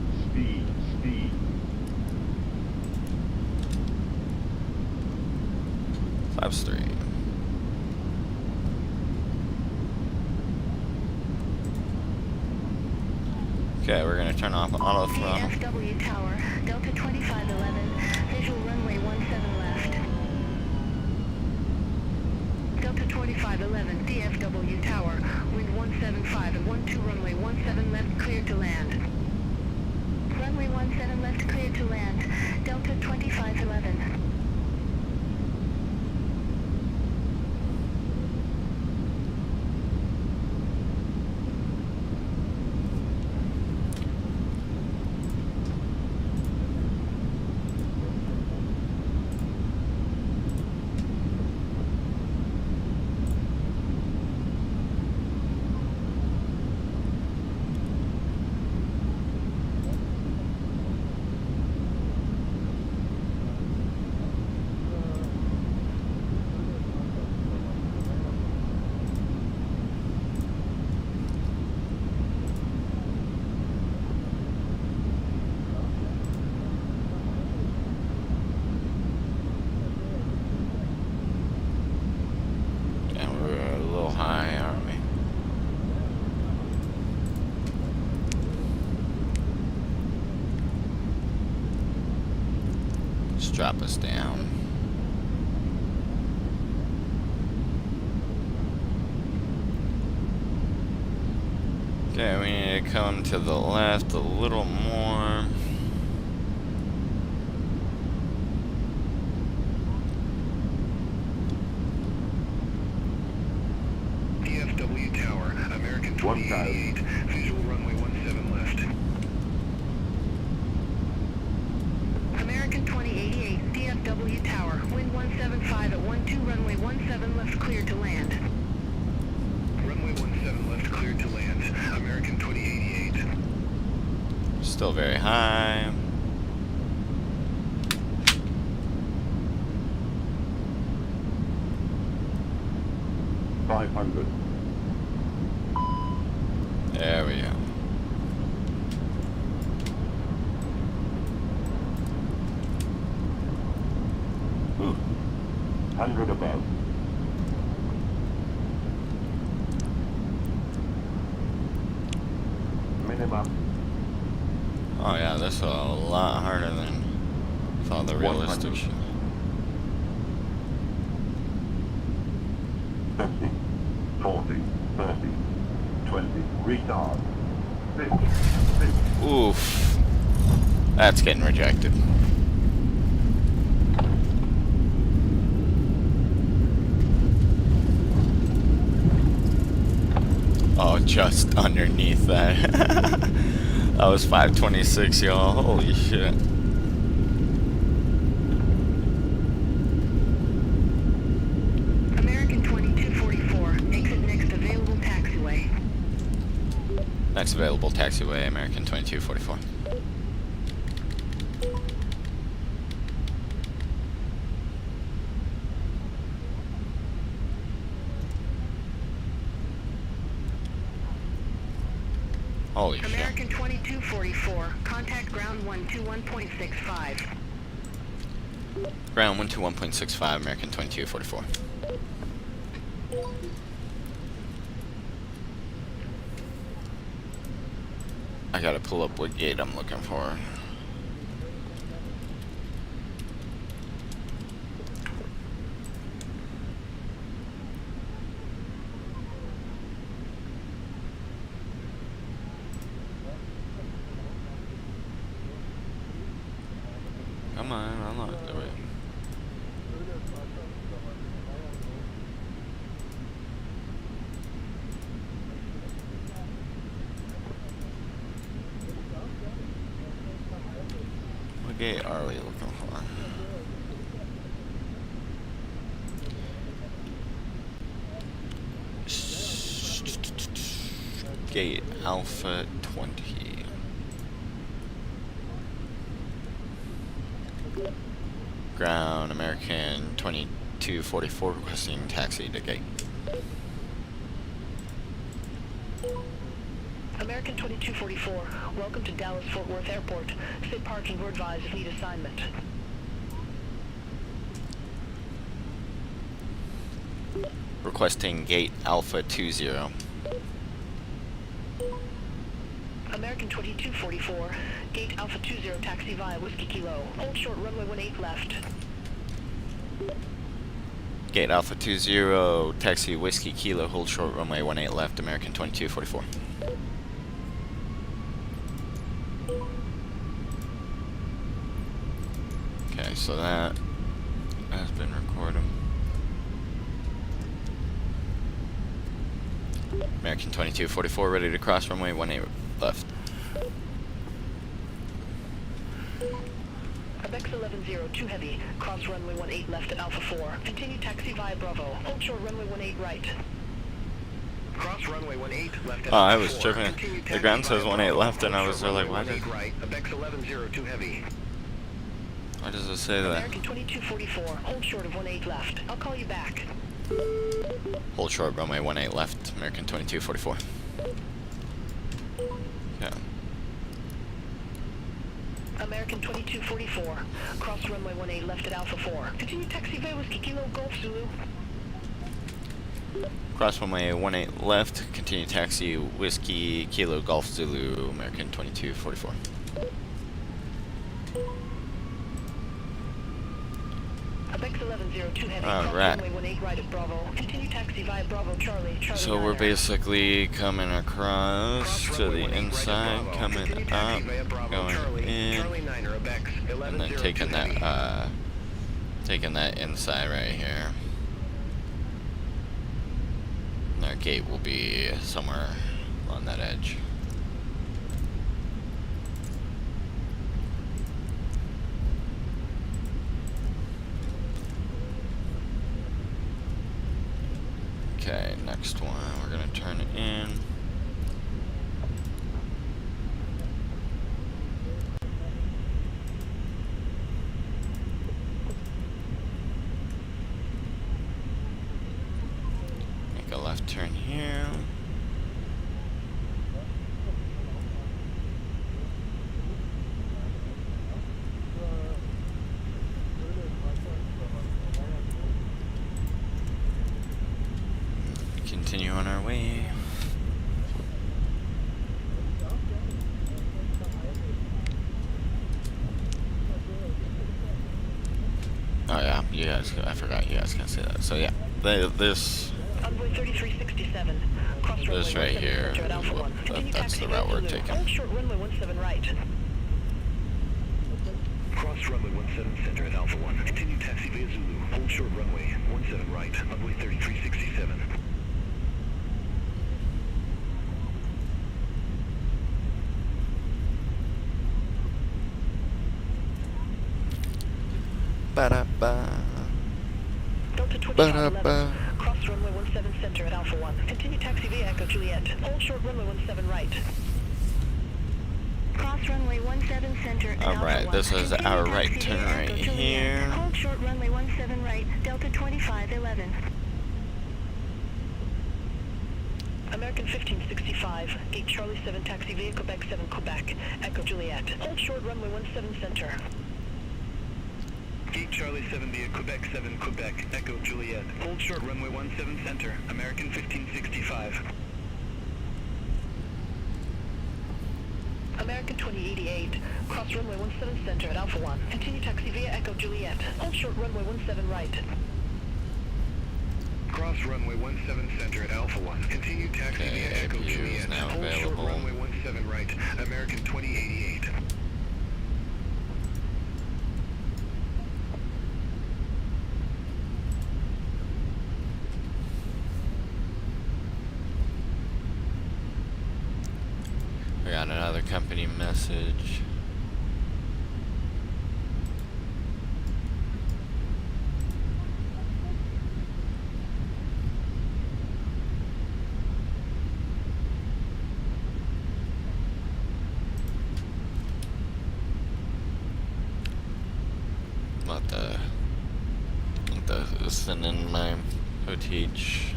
[SPEAKER 1] Flaps 3. Okay, we're gonna turn off auto throttle.
[SPEAKER 5] KDFW Tower, Delta 2511, visual runway 17 left. Delta 2511, DFW Tower, wind 175 at 12 runway 17 left, cleared to land. Runway 17 left, cleared to land. Delta 2511.
[SPEAKER 1] drop us down. Okay, we need to come to the left a little more.
[SPEAKER 4] DFW Tower, American 2088, visual runway 17 left.
[SPEAKER 5] American 2088, DFW Tower, wind 175 at 12, runway 17 left, cleared to land.
[SPEAKER 4] Runway 17 left, cleared to land. American 2088.
[SPEAKER 1] Still very high. There we go. Ooh.
[SPEAKER 8] 100 above. Minimum.
[SPEAKER 1] Oh yeah, this is a lot harder than with all the realistic shit.
[SPEAKER 8] 50, 40, 30, 20, retard. 50, 50.
[SPEAKER 1] Oof. That's getting rejected. Oh, just underneath that. That was 526, y'all. Holy shit.
[SPEAKER 5] American 2244, exit next available taxiway.
[SPEAKER 1] Next available taxiway, American 2244. Holy shit.
[SPEAKER 5] American 2244, contact ground 121.65.
[SPEAKER 1] Ground 121.65, American 2244. I gotta pull up what gate I'm looking for. Come on, unlock the way. What gate are we looking for? Gate Alpha 20. Ground American 2244 requesting taxi to gate.
[SPEAKER 5] American 2244, welcome to Dallas Fort Worth Airport. Sit parking or advise if need assignment.
[SPEAKER 1] Requesting gate Alpha 20.
[SPEAKER 5] American 2244, gate Alpha 20, taxi via Whiskey Kilo. Hold short, runway 18 left.
[SPEAKER 1] Gate Alpha 20, taxi Whiskey Kilo, hold short, runway 18 left, American 2244. Okay, so that has been recorded. American 2244 ready to cross runway 18 left.
[SPEAKER 5] Abex 1102 heavy, cross runway 18 left at Alpha 4. Continue taxi via Bravo. Hold short, runway 18 right.
[SPEAKER 4] Cross runway 18 left at
[SPEAKER 1] Oh, I
[SPEAKER 4] Alpha
[SPEAKER 1] was
[SPEAKER 4] 4.
[SPEAKER 1] tripping.
[SPEAKER 4] Continue
[SPEAKER 1] The
[SPEAKER 4] taxi
[SPEAKER 1] ground says
[SPEAKER 4] via
[SPEAKER 1] 18
[SPEAKER 4] Bravo.
[SPEAKER 1] left, and I
[SPEAKER 4] Hold
[SPEAKER 1] was
[SPEAKER 4] short,
[SPEAKER 1] like,
[SPEAKER 4] runway
[SPEAKER 1] why
[SPEAKER 4] 18 right. Abex 1102 heavy.
[SPEAKER 1] Why does it say that?
[SPEAKER 5] American 2244, hold short of 18 left. I'll call you back.
[SPEAKER 1] Hold short, runway 18 left, American 2244. Yeah.
[SPEAKER 5] American 2244, cross runway 18 left at Alpha 4. Continue taxi via Whiskey Kilo Golf Zulu.
[SPEAKER 1] Cross runway 18 left, continue taxi Whiskey Kilo Golf Zulu, American 2244.
[SPEAKER 5] Quebec 1102 heavy.
[SPEAKER 1] All
[SPEAKER 5] Cross
[SPEAKER 1] right.
[SPEAKER 5] runway 18 right at Bravo. Continue taxi via Bravo Charlie. Charlie
[SPEAKER 1] So we're
[SPEAKER 5] 9er.
[SPEAKER 1] basically coming across
[SPEAKER 4] Cross
[SPEAKER 1] to
[SPEAKER 4] runway
[SPEAKER 1] the
[SPEAKER 4] 18 right at
[SPEAKER 1] inside,
[SPEAKER 4] Bravo.
[SPEAKER 1] coming
[SPEAKER 4] Continue
[SPEAKER 1] up,
[SPEAKER 4] taxi via Bravo
[SPEAKER 1] going
[SPEAKER 4] Charlie.
[SPEAKER 1] in,
[SPEAKER 4] Charlie 9er, Abex
[SPEAKER 1] and then
[SPEAKER 4] 1102
[SPEAKER 1] taking that inside right here. And our gate will be somewhere on that edge. Okay, next one, we're gonna turn it in. Make a left turn here. Continue on our way. Oh yeah, you guys, I forgot you guys can see that. So yeah, this
[SPEAKER 5] Envoy 3367. Cross runway
[SPEAKER 1] This right
[SPEAKER 5] 17
[SPEAKER 1] here
[SPEAKER 5] center at
[SPEAKER 1] is
[SPEAKER 5] Alpha
[SPEAKER 1] what-
[SPEAKER 5] 1. Continue
[SPEAKER 1] that's
[SPEAKER 5] taxi
[SPEAKER 1] the route
[SPEAKER 5] via
[SPEAKER 1] we're
[SPEAKER 5] Zulu.
[SPEAKER 1] taking.
[SPEAKER 5] Hold short runway 17 right.
[SPEAKER 3] Cross runway 17 center at Alpha 1. Continue taxi via Zulu. Hold short runway 17 right. Runway 3367.
[SPEAKER 1] ba-da-ba.
[SPEAKER 5] Delta 2511.
[SPEAKER 1] Ba-da-ba.
[SPEAKER 5] Cross runway 17 center at Alpha 1. Continue taxi via Echo Juliet. Hold short runway 17 right. Cross runway 17 center at Alpha 1.
[SPEAKER 1] Alright, this is
[SPEAKER 5] Continue
[SPEAKER 1] our
[SPEAKER 5] taxi
[SPEAKER 1] right
[SPEAKER 5] via
[SPEAKER 1] turn
[SPEAKER 5] Echo
[SPEAKER 1] right
[SPEAKER 5] Juliet.
[SPEAKER 1] here.
[SPEAKER 5] Hold short runway 17 right. Delta 2511. American 1565, gate Charlie 7 taxi via Quebec 7 Quebec, Echo Juliet. Hold short runway 17 center.
[SPEAKER 4] Gate Charlie 7 via Quebec 7 Quebec, Echo Juliet. Hold short runway 17 center, American 1565.
[SPEAKER 5] American 2088, cross runway 17 center at Alpha 1. Continue taxi via Echo Juliet. Hold short runway 17 right.
[SPEAKER 4] Cross runway 17 center at Alpha 1. Continue taxi
[SPEAKER 1] Okay,
[SPEAKER 4] via Echo
[SPEAKER 1] APU is
[SPEAKER 4] Juliet.
[SPEAKER 1] now
[SPEAKER 4] Hold short
[SPEAKER 1] available.
[SPEAKER 4] runway 17 right, American 2088.
[SPEAKER 1] We got another company message. Send in my OTH.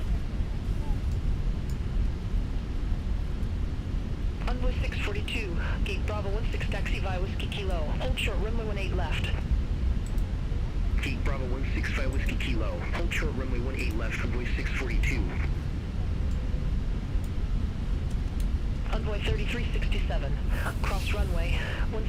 [SPEAKER 5] Envoy 642, gate Bravo 16 taxi via Whiskey Kilo. Hold short runway 18 left.
[SPEAKER 3] Gate Bravo 165 Whiskey Kilo. Hold short runway 18 left. Runway 642.
[SPEAKER 5] Envoy 3367, cross runway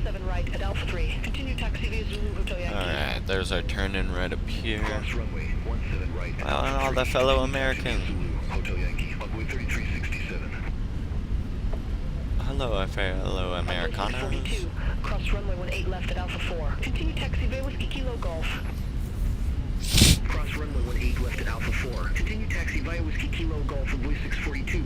[SPEAKER 5] 17 right at Alpha 3. Continue taxi via Zulu Hotel Yankee.
[SPEAKER 1] Alright, there's our turn in right up here.
[SPEAKER 3] Cross runway 17 right.
[SPEAKER 1] Well, and all the fellow Americans.
[SPEAKER 3] Zulu Hotel Yankee. Runway 3367.
[SPEAKER 1] Hello, fellow
[SPEAKER 5] Envoy
[SPEAKER 1] Americanos.
[SPEAKER 5] 642, cross runway 18 left at Alpha 4. Continue taxi via Whiskey Kilo Golf.
[SPEAKER 3] Cross runway 18 left at Alpha 4. Continue taxi via Whiskey Kilo Golf. Runway 642.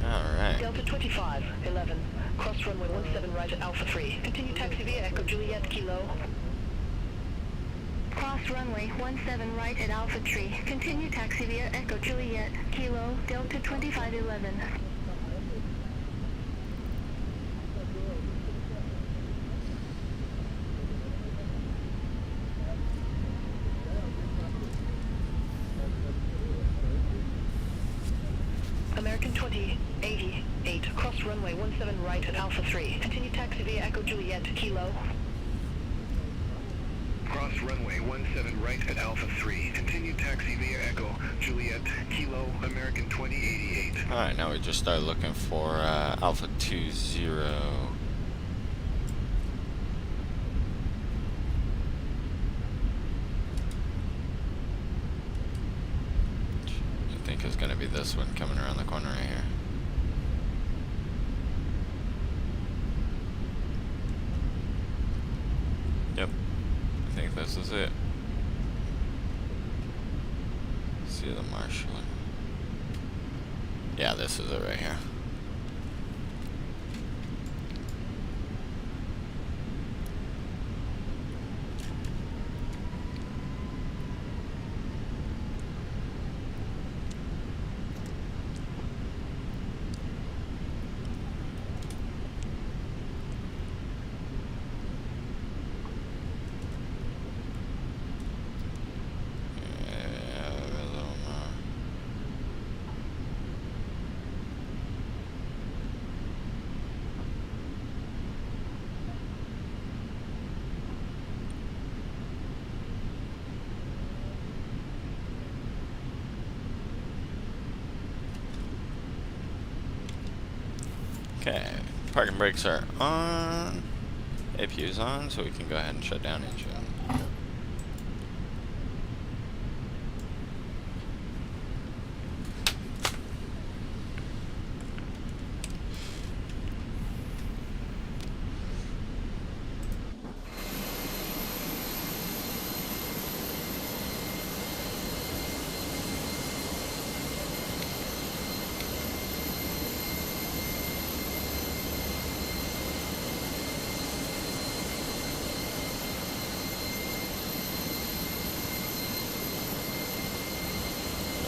[SPEAKER 1] Alright.
[SPEAKER 5] Delta 2511, cross runway 17 right at Alpha 3. Continue taxi via Echo Juliet Kilo. Cross runway 17 right at Alpha 3. Continue taxi via Echo Juliet Kilo, Delta 2511. American 2088, cross runway 17 right at Alpha 3. Continue taxi via Echo Juliet Kilo.
[SPEAKER 4] Cross runway 17 right at Alpha 3. Continue taxi via Echo Juliet Kilo, American 2088.
[SPEAKER 1] Alright, now we just start looking for Alpha 20. is going to be this one coming around the corner right here. Yep, I think this is it. See the marshaller. Yeah, this is it right here. Okay, parking brakes are on, APU's on, so we can go ahead and shut down engine.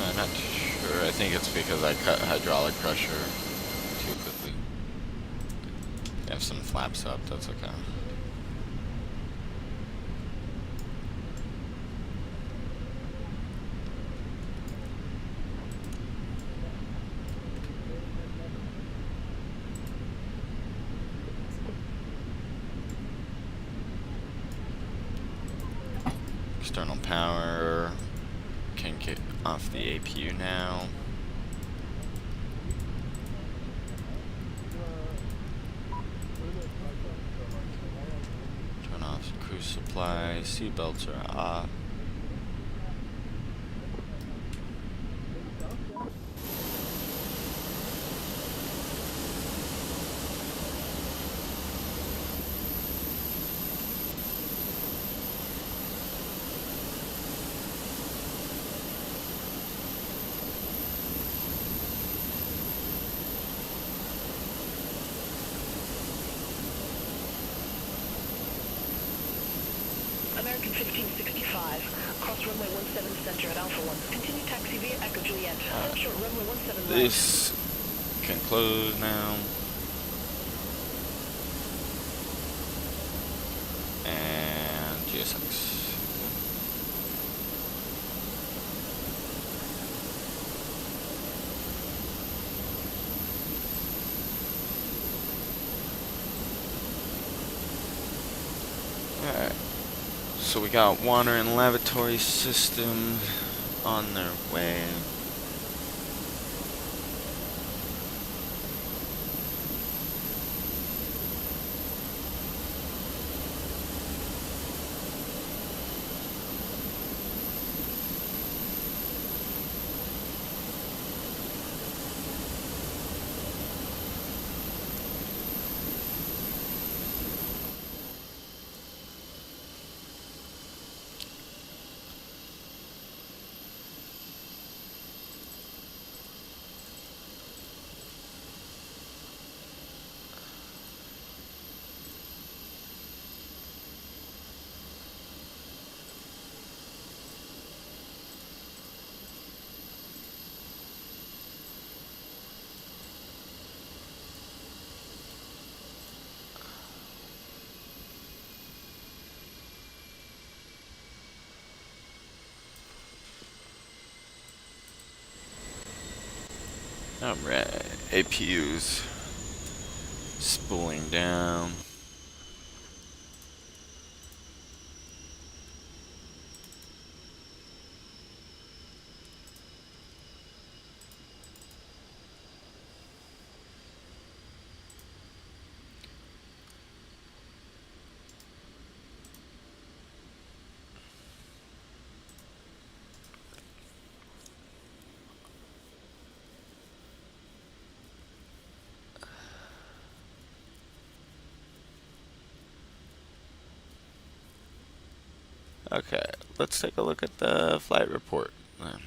[SPEAKER 1] I'm not sure. I think it's because I cut hydraulic pressure too quickly. You have some flaps up, that's okay. External power. Can get off the APU now. Turn off cruise supply. Seatbelts are off.
[SPEAKER 9] American 1565, cross runway 17 center at Alpha 1. Continue taxi via Echo Juliet. Turn short runway 17 left.
[SPEAKER 1] This can close now. And GSX. Alright. So we got water and lavatory system on their way. Alright, APU's spooling down. Okay, let's take a look at the flight report then.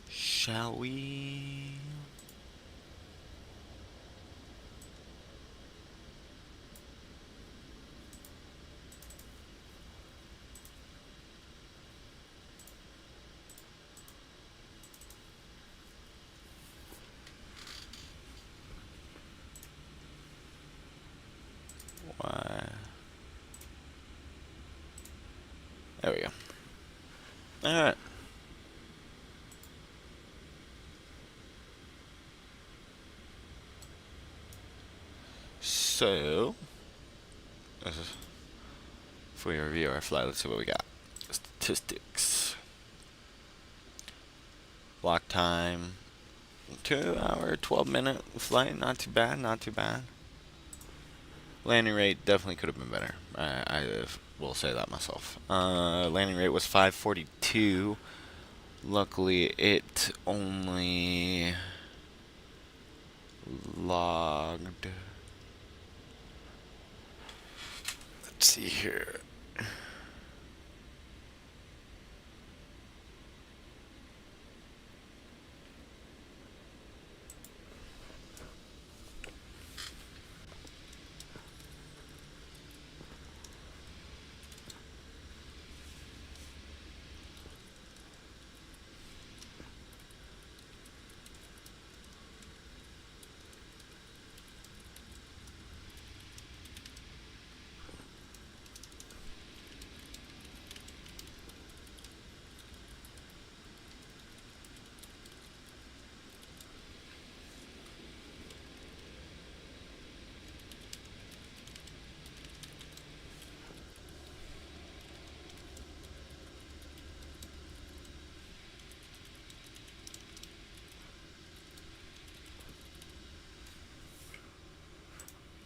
[SPEAKER 1] Shall we? Why? There we go. Alright. So, if we review our flight, let's see what we got. Statistics. Block time. 2 hour, 12-minute flight. Not too bad, not too bad. Landing rate definitely could have been better. I will say that myself. Landing rate was 542. Luckily, it only logged. Let's see here.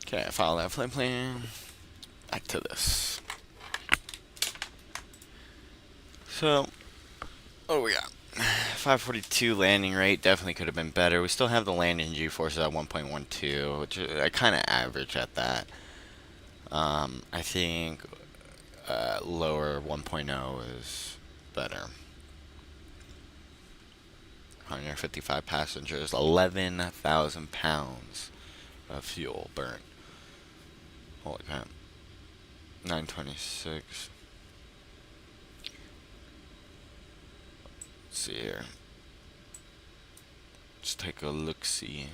[SPEAKER 1] Okay, file that flight plan. Back to this. So, what do we got? 542 landing rate definitely could have been better. We still have the landing G-forces at 1.12, which I kind of average at that. I think lower 1.0 is better. 155 passengers, 11,000 pounds of fuel burnt. Holy crap. 926. Let's see here. Let's take a look-see.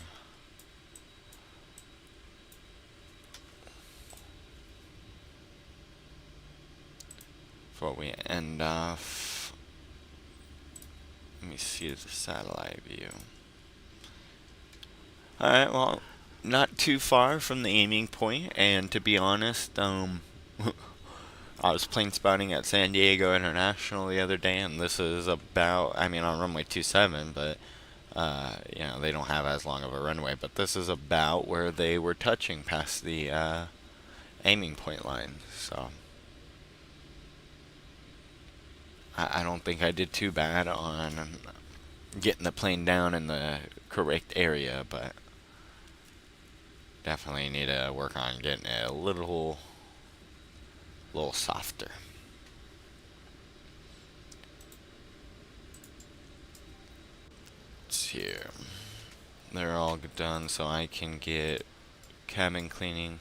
[SPEAKER 1] Before we end off, let me see the satellite view. Alright, well, not too far from the aiming point, and to be honest, I was plane spotting at San Diego International the other day, and this is about, I mean, on runway 27, but, you know, they don't have as long of a runway, but this is about where they were touching past the aiming point line, so I don't think I did too bad on getting the plane down in the correct area, but definitely need to work on getting it a little softer. Let's see here. They're all done, so I can get cabin cleaning.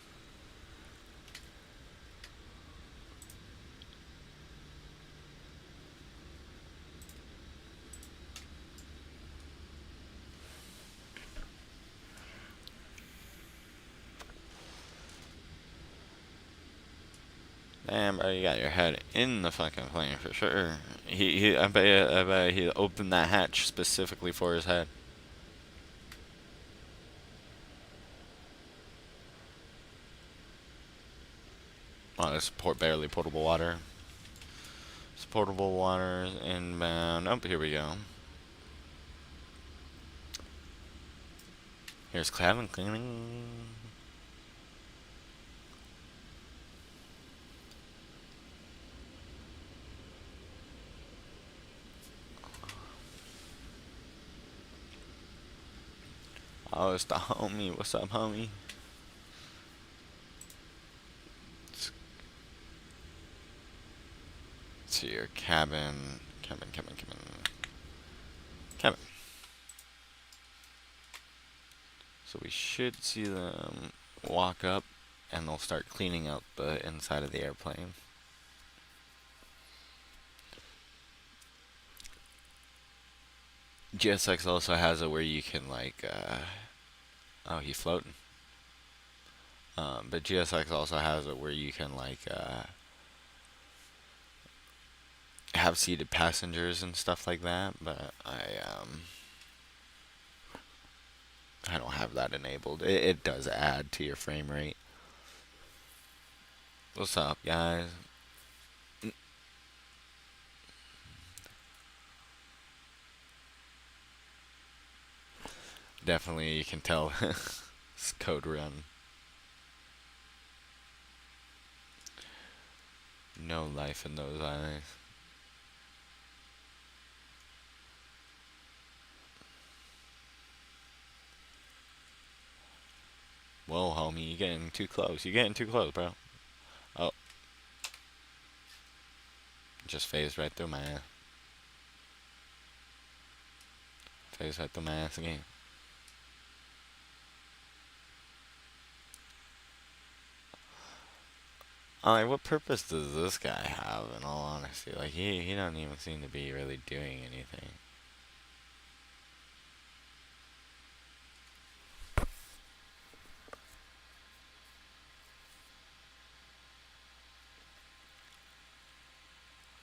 [SPEAKER 1] Damn, bro, you got your head in the fucking plane for sure. I bet he opened that hatch specifically for his head. Oh, this is barely potable water. It's potable water inbound. Oh, here we go. Here's cabin cleaning. Oh, it's the homie. What's up, homie? see your cabin. Cabin. So we should see them walk up, and they'll start cleaning up the inside of the airplane. GSX also has it where you can like, oh, he's floating. But GSX also has it where you can like, have seated passengers and stuff like that, but I don't have that enabled. It does add to your frame rate. What's up, guys? Definitely, you can tell it's code run. No life in those eyes. Whoa, homie, you're getting too close. You're getting too close, bro. Oh. Just phased right through my ass. Phased right through my ass again. Like, what purpose does this guy have, in all honesty? Like, he don't even seem to be really doing anything.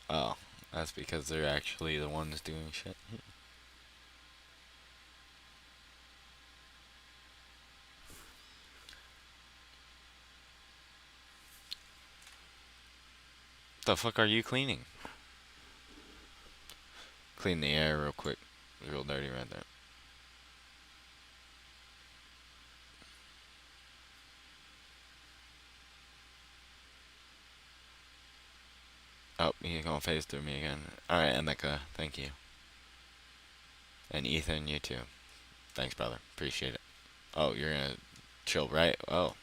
[SPEAKER 1] Oh, that's because they're actually the ones doing shit. The fuck are you cleaning? Clean the air real quick. It's real dirty right there. Oh, he's gonna phase through me again. Alright, Emeka, thank you. And Ethan, you too. Thanks, brother. Appreciate it. Oh, you're gonna chill, right? Oh.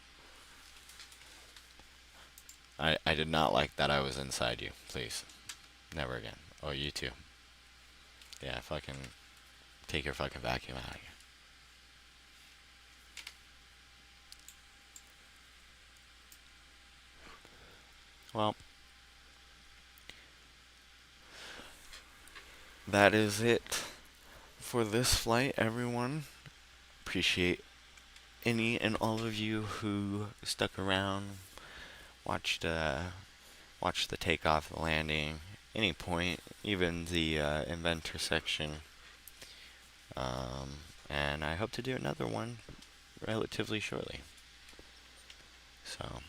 [SPEAKER 1] I did not like that I was inside you. Please. Never again. Oh, you too. Yeah, fucking take your fucking vacuum out of here. Well, that is it for this flight, everyone. Appreciate any and all of you who stuck around, watched the takeoff, the landing, any point, even the inventor section. And I hope to do another one relatively shortly. So